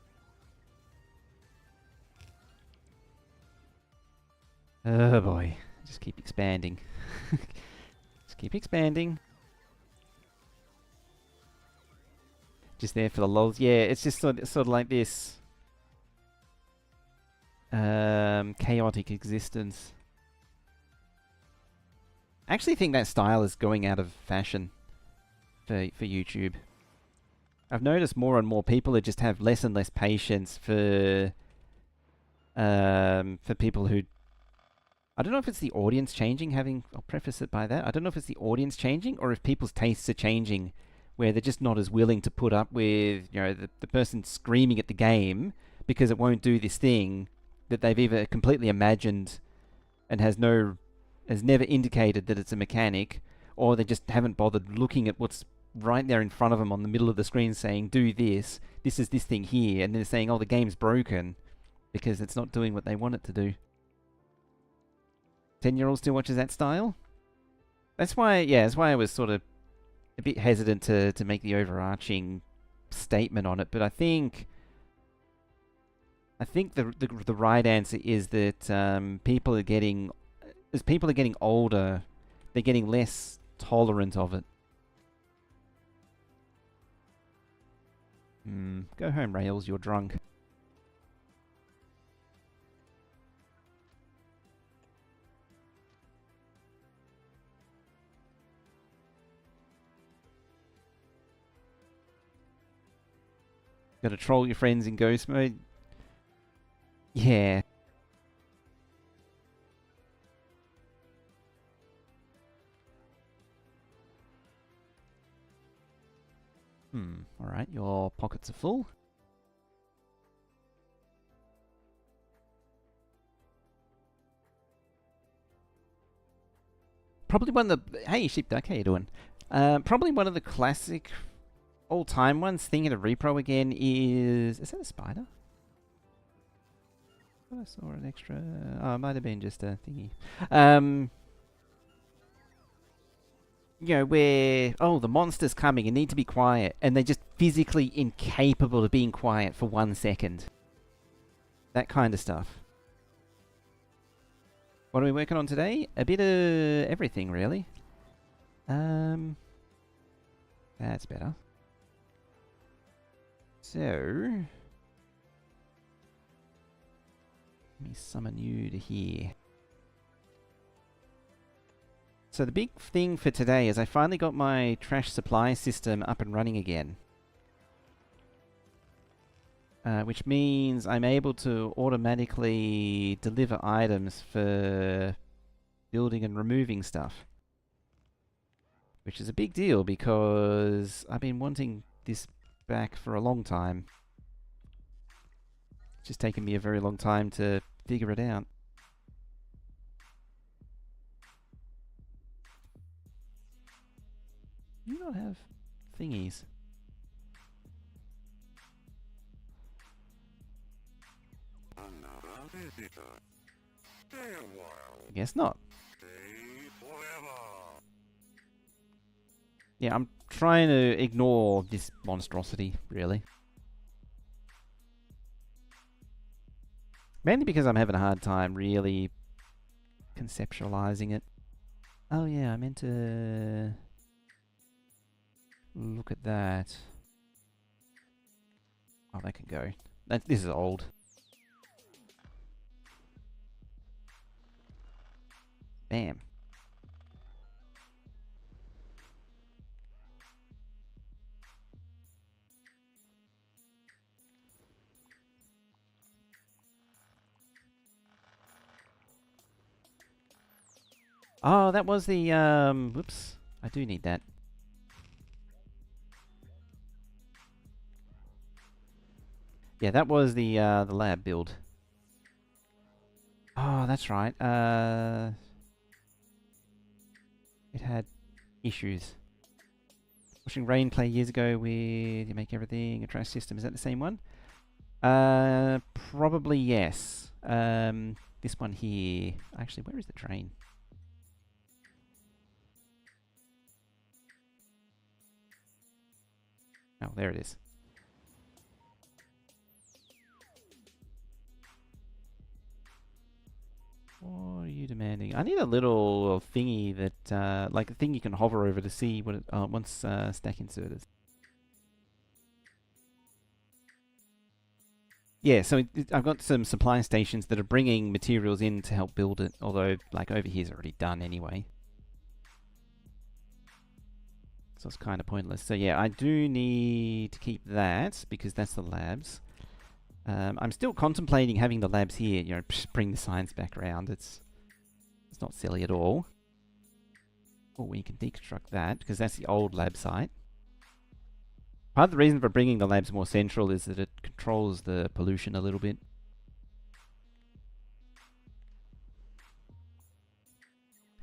Oh boy. Just keep expanding. Just keep expanding. Just there for the lols. Yeah, it's just sort of like this chaotic existence. I actually think that style is going out of fashion for YouTube. I've noticed more and more people just have less and less patience for people who... I don't know if it's the audience changing, I'll preface it by that. I don't know if it's the audience changing or if people's tastes are changing, where they're just not as willing to put up with, you know, the person screaming at the game because it won't do this thing that they've either completely imagined and has never indicated that it's a mechanic, or they just haven't bothered looking at what's right there in front of them on the middle of the screen saying, do this is this thing here, and they're saying, oh, the game's broken because it's not doing what they want it to do. 10-year-old still watches that style? That's why I was sort of a bit hesitant to make the overarching statement on it, but I think the right answer is that as people are getting older, they're getting less tolerant of it. Go home, Rails, you're drunk. Gotta troll your friends in ghost mode. Yeah. Alright, your pockets are full. Probably one of the... Hey, Sheepduck, how you doing? Probably one of the classic all-time ones, thinking of repro again, is... Is that a spider? I saw an extra... Oh, it might have been just a thingy. You know, where... Oh, the monster's coming and need to be quiet, and they're just physically incapable of being quiet for 1 second. That kind of stuff. What are we working on today? A bit of everything, really. That's better. So... Let me summon you to here. So the big thing for today is I finally got my trash supply system up and running again. Which means I'm able to automatically deliver items for building and removing stuff. Which is a big deal because I've been wanting this back for a long time. It's just taken me a very long time to figure it out. You not have thingies. Another visitor. Stay a while. I guess not. Stay forever. Yeah, I'm trying to ignore this monstrosity, really. Mainly because I'm having a hard time really conceptualizing it. Oh yeah, I meant to look at that. Oh, that can go. This is old. Bam. Oh, that was the, whoops. I do need that. Yeah, that was the lab build. Oh, that's right. It had issues. Watching Rain play years ago with You Make Everything, a trash system. Is that the same one? Probably yes. This one here. Actually, where is the drain? Oh, there it is. What are you demanding? I need a little thingy that, like a thing you can hover over to see what it, once stack inserted. Yeah, so I've got some supply stations that are bringing materials in to help build it, although, like, over here's already done anyway. So it's kind of pointless. So yeah, I do need to keep that, because that's the labs. I'm still contemplating having the labs here, you know, bring the signs back around. It's not silly at all. Or we can deconstruct that, because that's the old lab site. Part of the reason for bringing the labs more central is that it controls the pollution a little bit.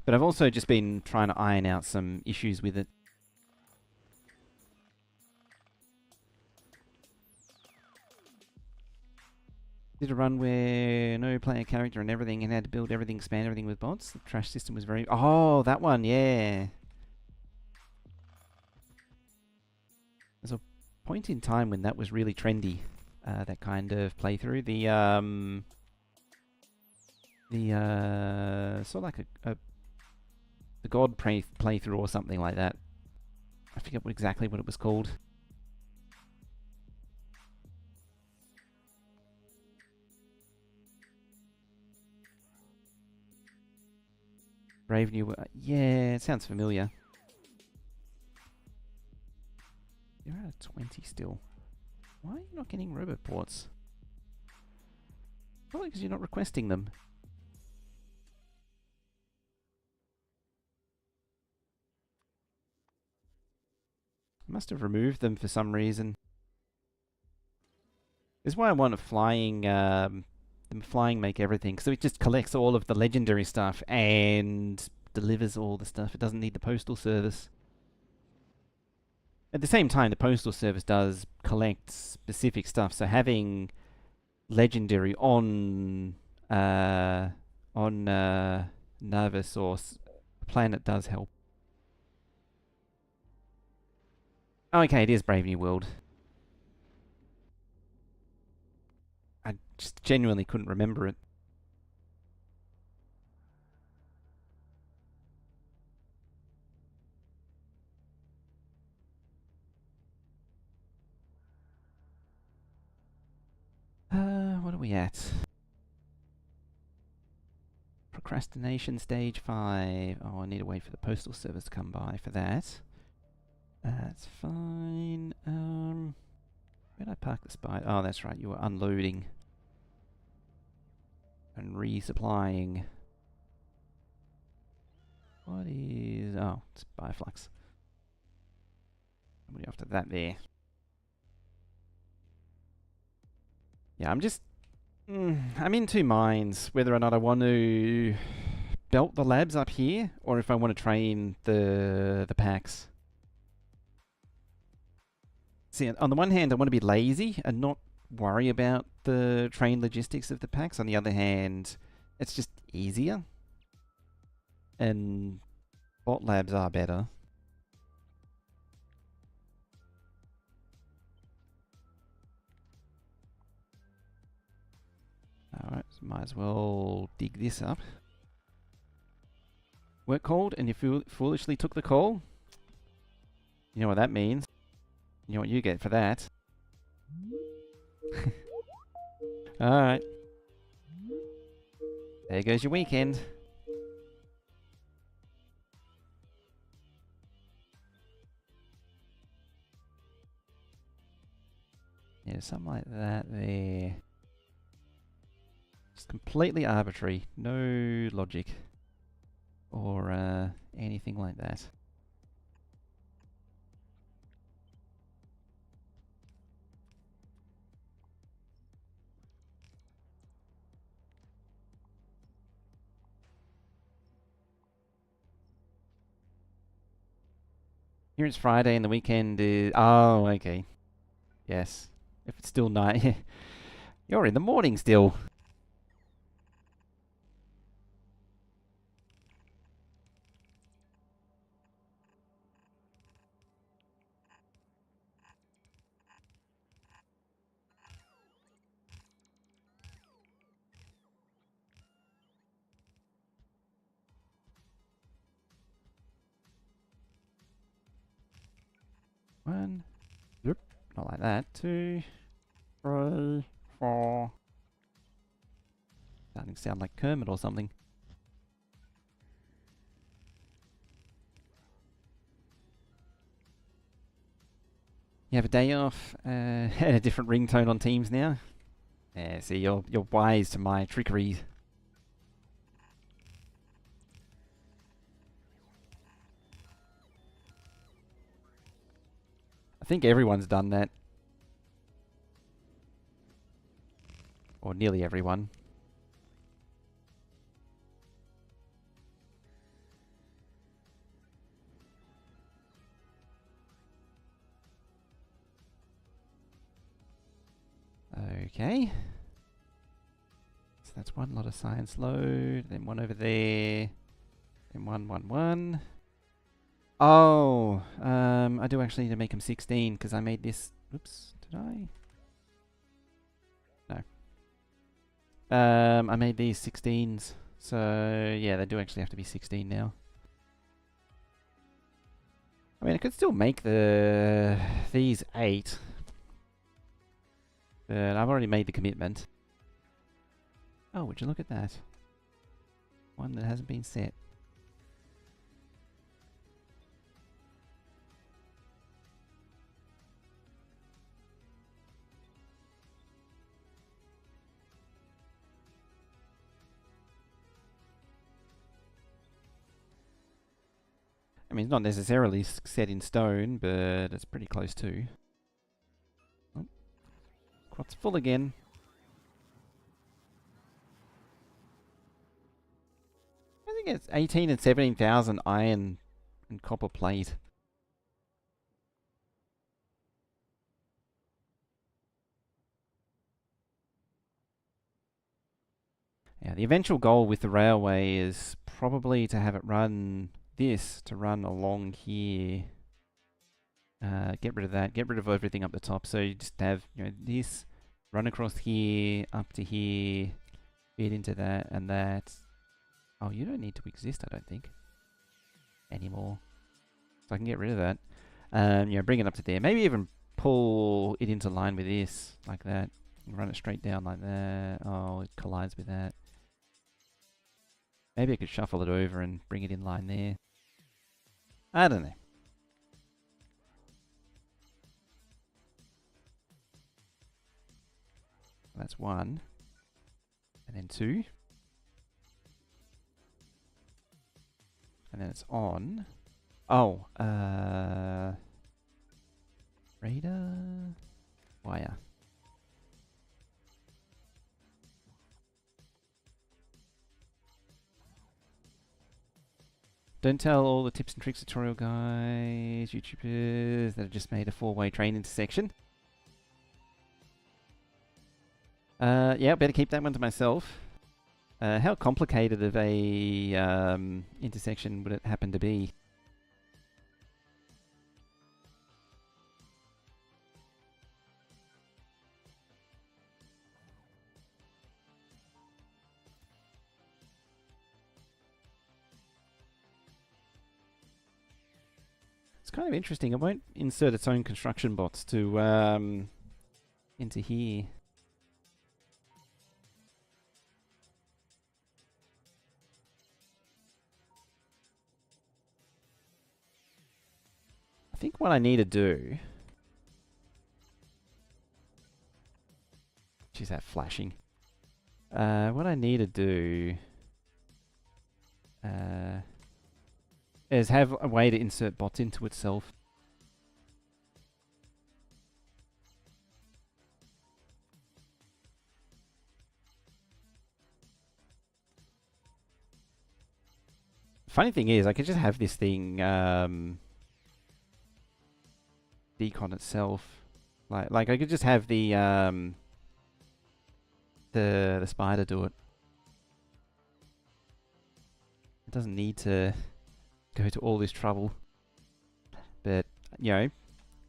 But I've also just been trying to iron out some issues with it. Did a run where no player character and everything and had to build everything, expand everything with bots. The trash system was very... Oh, that one, yeah. There's a point in time when that was really trendy, that kind of playthrough. Sort of like the God playthrough or something like that. I forget exactly what it was called. Brave New World. Yeah, it sounds familiar. You're at 20 still. Why are you not getting Robo ports? Probably because you're not requesting them. Must have removed them for some reason. This is why I want a flying, flying make everything, so it just collects all of the legendary stuff and delivers all the stuff. It doesn't need the postal service. At the same time, the postal service does collect specific stuff, so having legendary on Nervous or planet does help. Okay, it is Brave New World. I just genuinely couldn't remember it. What are we at? Procrastination stage 5. Oh, I need to wait for the postal service to come by for that. That's fine. Where'd I park the spy? Oh, that's right. You were unloading and resupplying. What is... Oh, it's Bioflux. Somebody after that there. Yeah, I'm just... I'm in two minds whether or not I want to belt the labs up here or if I want to train the packs. See, on the one hand, I want to be lazy and not worry about the train logistics of the packs. On the other hand, it's just easier. And bot labs are better. Alright, so might as well dig this up. Work called and you foolishly took the call? You know what that means. You know what you get for that. Alright. There goes your weekend. Yeah, something like that there. Just completely arbitrary. No logic. Or anything like that. Here it's Friday and the weekend is... Oh, okay. Yes. If it's still night... You're in the morning still. One. Yep. Not like that. 2, 3, 4. Starting to sound like Kermit or something. You have a day off and a different ringtone on Teams now. Yeah, see, you're wise to my trickery. I think everyone's done that. Or nearly everyone. Okay. So that's one lot of science load, then one over there, then 1, 1, 1. Oh, I do actually need to make them 16 because I made this. Oops, did I? No. I made these 16s, so yeah, they do actually have to be 16 now. I mean, I could still make these 8, but I've already made the commitment. Oh, would you look at that? One that hasn't been set. I I mean, it's not necessarily set in stone, but it's pretty close to. Oh, quad's full again. I think it's 18 and 17,000 iron and copper plate. Yeah, the eventual goal with the railway is probably to have it run to run along here. Get rid of that, get rid of everything up the top. So you just have, this run across here, up to here, feed into that and that. Oh, you don't need to exist, I don't think, anymore. So I can get rid of that. Bring it up to there. Maybe even pull it into line with this, like that. And run it straight down like that. Oh, it collides with that. Maybe I could shuffle it over and bring it in line there. I don't know. That's one. And then two. And then it's on. Oh, radar wire. Don't tell all the tips and tricks tutorial guys, YouTubers that have just made a 4-way train intersection. Yeah, better keep that one to myself. How complicated of a intersection would it happen to be? It's kind of interesting. It won't insert its own construction bots to into here. I think what I need to do... Jeez, that flashing. What I need to do... is have a way to insert bots into itself. Funny thing is, I could just have this thing decon itself. Like I could just have the spider do it. It doesn't need to go to all this trouble. But,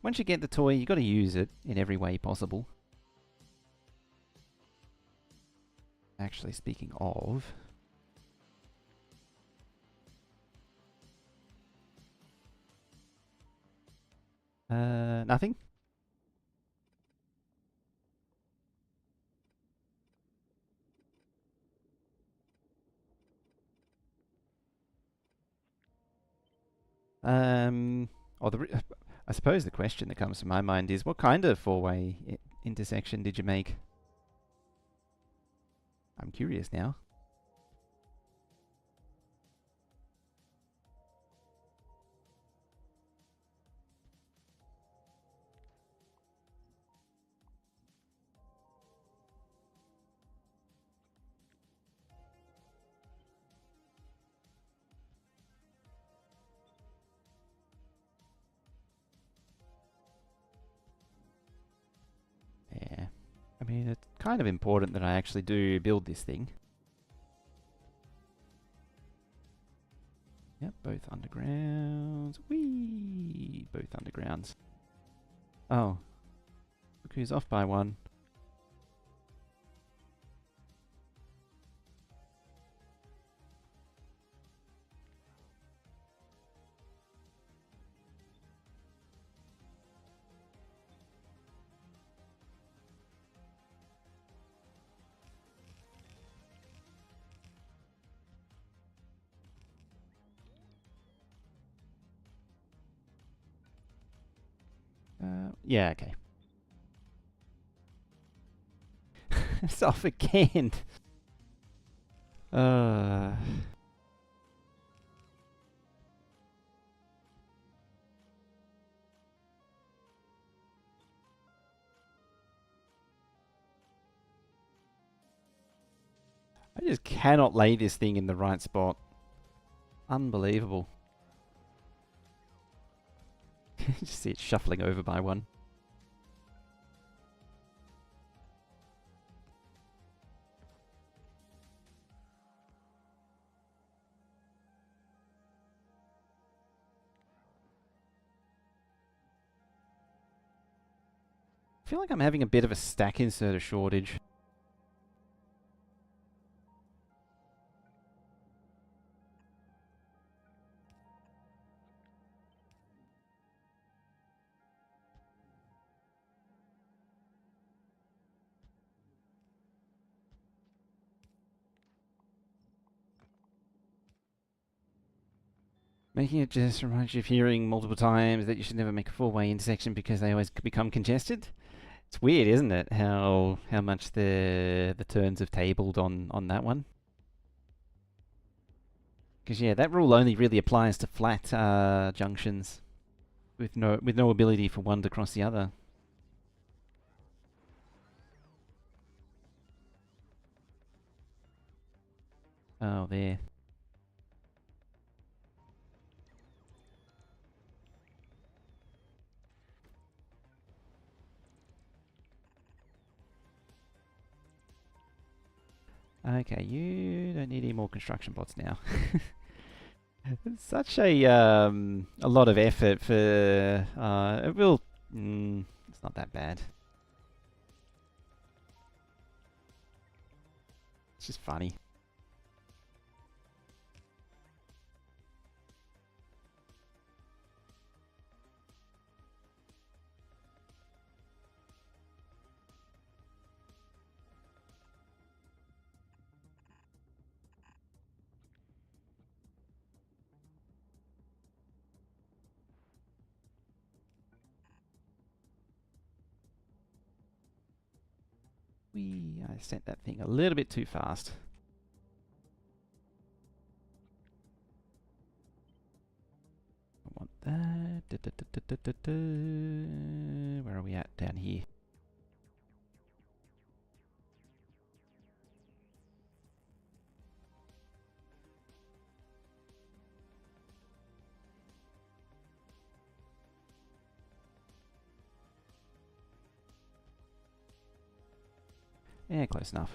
once you get the toy, you got to use it in every way possible. Actually, speaking of... nothing? I suppose the question that comes to my mind is, what kind of 4-way intersection did you make? I'm curious now. Yeah. I mean, it's kind of important that I actually do build this thing. Yep, both undergrounds. Whee! Both undergrounds. Oh. Look who's off by one. Yeah, okay. It's off again. I just cannot lay this thing in the right spot. Unbelievable. Just see it shuffling over by one. I feel like I'm having a bit of a stack inserter shortage. Making it just reminds you of hearing multiple times that you should never make a four-way intersection because they always become congested. It's weird, isn't it? How much the turns have tabled on that one. Because yeah, that rule only really applies to flat junctions with no ability for one to cross the other. Oh, there. Okay, you don't need any more construction bots now. It's such a lot of effort for it will. It's not that bad. It's just funny. I sent that thing a little bit too fast. I want that. Where are we at? Down here. Yeah, close enough.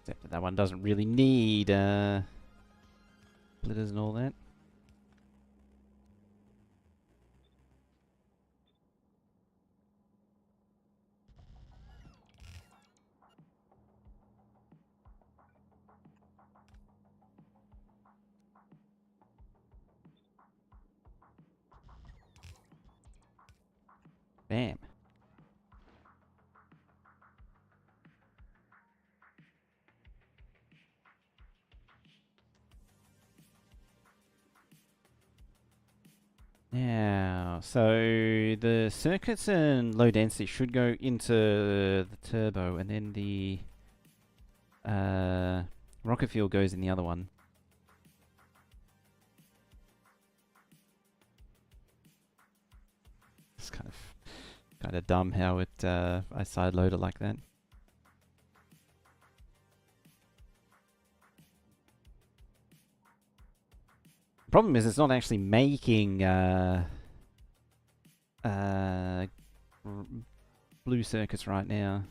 Except that that one doesn't really need splitters and all that. Bam. Now, so the circuits and low density should go into the turbo, and then the rocket fuel goes in the other one. It's kind of dumb how it I side load it like that. The problem is it's not actually making blue circuits right now.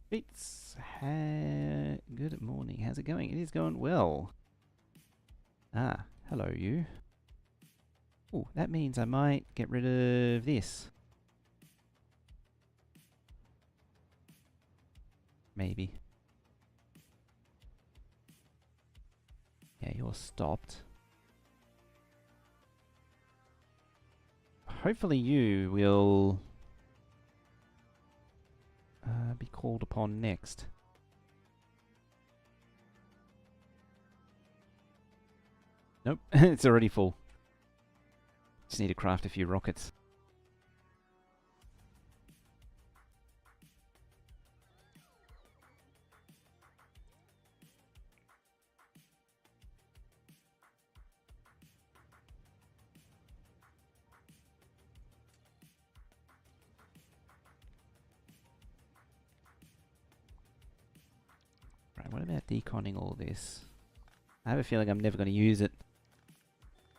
Beats, good morning. How's it going? It is going well. Ah, hello you. Oh, that means I might get rid of this. Maybe. Yeah, you're stopped. Hopefully you will be called upon next. Nope, it's already full. Just need to craft a few rockets. Right, what about deconning all this? I have a feeling I'm never going to use it.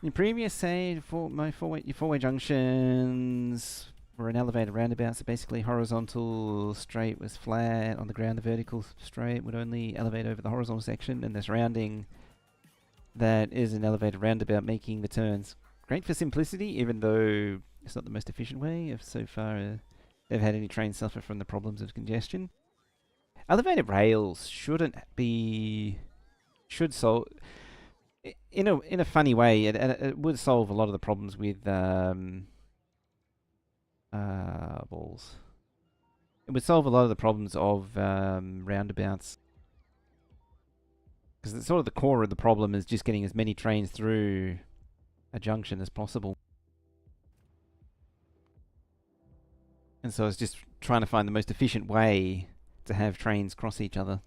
In previous, say, your four-way junctions were an elevated roundabout, so basically horizontal straight was flat on the ground, the vertical straight would only elevate over the horizontal section, and this rounding that is an elevated roundabout making the turns. Great for simplicity, even though it's not the most efficient way. If so far they've had any trains suffer from the problems of congestion. Elevated rails should solve in a funny way. It would solve a lot of the problems with balls. It would solve a lot of the problems of roundabouts, because it's sort of the core of the problem is just getting as many trains through a junction as possible. And so it's just trying to find the most efficient way to have trains cross each other.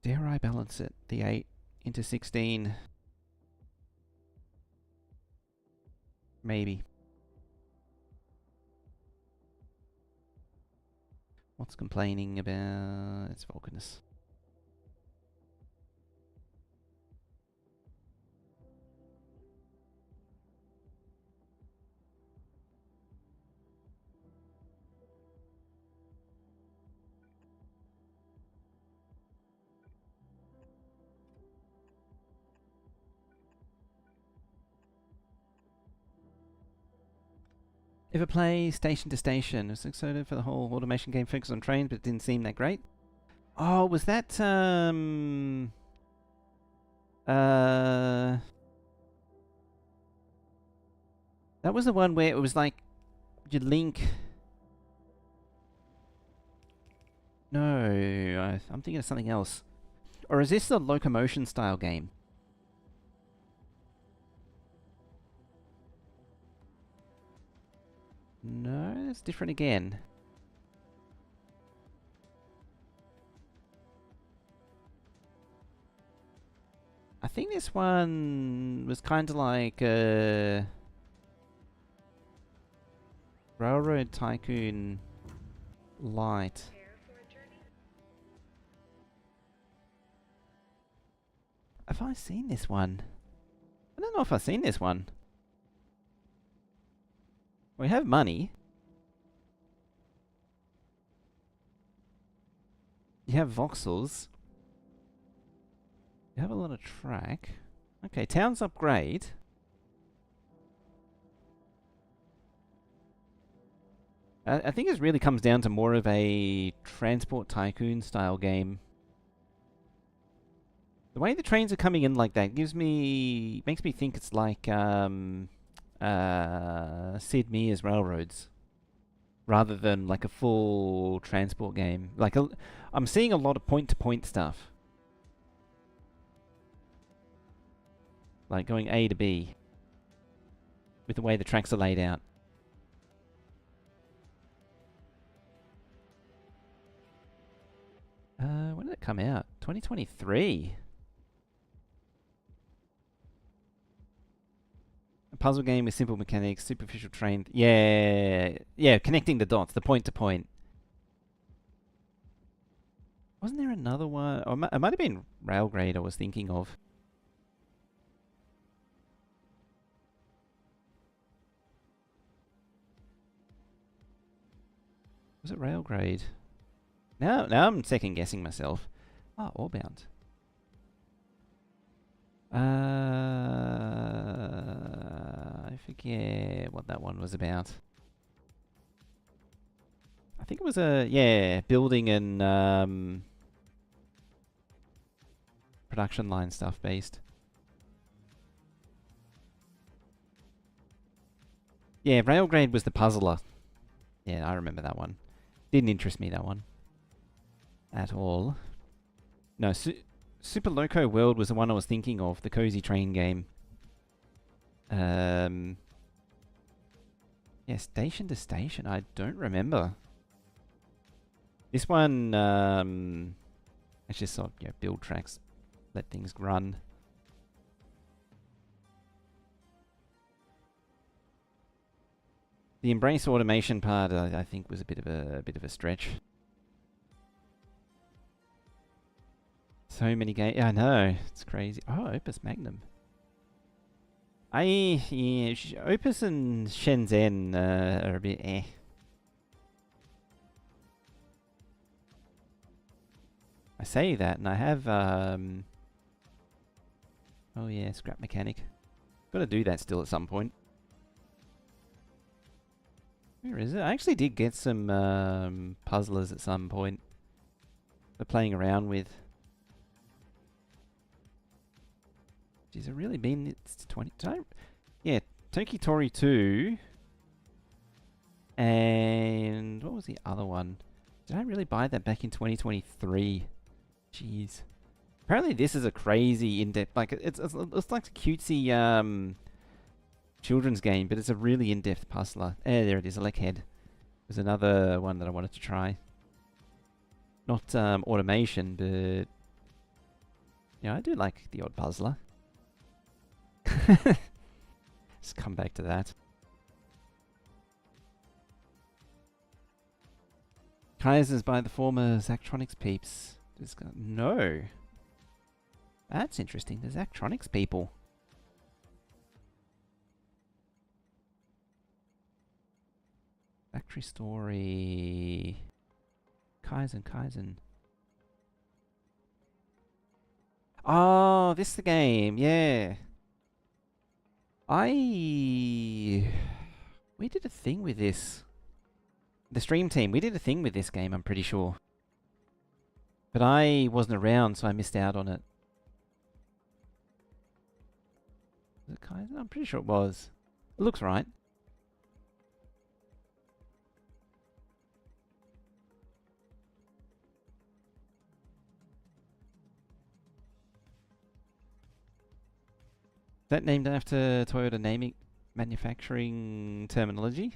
Dare I balance it? The 8 into 16. Maybe. What's complaining about? It's Vulcanus. Ever play Station to Station? I was excited for the whole automation game focused on trains, but it didn't seem that great. Oh, was that that was the one where it was like you'd link. No, I'm thinking of something else. Or is this the locomotion style game? No, it's different again. I think this one was kind of like Railroad Tycoon Light. Have I seen this one? I don't know if I've seen this one. We have money. You have voxels. You have a lot of track. Okay, towns upgrade. I think it really comes down to more of a transport tycoon style game. The way the trains are coming in like that makes me think it's like Sid Meier's Railroads, rather than like a full transport game. Like I'm seeing a lot of point-to-point stuff, like going A to B, with the way the tracks are laid out. When did it come out? 2023. A puzzle game with simple mechanics, superficial train. Yeah, connecting the dots, the point to point. Wasn't there another one? Or it might have been Railgrade I was thinking of. Was it Railgrade? Now I'm second guessing myself. Oh, Allbound. I forget what that one was about. I think it was building and production line stuff based. Yeah, Railgrade was the puzzler. Yeah, I remember that one. Didn't interest me, that one. At all. No, Super Loco World was the one I was thinking of, the Cozy Train game. Yeah, Station to Station, I don't remember. This one, it's just sort of, build tracks, let things run. The embrace automation part, I think, was a bit of a stretch. So many games. Yeah, I know. It's crazy. Oh, Opus Magnum. Yeah, Opus and Shenzhen are a bit eh. I say that, and I have, oh yeah, Scrap Mechanic. Gotta do that still at some point. Where is it? I actually did get some puzzlers at some point. For playing around with. Geez, it really been, it's 20, yeah, Toki Tori 2. And what was the other one? Did I really buy that back in 2023? Jeez. Apparently this is a crazy in-depth, like, it's like a cutesy, children's game, but it's a really in-depth puzzler. There it is, Electhead. There's another one that I wanted to try. Not, automation, but... Yeah, I do like the odd puzzler. Just come back to that. Kaisers by the former Zachtronics peeps. No. That's interesting. The Zachtronics people. Factory Story. Kaizen. Oh, this is the game. Yeah. We did a thing with this. The stream team, we did a thing with this game, I'm pretty sure. But I wasn't around, so I missed out on it. Was it Kaizen? I'm pretty sure it was. It looks right. Is that named after Toyota naming manufacturing terminology?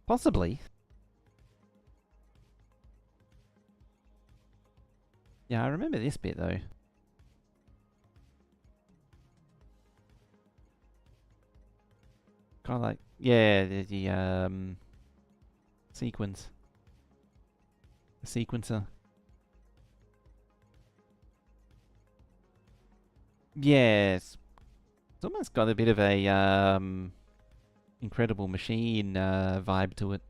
Possibly. Yeah, I remember this bit though. Kind of like, yeah, the sequence. The sequencer. Yes. It's almost got a bit of a Incredible Machine vibe to it.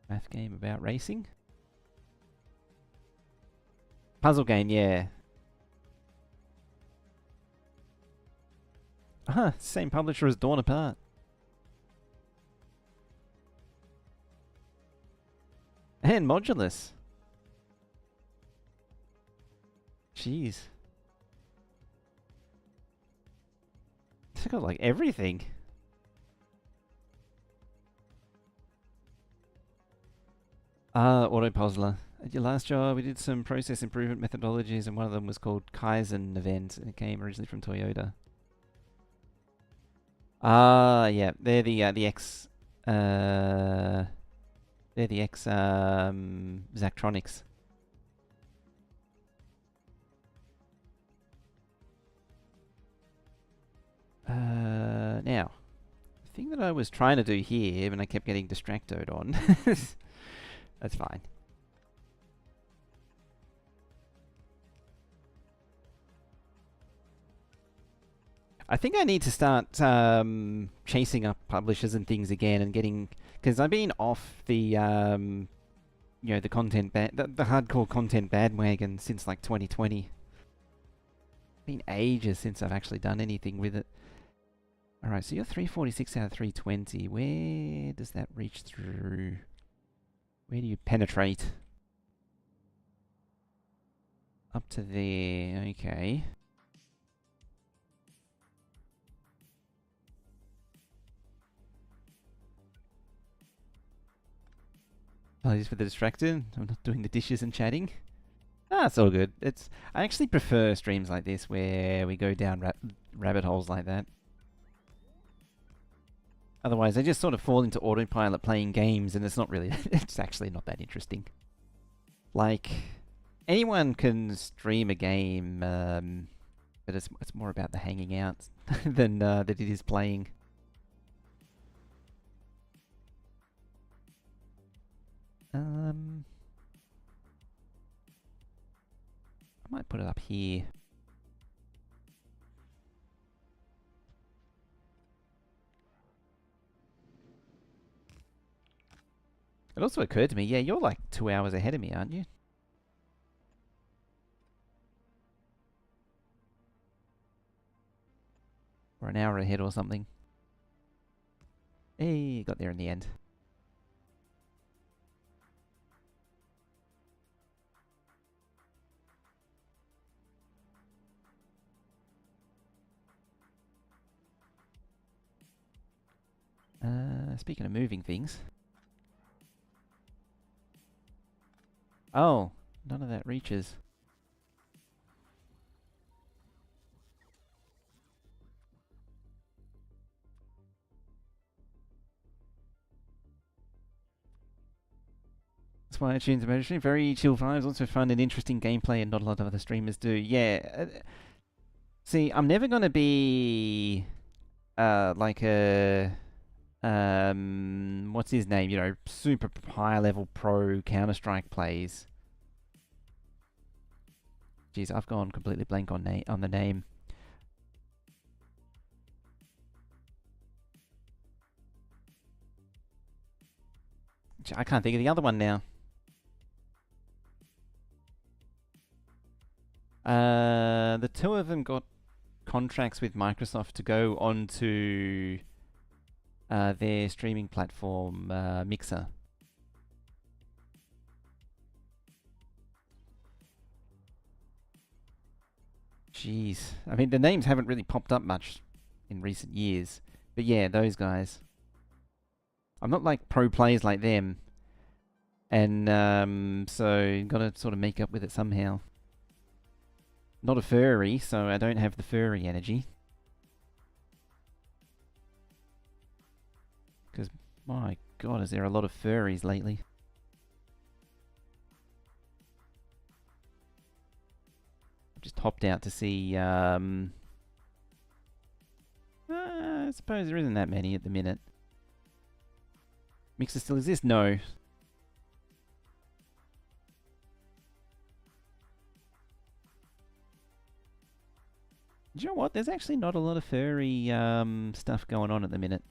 Math game about racing? Puzzle game, yeah. Same publisher as Dawn Apart. And Modulus. Jeez. It's got like everything. Auto Puzzler. At your last job, we did some process improvement methodologies, and one of them was called Kaizen Event, and it came originally from Toyota. Yeah, they're the ex, they're the ex, Zachtronics. Now, the thing that I was trying to do here, and I kept getting distracted on, that's fine. I think I need to start chasing up publishers and things again and getting, because I've been off the the the hardcore content bandwagon since like 2020. Been ages since I've actually done anything with it. All right, so you're 346 out of 320. Where does that reach through? Where do you penetrate? Up to there. Okay. Apologies for the distracted. I'm not doing the dishes and chatting. Ah, it's all good. I actually prefer streams like this where we go down rabbit holes like that. Otherwise, I just sort of fall into autopilot playing games, and it's not really... it's actually not that interesting. Like, anyone can stream a game, but it's more about the hanging out than that it is playing. I might put it up here. It also occurred to me, yeah, you're like 2 hours ahead of me, aren't you? Or an hour ahead or something. Hey, got there in the end. Speaking of moving things. Oh, none of that reaches. That's why I tuned to Megabase. Very chill vibes, also fun and interesting gameplay, and not a lot of other streamers do. Yeah. See, I'm never gonna be like a what's his name? You know, super high level pro Counter-Strike plays. Jeez, I've gone completely blank on the name. I can't think of the other one now. The two of them got contracts with Microsoft to go onto their streaming platform, Mixer. Jeez. I mean, the names haven't really popped up much in recent years. But yeah, those guys. I'm not like pro players like them. And so gotta sort of make up with it somehow. Not a furry, so I don't have the furry energy. Because, my god, is there a lot of furries lately. Just hopped out to see, I suppose there isn't that many at the minute. Mixer still exists? No. Do you know what? There's actually not a lot of furry stuff going on at the minute.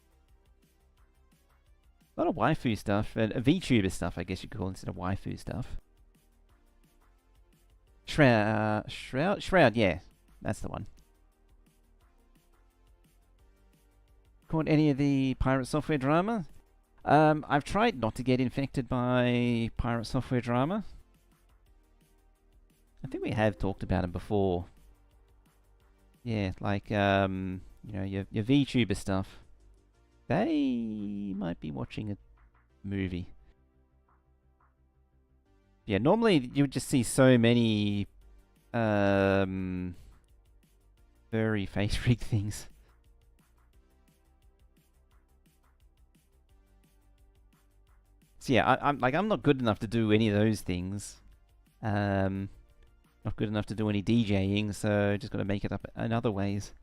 A lot of waifu stuff, and VTuber stuff, I guess you could call it, instead of waifu stuff. Shroud, yeah, that's the one. Caught any of the pirate software drama? I've tried not to get infected by pirate software drama. I think we have talked about them before. Yeah, like, you know, your VTuber stuff. They might be watching a movie. Yeah, normally you would just see so many furry face rig things. So yeah, I'm not good enough to do any of those things. Not good enough to do any DJing, so just got to make it up in other ways.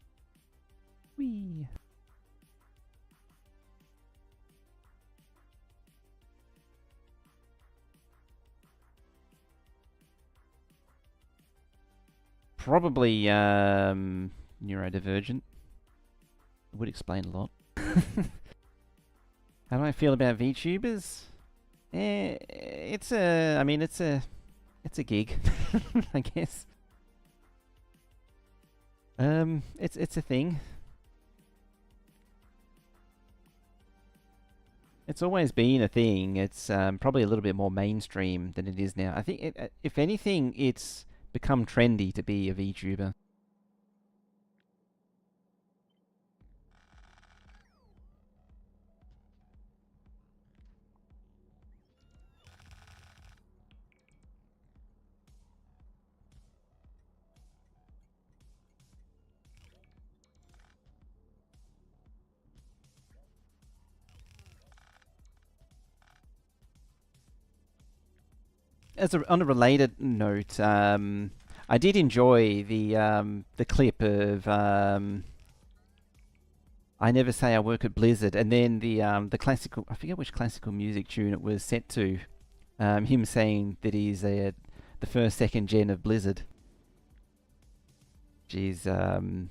Whee! Probably neurodivergent. It would explain a lot. How do I feel about VTubers? It's a, I mean, it's a gig, I guess. It's a thing. It's always been a thing. It's probably a little bit more mainstream than it is now. I think, if anything, it's become trendy to be a VTuber. On a related note, I did enjoy the clip of I never say I work at Blizzard, and then the classical, I forget which classical music tune it was set to. Him saying that he's the first, second gen of Blizzard. Geez, some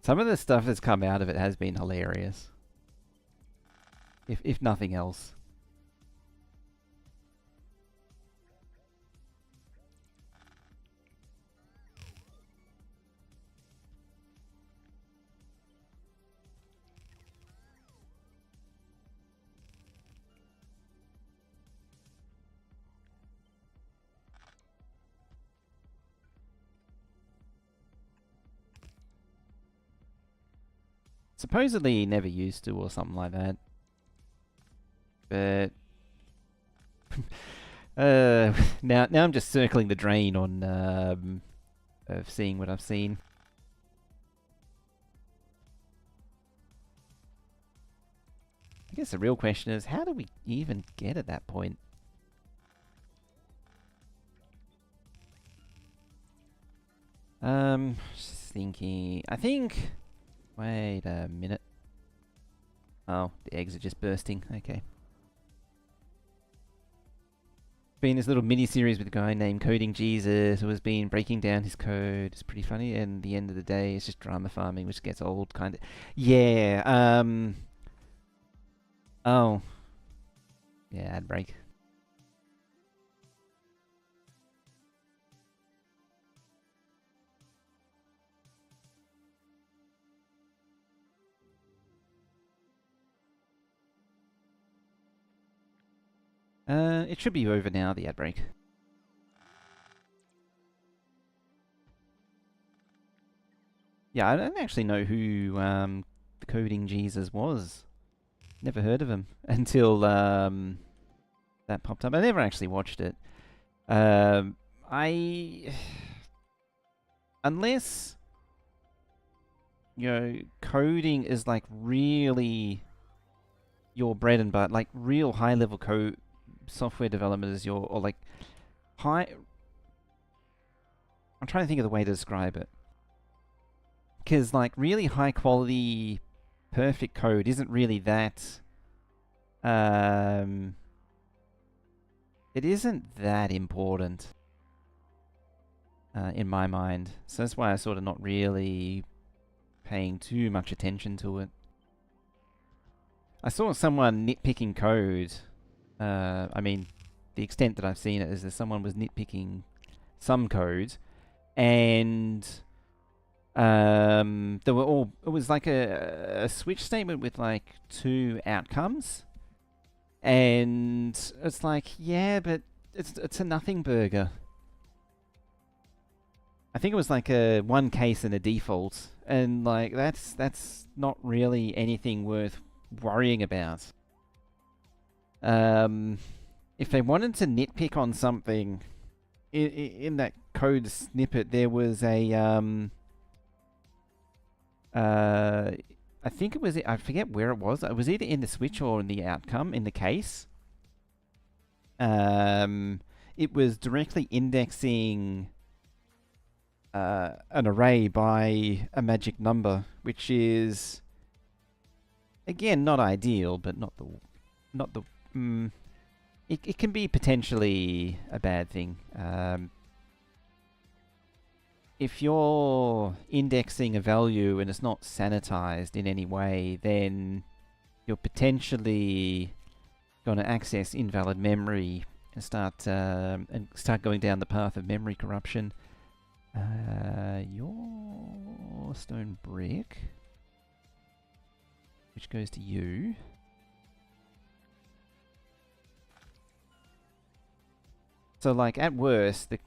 of the stuff that's come out of it has been hilarious. If nothing else. Supposedly never used to, or something like that. But now I'm just circling the drain on of seeing what I've seen. I guess the real question is, how do we even get at that point? Just thinking. I think. Wait a minute. Oh, the eggs are just bursting. Okay. Been this little mini-series with a guy named Coding Jesus who has been breaking down his code. It's pretty funny, and at the end of the day, it's just drama farming, which gets old, kind of. Yeah, oh. Yeah, ad break. It should be over now, the ad break. Yeah, I don't actually know who the Coding Jesus was. Never heard of him until that popped up. I never actually watched it. Unless, coding is like really your bread and butter, like real high level code software development is your, or like high. I'm trying to think of the way to describe it. Because like really high quality, perfect code isn't really that. It isn't that important in my mind. So that's why I'm sort of not really paying too much attention to it. I saw someone nitpicking code. I mean, the extent that I've seen it is that someone was nitpicking some code, and they were all. It was like a switch statement with like two outcomes, and it's like, yeah, but it's a nothing burger. I think it was like a one case and a default, and like that's not really anything worth worrying about. If they wanted to nitpick on something, in that code snippet, there was a I think it was, I forget where it was. It was either in the switch or in the outcome in the case. It was directly indexing an array by a magic number, which is again not ideal, but not the it can be potentially a bad thing. if you're indexing a value and it's not sanitized in any way, then you're potentially going to access invalid memory and start going down the path of memory corruption. Your stone brick, which goes to you. So, like, at worst, the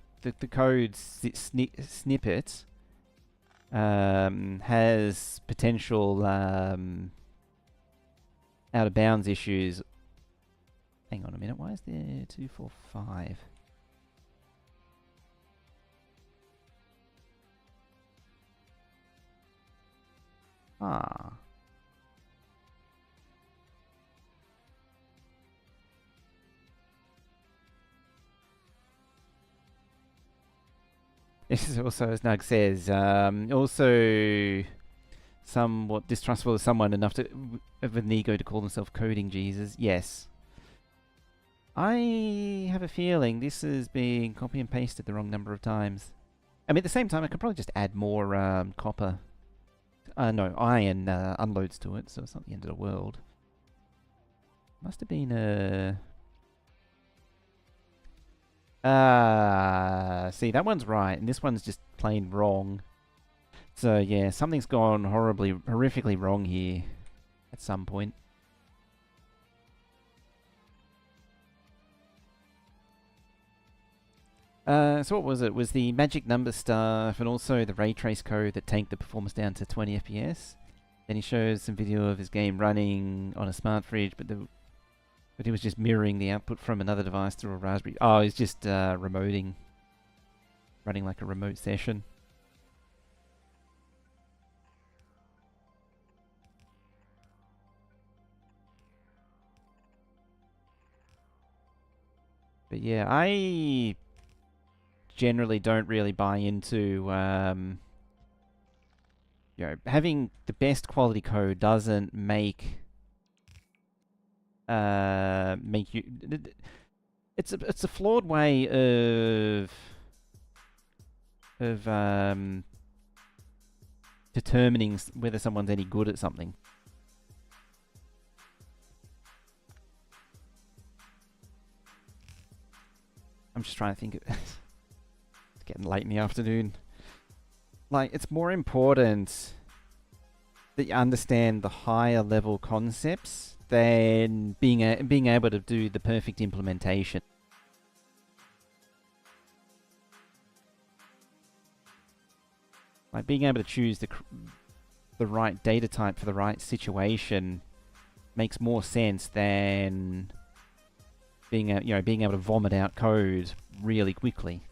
code snippet has potential out of bounds issues. Hang on a minute, why is there 245? Ah. This is also, as Nug says, also somewhat distrustful of someone enough to of an ego to call themselves coding Jesus. Yes. I have a feeling this is being copy and pasted the wrong number of times. I mean, at the same time, I could probably just add more copper. No, iron unloads to it, so it's not the end of the world. Must have been a... see, that one's right, and this one's just plain wrong. So, yeah, something's gone horrifically wrong here at some point. So what was it? It was the magic number stuff and also the ray trace code that tanked the performance down to 20 FPS. Then he shows some video of his game running on a smart fridge, but he was just mirroring the output from another device through a Raspberry. Oh, he's just remoting, running like a remote session. But yeah, I generally don't really buy into you know, having the best quality code doesn't make you... It's a flawed way of determining whether someone's any good at something. I'm just trying to think of... It's getting late in the afternoon. Like, it's more important that you understand the higher level concepts than being able to do the perfect implementation. Like, being able to choose the right data type for the right situation makes more sense than being able to vomit out code really quickly.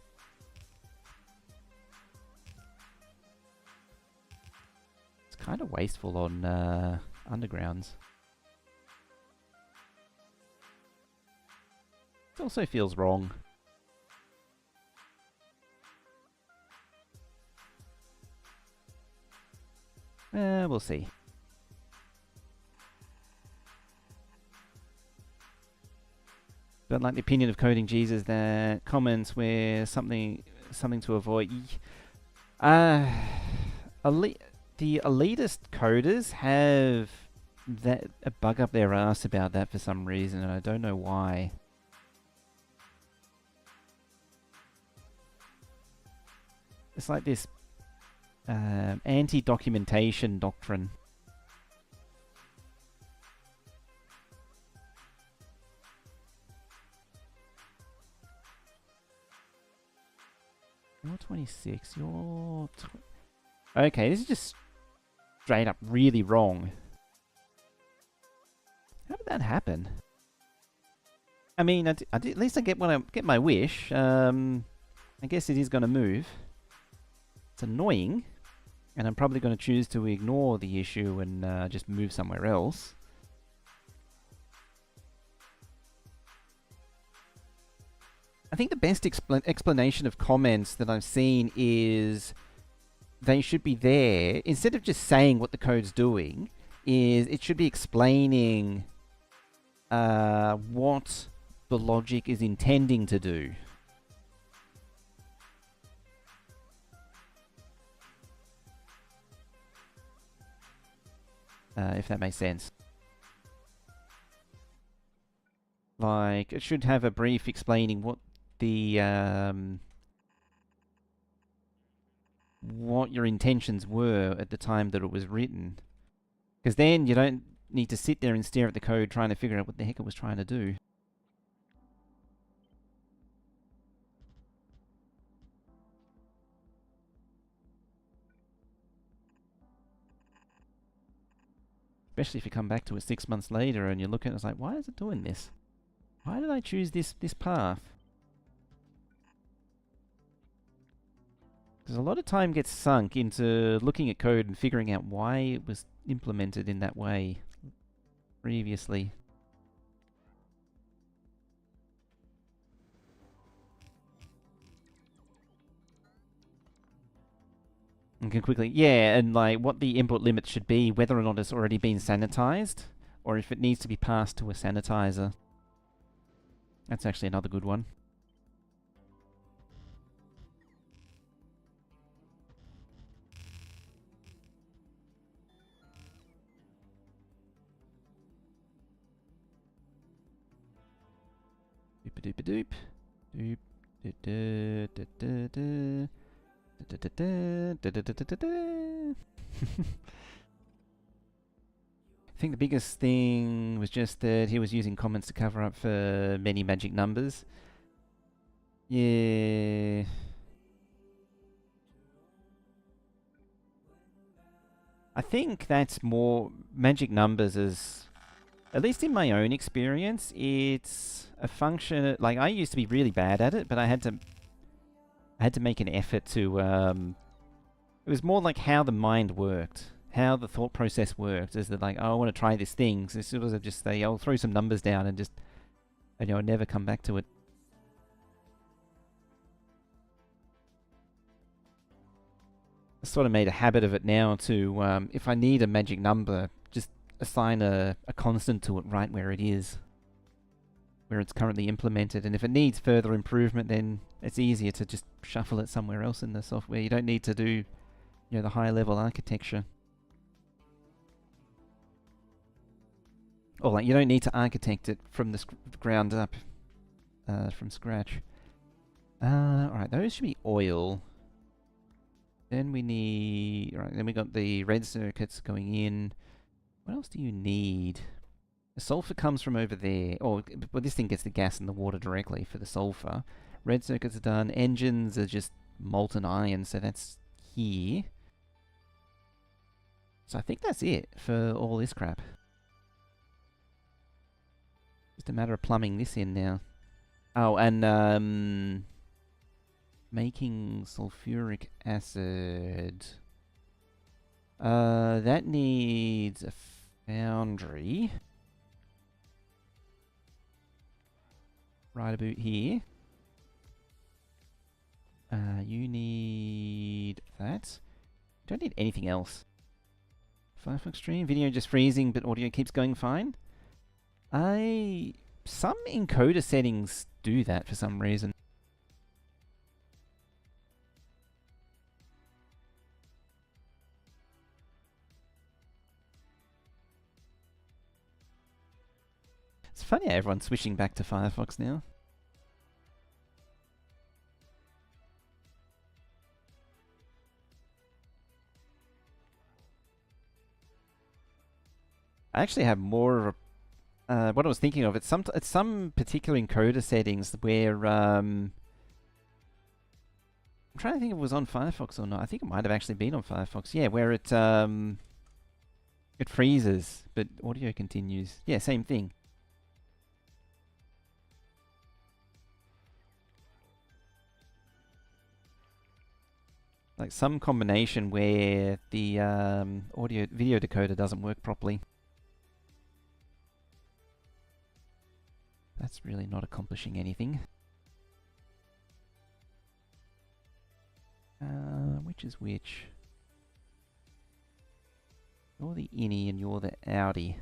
It's kind of wasteful on undergrounds. It also feels wrong. We'll see. Don't like the opinion of coding Jesus that comments where something to avoid. The elitist coders have a bug up their ass about that for some reason, and I don't know why. It's like this anti-documentation doctrine. You're 26. You're... Okay, this is just straight up really wrong. How did that happen? I mean, at least I get my wish. I guess it is going to move. It's annoying, and I'm probably going to choose to ignore the issue and just move somewhere else. I think the best explanation of comments that I've seen is they should be there. Instead of just saying what the code's doing, it should be explaining what the logic is intending to do. if that makes sense. Like, it should have a brief explaining what the what your intentions were at the time that it was written. Because then you don't need to sit there and stare at the code trying to figure out what the heck it was trying to do. Especially if you come back to it 6 months later and you look at it, it's like, why is it doing this? Why did I choose this path? Because a lot of time gets sunk into looking at code and figuring out why it was implemented in that way previously. And can quickly, yeah, and like what the input limit should be, whether or not it's already been sanitized, or if it needs to be passed to a sanitizer. That's actually another good one. Doop-a-doop-a-doop. Doop. Da-da-da-da-da. Da-da-da-da. I think the biggest thing was just that he was using comments to cover up for many magic numbers. Yeah. I think that's more magic numbers is, at least in my own experience, it's a function. Like, I used to be really bad at it, but I had to make an effort to, it was more like how the mind worked, how the thought process worked, is that like, oh, I want to try this thing, so as soon as I just say, I'll throw some numbers down and just, and you know, never come back to it. I sort of made a habit of it now to, if I need a magic number, just assign a constant to it right where it is, where it's currently implemented, and if it needs further improvement, then it's easier to just shuffle it somewhere else in the software. You don't need to do, you know, the high level architecture. Or like, you don't need to architect it from the ground up, from scratch. Alright, those should be oil. Then we need, alright, then we got the red circuits going in. What else do you need? The sulfur comes from over there. Oh, well, this thing gets the gas and the water directly for the sulfur. Red circuits are done. Engines are just molten iron, so that's here. So I think that's it for all this crap. Just a matter of plumbing this in now. Oh, and making sulfuric acid. That needs a foundry. Right about here. You need that. Don't need anything else. Firefox stream, video just freezing, but audio keeps going fine. Some encoder settings do that for some reason. It's funny how everyone's switching back to Firefox now. I actually have more of a, what I was thinking of, it's some particular encoder settings where, I'm trying to think if it was on Firefox or not. I think it might have actually been on Firefox. Yeah, where it freezes, but audio continues. Yeah, same thing. Like some combination where the audio video decoder doesn't work properly. That's really not accomplishing anything. Which is which? You're the innie and you're the outie.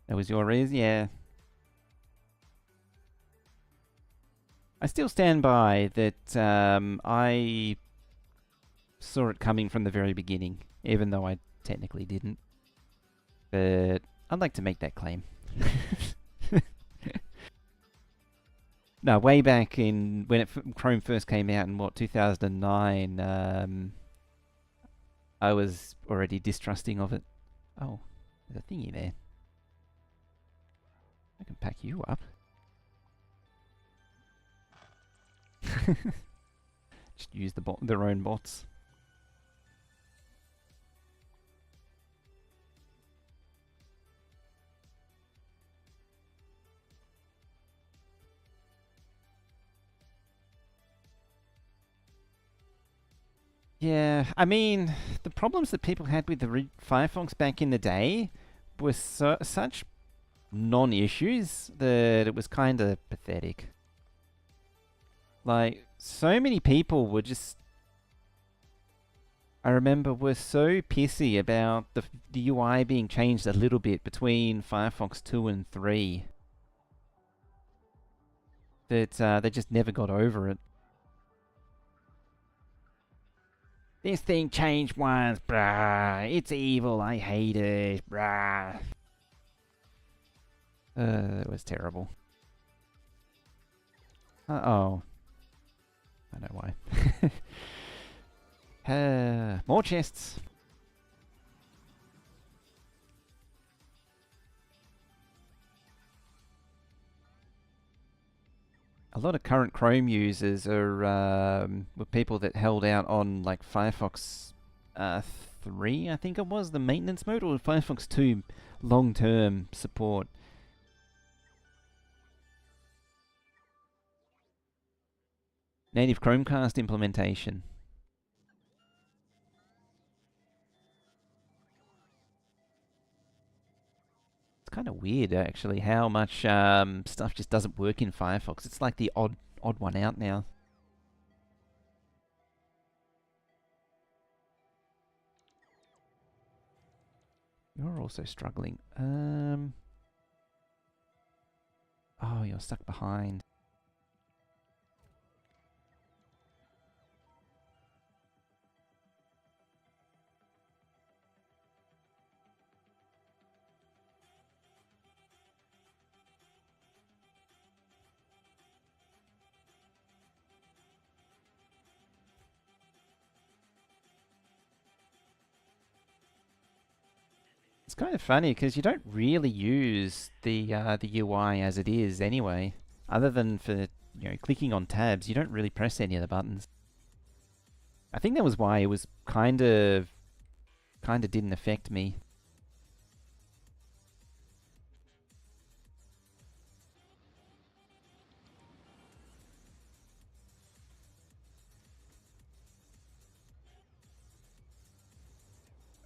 That was your reason? Yeah. I still stand by that I saw it coming from the very beginning, even though I technically didn't. But I'd like to make that claim. No, way back in when Chrome first came out in 2009, I was already distrusting of it. Oh, there's a thingy there. I can pack you up. Just use their own bots. Yeah, I mean, the problems that people had with the Firefox back in the day were such non-issues that it was kind of pathetic. Like, so many people were just... I remember were so pissy about the UI being changed a little bit between Firefox 2 and 3 that they just never got over it. This thing changed once, brah. It's evil, I hate it, brah. It was terrible. Uh-oh. I know why. More chests. A lot of current Chrome users are were people that held out on like Firefox 3, I think it was, the maintenance mode, or Firefox 2 long-term support. Native Chromecast implementation. It's kind of weird, actually, how much stuff just doesn't work in Firefox. It's like the odd one out now. You're also struggling. Oh, you're stuck behind. It's kind of funny because you don't really use the UI as it is anyway, other than for clicking on tabs. You don't really press any of the buttons. I think that was why it was kind of didn't affect me.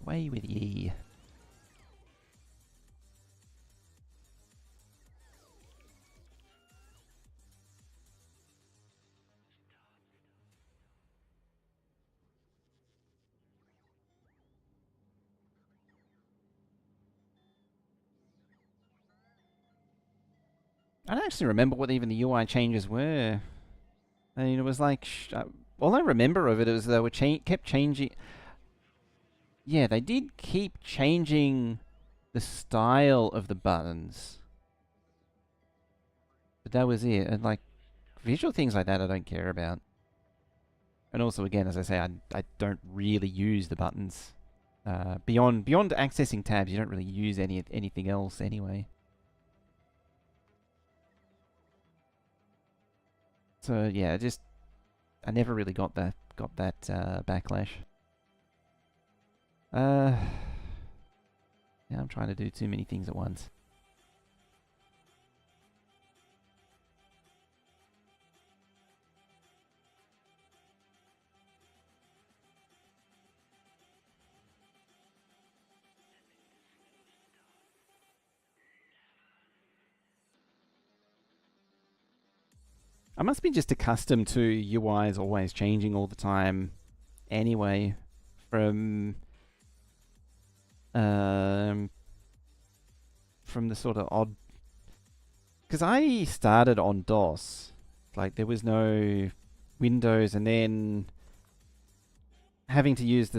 Away with ye. I don't actually remember what even the UI changes were. I mean, it was like... all I remember of it is they were kept changing... Yeah, they did keep changing the style of the buttons. But that was it. And, like, visual things like that I don't care about. And also, again, as I say, I don't really use the buttons. Beyond accessing tabs, you don't really use anything else anyway. So yeah, I never really got that backlash. Now I'm trying to do too many things at once. I must be just accustomed to UIs always changing all the time anyway, from the sort of odd... Because I started on DOS, Like there was no Windows, and then having to use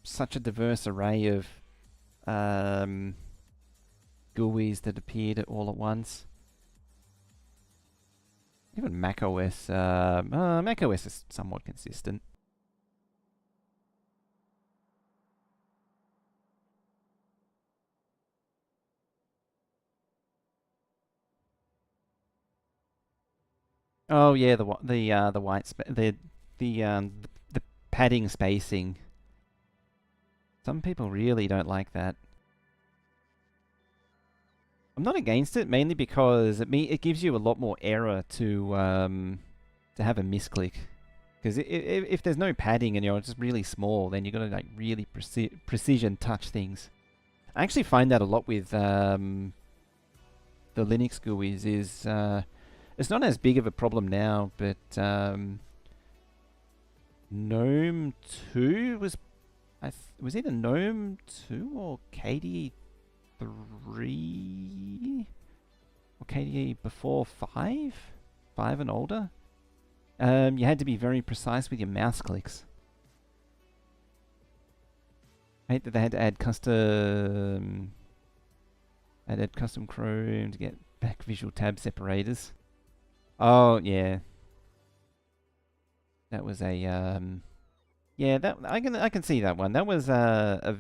such a diverse array of GUIs that appeared all at once. Even macOS, macOS is somewhat consistent. Oh yeah, the white the padding spacing. Some people really don't like that. I'm not against it, mainly because it gives you a lot more error to have a misclick. Because if there's no padding and you're just really small, then you've got to like really precision touch things. I actually find that a lot with the Linux GUIs. It's not as big of a problem now, but GNOME 2 was either GNOME 2 or KDE 3 or KDE before 5 and older. You had to be very precise with your mouse clicks. I hate that they had to add custom Chrome to get back visual tab separators. Oh yeah, that was a yeah, that I can see that one. That was a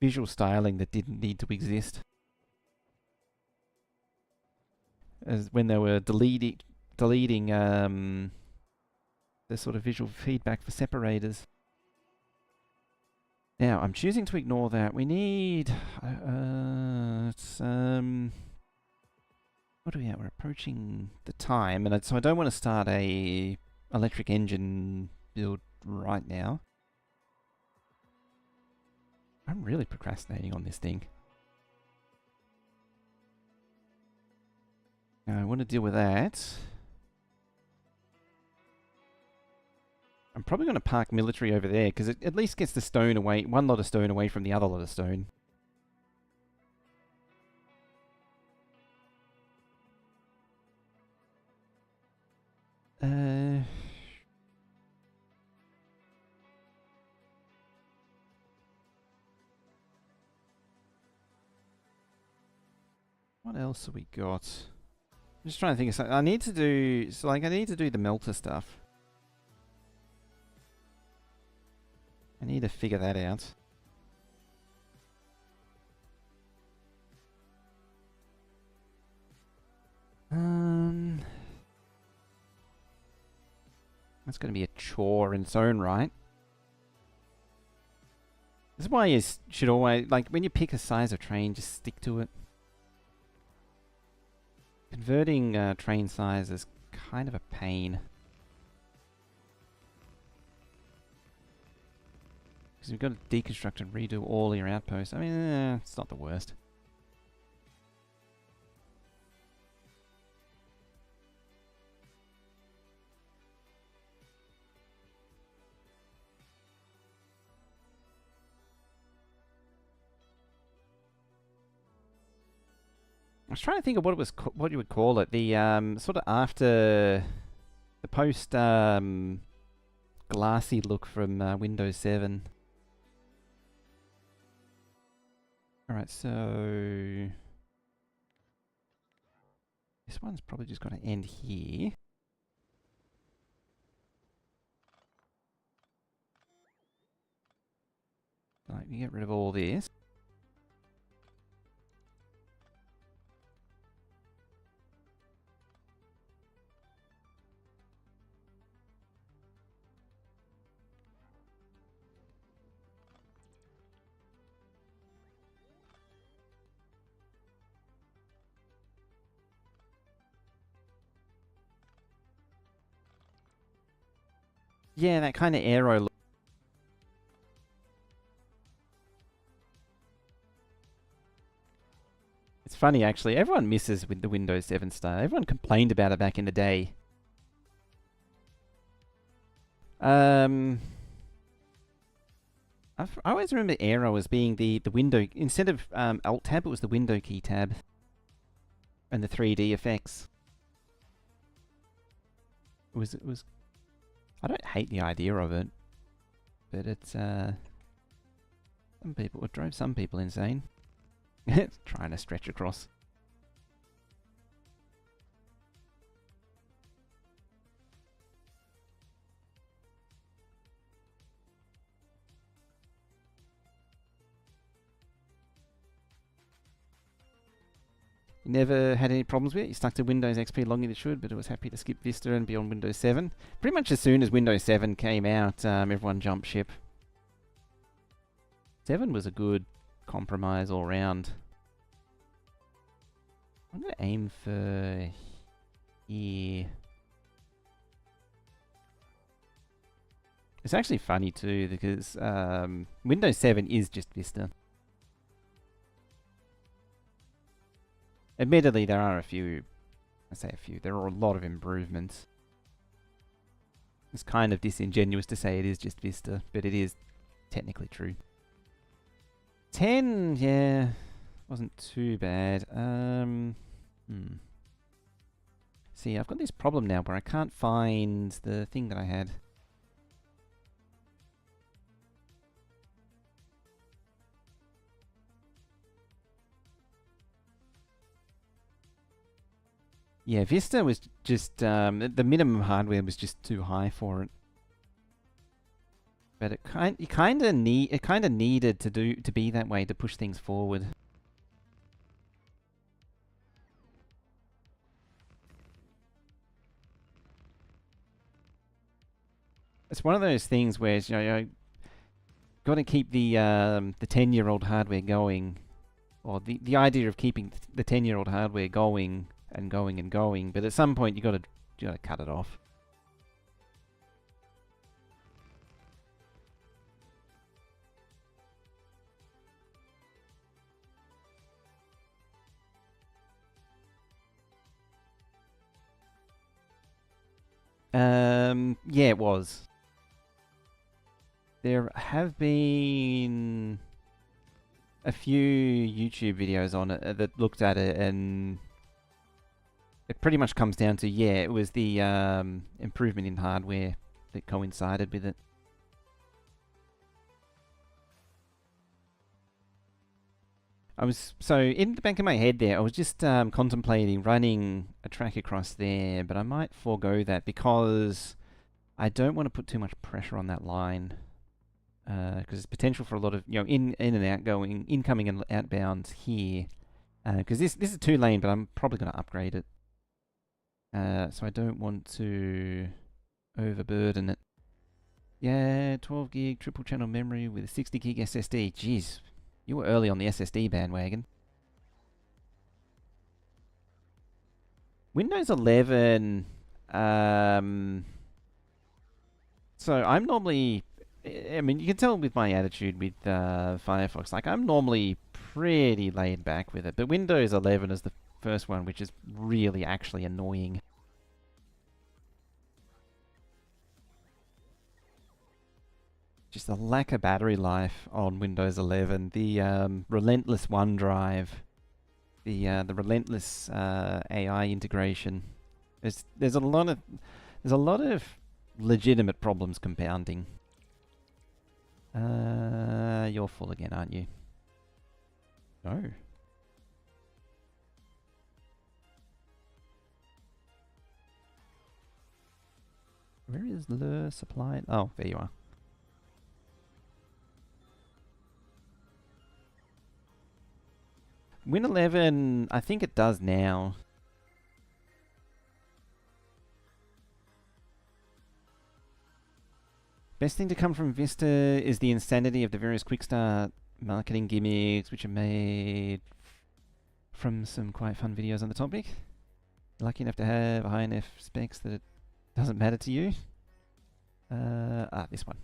visual styling that didn't need to exist. As when they were deleting the sort of visual feedback for separators. Now I'm choosing to ignore that. We need what are we at? We're approaching the time, and so I don't want to start a electric engine build right now. I'm really procrastinating on this thing. Now I want to deal with that. I'm probably going to park military over there, because it at least gets the stone away, one lot of stone away from the other lot of stone. What else have we got? I'm just trying to think of something. I need to do the melter stuff. I need to figure that out. That's going to be a chore in its own right. This is why you should always, like, when you pick a size of train, just stick to it. Converting train size is kind of a pain. Because you've got to deconstruct and redo all your outposts. I mean, it's not the worst. I was trying to think of what you would call it. The sort of after the post glassy look from Windows 7. Alright, so this one's probably just got to end here. Right, you get rid of all this. Yeah, that kind of aero look. It's funny actually, everyone misses with the Windows 7 style. Everyone complained about it back in the day. I always remember Aero as being the window, instead of Alt tab, it was the window key tab. And the 3D effects. It was. I don't hate the idea of it, but it's some people. It drove some people insane. Trying to stretch across. You never had any problems with it? You stuck to Windows XP longer than you should, but it was happy to skip Vista and be on Windows 7. Pretty much as soon as Windows 7 came out, everyone jumped ship. 7 was a good compromise all round. I'm going to aim for here. It's actually funny too, because Windows 7 is just Vista. Admittedly, there are a few, there are a lot of improvements. It's kind of disingenuous to say it is just Vista, but it is technically true. 10, yeah, wasn't too bad. See, I've got this problem now where I can't find the thing that I had. Yeah, Vista was just, the minimum hardware was just too high for it. But it kind of needed to be that way to push things forward. It's one of those things where you got to keep the 10-year-old hardware going, or the idea of keeping the 10-year-old hardware going and going and going, but at some point you got to cut it off. Yeah, it was. There have been a few YouTube videos on it that looked at it, and it pretty much comes down to, yeah, it was the improvement in hardware that coincided with it. So in the back of my head there, I was just contemplating running a track across there, but I might forego that because I don't want to put too much pressure on that line. Because there's potential for a lot of, in and outgoing, incoming and outbound here. Because this is 2-lane, but I'm probably going to upgrade it. So I don't want to overburden it. Yeah, 12 gig triple channel memory with a 60 gig SSD. Jeez, you were early on the SSD bandwagon. Windows 11. So I'm normally, I mean, you can tell with my attitude with Firefox, like I'm normally pretty laid back with it, but Windows 11 is the first one, which is really actually annoying. Just the lack of battery life on Windows 11, the relentless OneDrive, the relentless AI integration. There's a lot of legitimate problems compounding. You're full again, aren't you? No. Where is the supply? Oh, there you are. Win 11, I think it does now. Best thing to come from Vista is the insanity of the various quick start marketing gimmicks, which are made from some quite fun videos on the topic. Lucky enough to have a high enough specs that it doesn't matter to you. This one.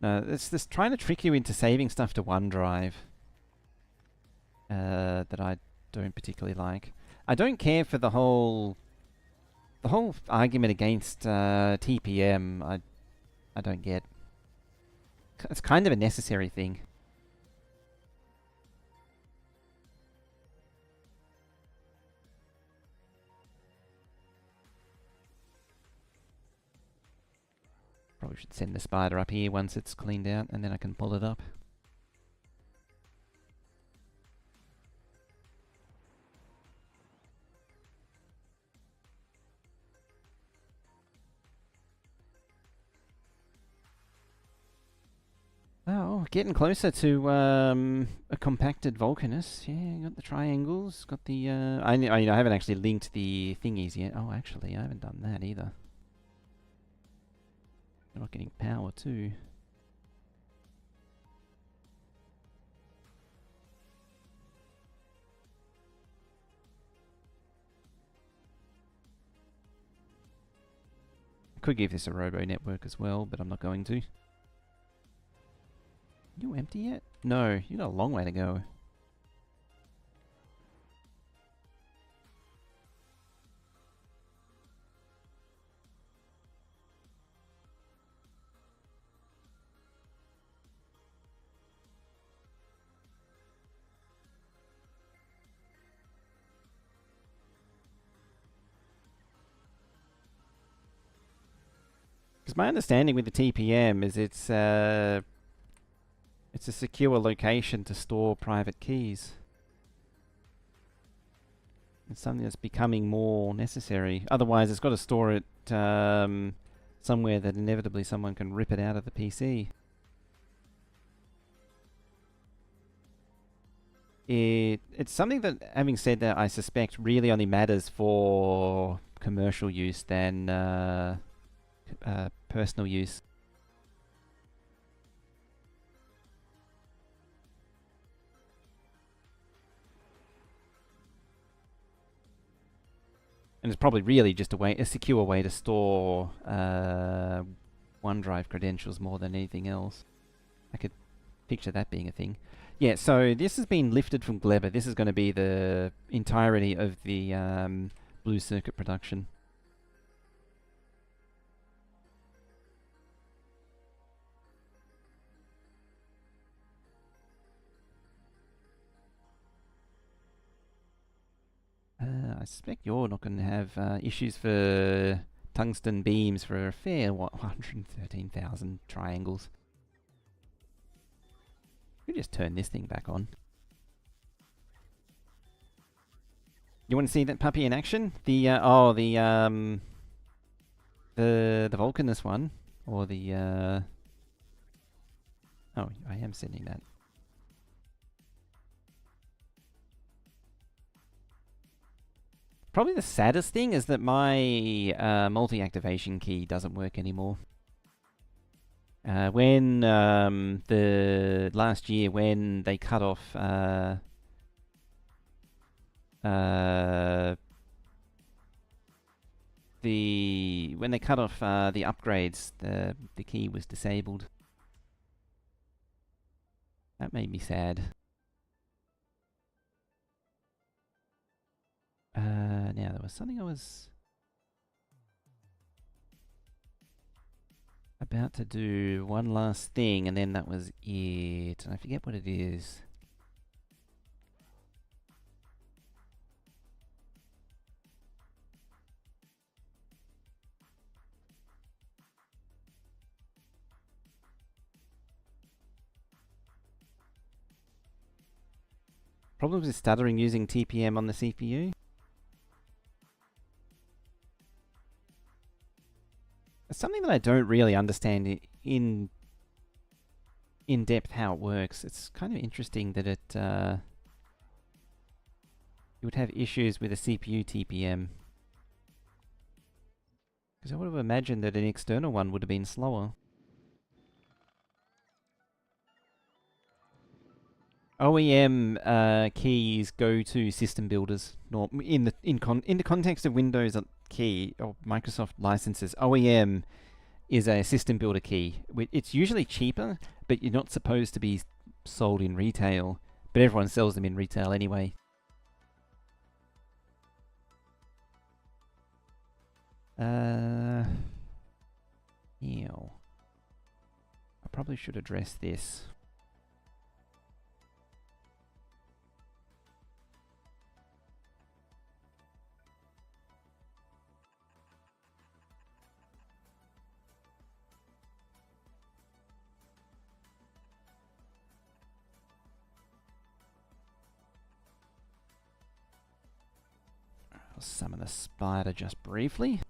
No, it's just trying to trick you into saving stuff to OneDrive that I don't particularly like. I don't care for the whole argument against TPM. I don't get. It's kind of a necessary thing. Probably should send the spider up here once it's cleaned out, and then I can pull it up. Oh, getting closer to a compacted volcanus. Yeah, got the triangles, got the... I haven't actually linked the thingies yet. Oh, actually, I haven't done that either. I'm not getting power too. I could give this a Robo network as well, but I'm not going to. You empty yet? No, you got a long way to go. Because my understanding with the TPM is it's a secure location to store private keys. It's something that's becoming more necessary. Otherwise, it's got to store it somewhere that inevitably someone can rip it out of the PC. It's something that, having said that, I suspect really only matters for commercial use than personal use. And it's probably really just a secure way to store OneDrive credentials more than anything else. I could picture that being a thing. Yeah, so this has been lifted from Gleba. This is going to be the entirety of the Blue Circuit production. I suspect you're not going to have issues for tungsten beams for a fair, 113,000 triangles. We just turn this thing back on. You want to see that puppy in action? The the Volcanus one, or the oh, I am sending that. Probably the saddest thing is that my multi-activation key doesn't work anymore. When the last year when they cut off when they cut off the upgrades, the key was disabled. That made me sad. Now there was something I was about to do, one last thing, and then that was it. And I forget what it is. Problems with stuttering using TPM on the CPU? It's something that I don't really understand in depth how it works. It's kind of interesting that it you would have issues with a CPU TPM. Because I would have imagined that an external one would have been slower. OEM keys go to system builders. In the context of Windows key or Microsoft licenses, OEM is a system builder key. It's usually cheaper, but you're not supposed to be sold in retail. But everyone sells them in retail anyway. Ew. I probably should address this. I'll summon the spider just briefly.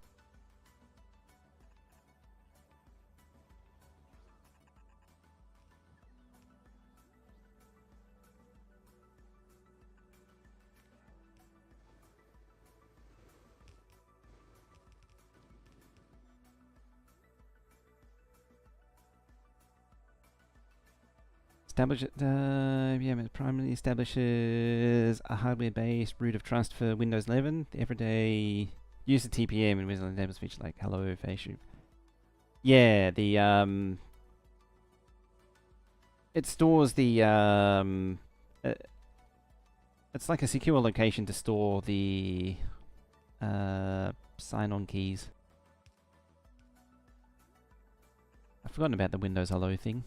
It primarily establishes a hardware-based root of trust for Windows 11. The everyday use of TPM and Windows enables features like Hello, Facebook. Yeah, it stores the it's like a secure location to store the sign-on keys. I've forgotten about the Windows Hello thing.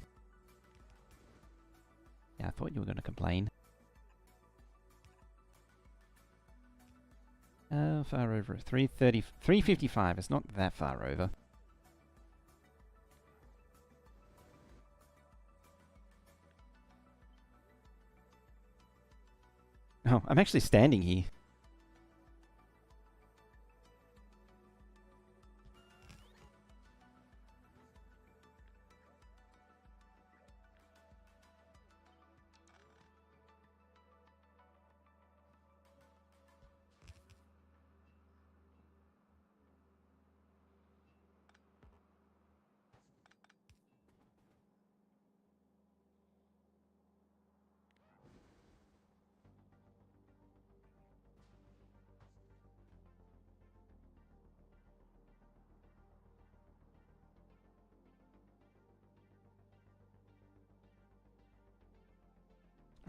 Yeah, I thought you were going to complain. Far over. 330, 355. It's not that far over. Oh, I'm actually standing here.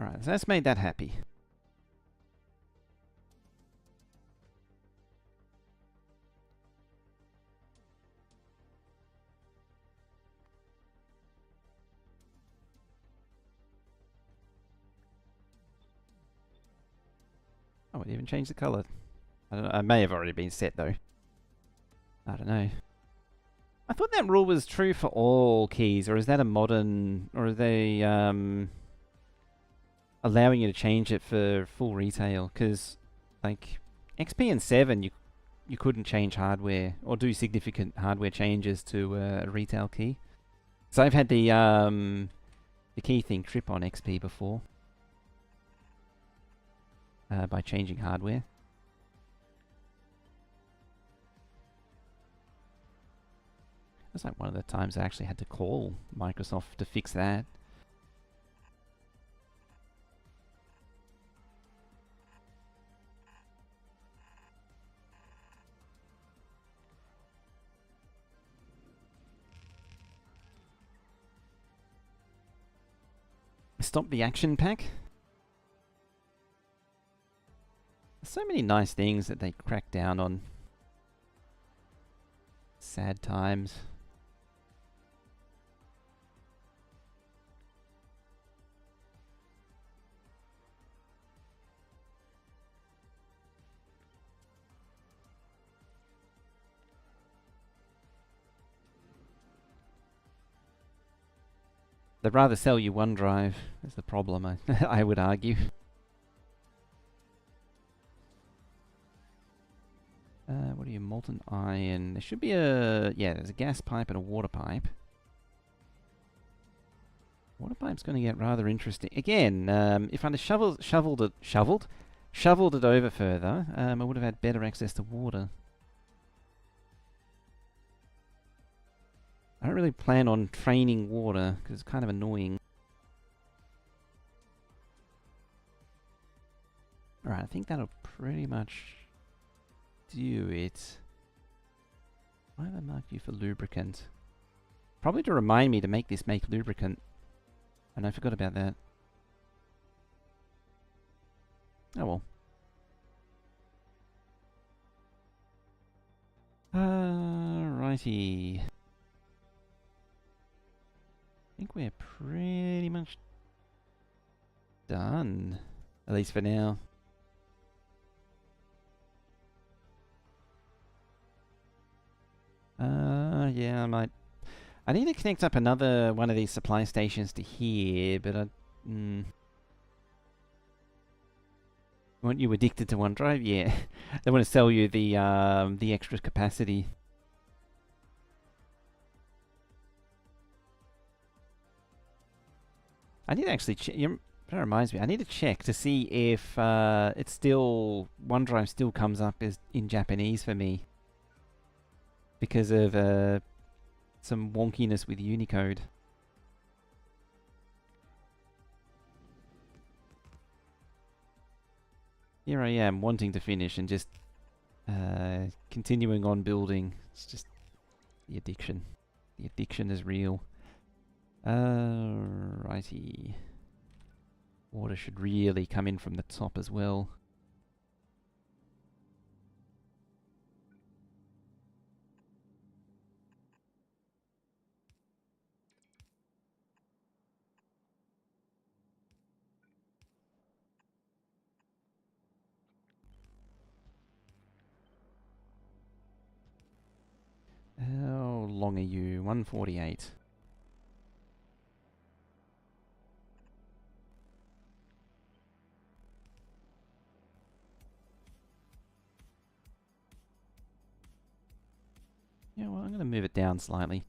Alright, so that's made that happy. Oh, it even changed the colour. I don't know, I may have already been set though. I don't know. I thought that rule was true for all keys, or is that a modern, or are they allowing you to change it for full retail? Because like XP and 7 you couldn't change hardware or do significant hardware changes to a retail key. So I've had the key thing trip on XP before by changing hardware. That's like one of the times I actually had to call Microsoft to fix that. Stop the action pack. So many nice things that they crack down on. Sad times. They'd rather sell you OneDrive, is the problem, I would argue. What are you, molten iron? There should be a... yeah, there's a gas pipe and a water pipe. Water pipe's going to get rather interesting. Again, if I'd shoveled it over further, I would have had better access to water. I don't really plan on training water, because it's kind of annoying. Alright, I think that'll pretty much do it. Why have I marked you for lubricant? Probably to remind me to make lubricant. And I forgot about that. Oh well. Righty. I think we're pretty much done. At least for now. Yeah, I might... I need to connect up another one of these supply stations to here, but Want you addicted to OneDrive? Yeah. They want to sell you the extra capacity. I need to actually check. That reminds me. I need to check to see if it's still OneDrive still comes up as in Japanese for me because of some wonkiness with Unicode. Here I am wanting to finish and just continuing on building. It's just the addiction. The addiction is real. Righty. Water should really come in from the top as well. How long are you? 148. Yeah, well, I'm going to move it down slightly.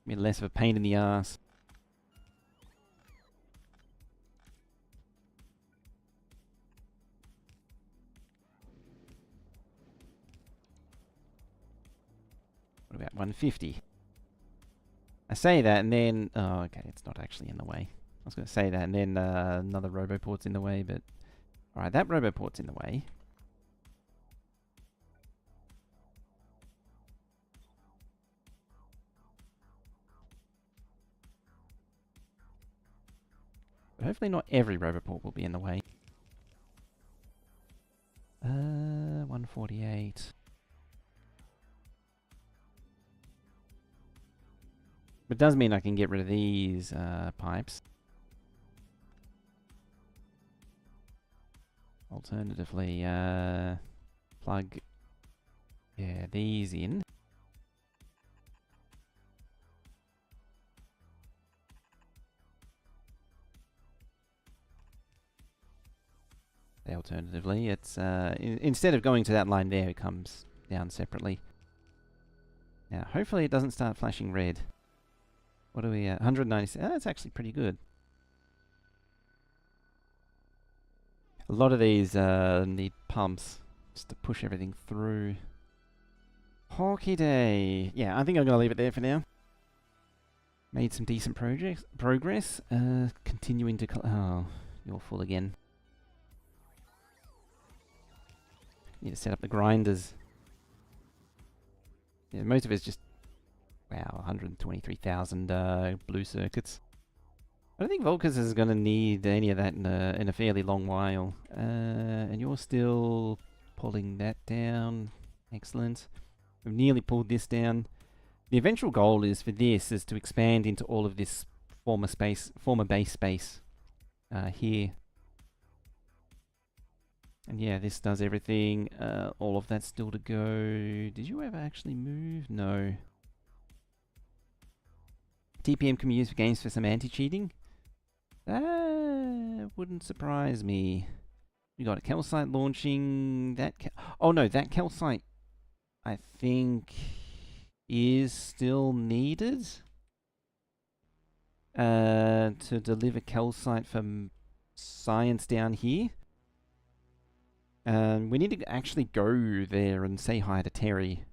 Be less of a pain in the ass. What about 150? I say that and then... Oh, okay, it's not actually in the way. I was going to say that and then another Roboport's in the way, but... Alright, that Roboport's in the way. But hopefully not every Roboport will be in the way. 148. But it does mean I can get rid of these pipes. Alternatively, plug these in. Alternatively, it's instead of going to that line there, it comes down separately. Now, hopefully it doesn't start flashing red. What are we at? 196. That's actually pretty good. A lot of these need pumps just to push everything through. Hockey day. Yeah, I think I'm going to leave it there for now. Made some decent progress. Continuing to... Oh, you're full again. Need to set up the grinders. Yeah, most of it's just... Wow, 123,000 blue circuits. I don't think Volcas is going to need any of that in a fairly long while. And you're still pulling that down. Excellent. We've nearly pulled this down. The eventual goal is for this is to expand into all of this former base space here. And yeah, this does everything. All of that's still to go. Did you ever actually move? No. TPM can be used for games for some anti-cheating. That wouldn't surprise me. We got a calcite launching. Oh no, that calcite I think is still needed to deliver calcite from science down here. We need to actually go there and say hi to Terry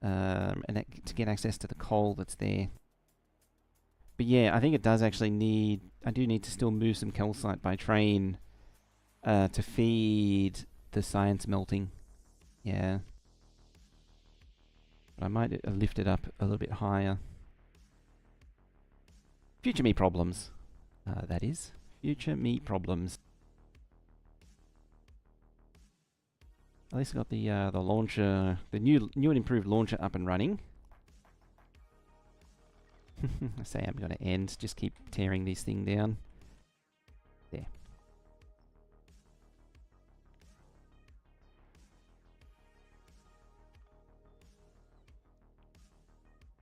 and to get access to the coal that's there. But yeah, I think it does actually need... I do need to still move some calcite by train to feed the science melting. Yeah. But I might lift it up a little bit higher. Future me problems. That is. Future me problems. At least I got the launcher, the new and improved launcher up and running. I say I'm going to end. Just keep tearing this thing down. There.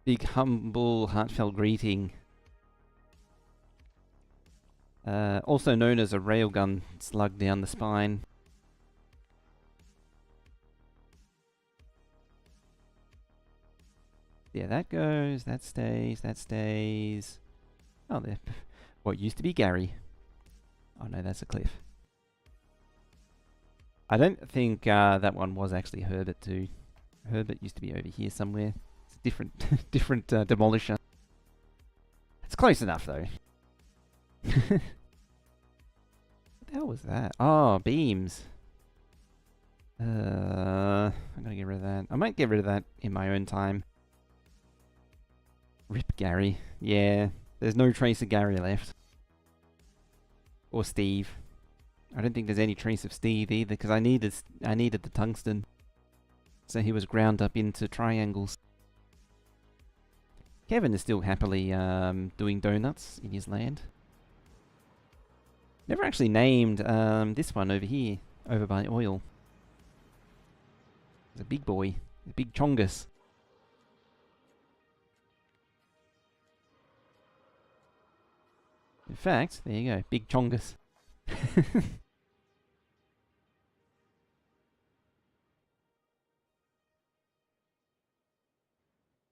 Big, humble, heartfelt greeting. Also known as a railgun slug down the spine. Yeah, that goes, that stays, that stays. Oh, there. What used to be Gary. Oh no, that's a cliff. I don't think that one was actually Herbert too. Herbert used to be over here somewhere. It's a different, different demolisher. It's close enough though. What the hell was that? Oh, beams. I'm gonna get rid of that. I might get rid of that in my own time. Rip Gary. Yeah, there's no trace of Gary left. Or Steve. I don't think there's any trace of Steve either, because I needed the tungsten. So he was ground up into triangles. Kevin is still happily doing donuts in his land. Never actually named this one over here, over by oil. It's a big boy, a big chongus. In fact, there you go, big chongus. I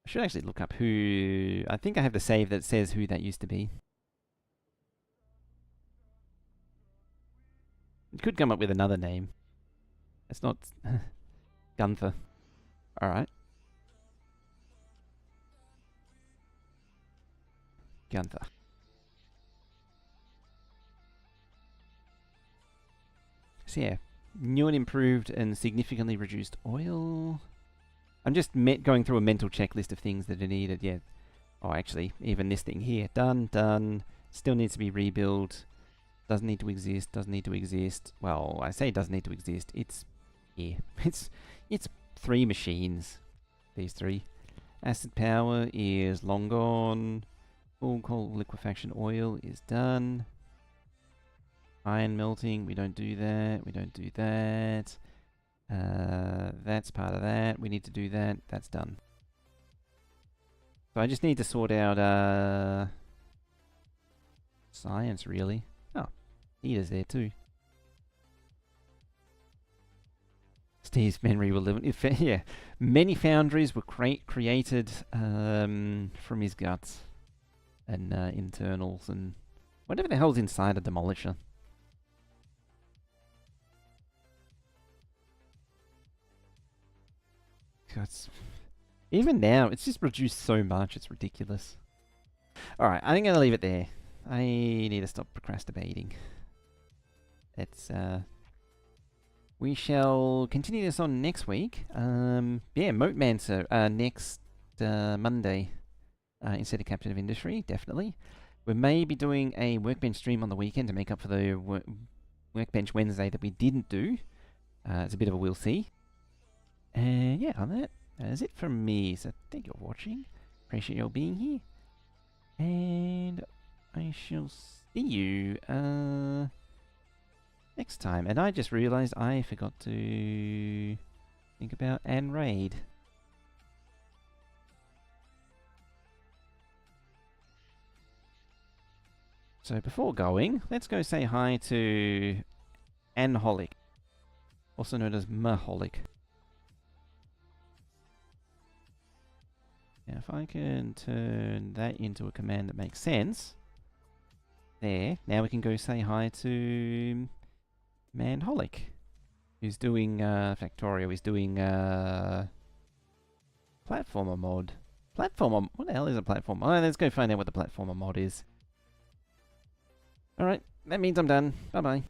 should actually look up who... I think I have the save that says who that used to be. It could come up with another name. It's not... Gunther. Alright. Gunther. So yeah, new and improved and significantly reduced oil. I'm just going through a mental checklist of things that are needed. Yeah. Oh, actually, even this thing here. Done, done. Still needs to be rebuilt. Doesn't need to exist. Doesn't need to exist. Well, I say doesn't need to exist. It's here. It's 3 machines. These 3. Acid power is long gone. Full coal liquefaction oil is done. Iron melting, we don't do that. We don't do that. That's part of that. We need to do that. That's done. So I just need to sort out science, really. Oh, heater's there too. Steve's memory will live. Yeah, many foundries were created from his guts and internals and whatever the hell's inside a demolisher. Even now, it's just reduced so much, it's ridiculous. Alright, I think I'm gonna leave it there. I need to stop procrastinating. It's, we shall continue this on next week. Yeah, Moatmancer, next Monday, instead of Captain of Industry, definitely. We may be doing a Workbench stream on the weekend to make up for the Workbench Wednesday that we didn't do. It's a bit of a we'll see. And yeah, on that is it from me. So thank you for watching. Appreciate you all being here. And I shall see you next time. And I just realized I forgot to think about and raid. So before going, let's go say hi to Anholic, also known as Maholic. Now if I can turn that into a command that makes sense, there, now we can go say hi to Manholic, who's doing Factorio, he's doing platformer mod. Platformer, what the hell is a platformer? Oh, let's go find out what the platformer mod is. Alright, that means I'm done. Bye bye.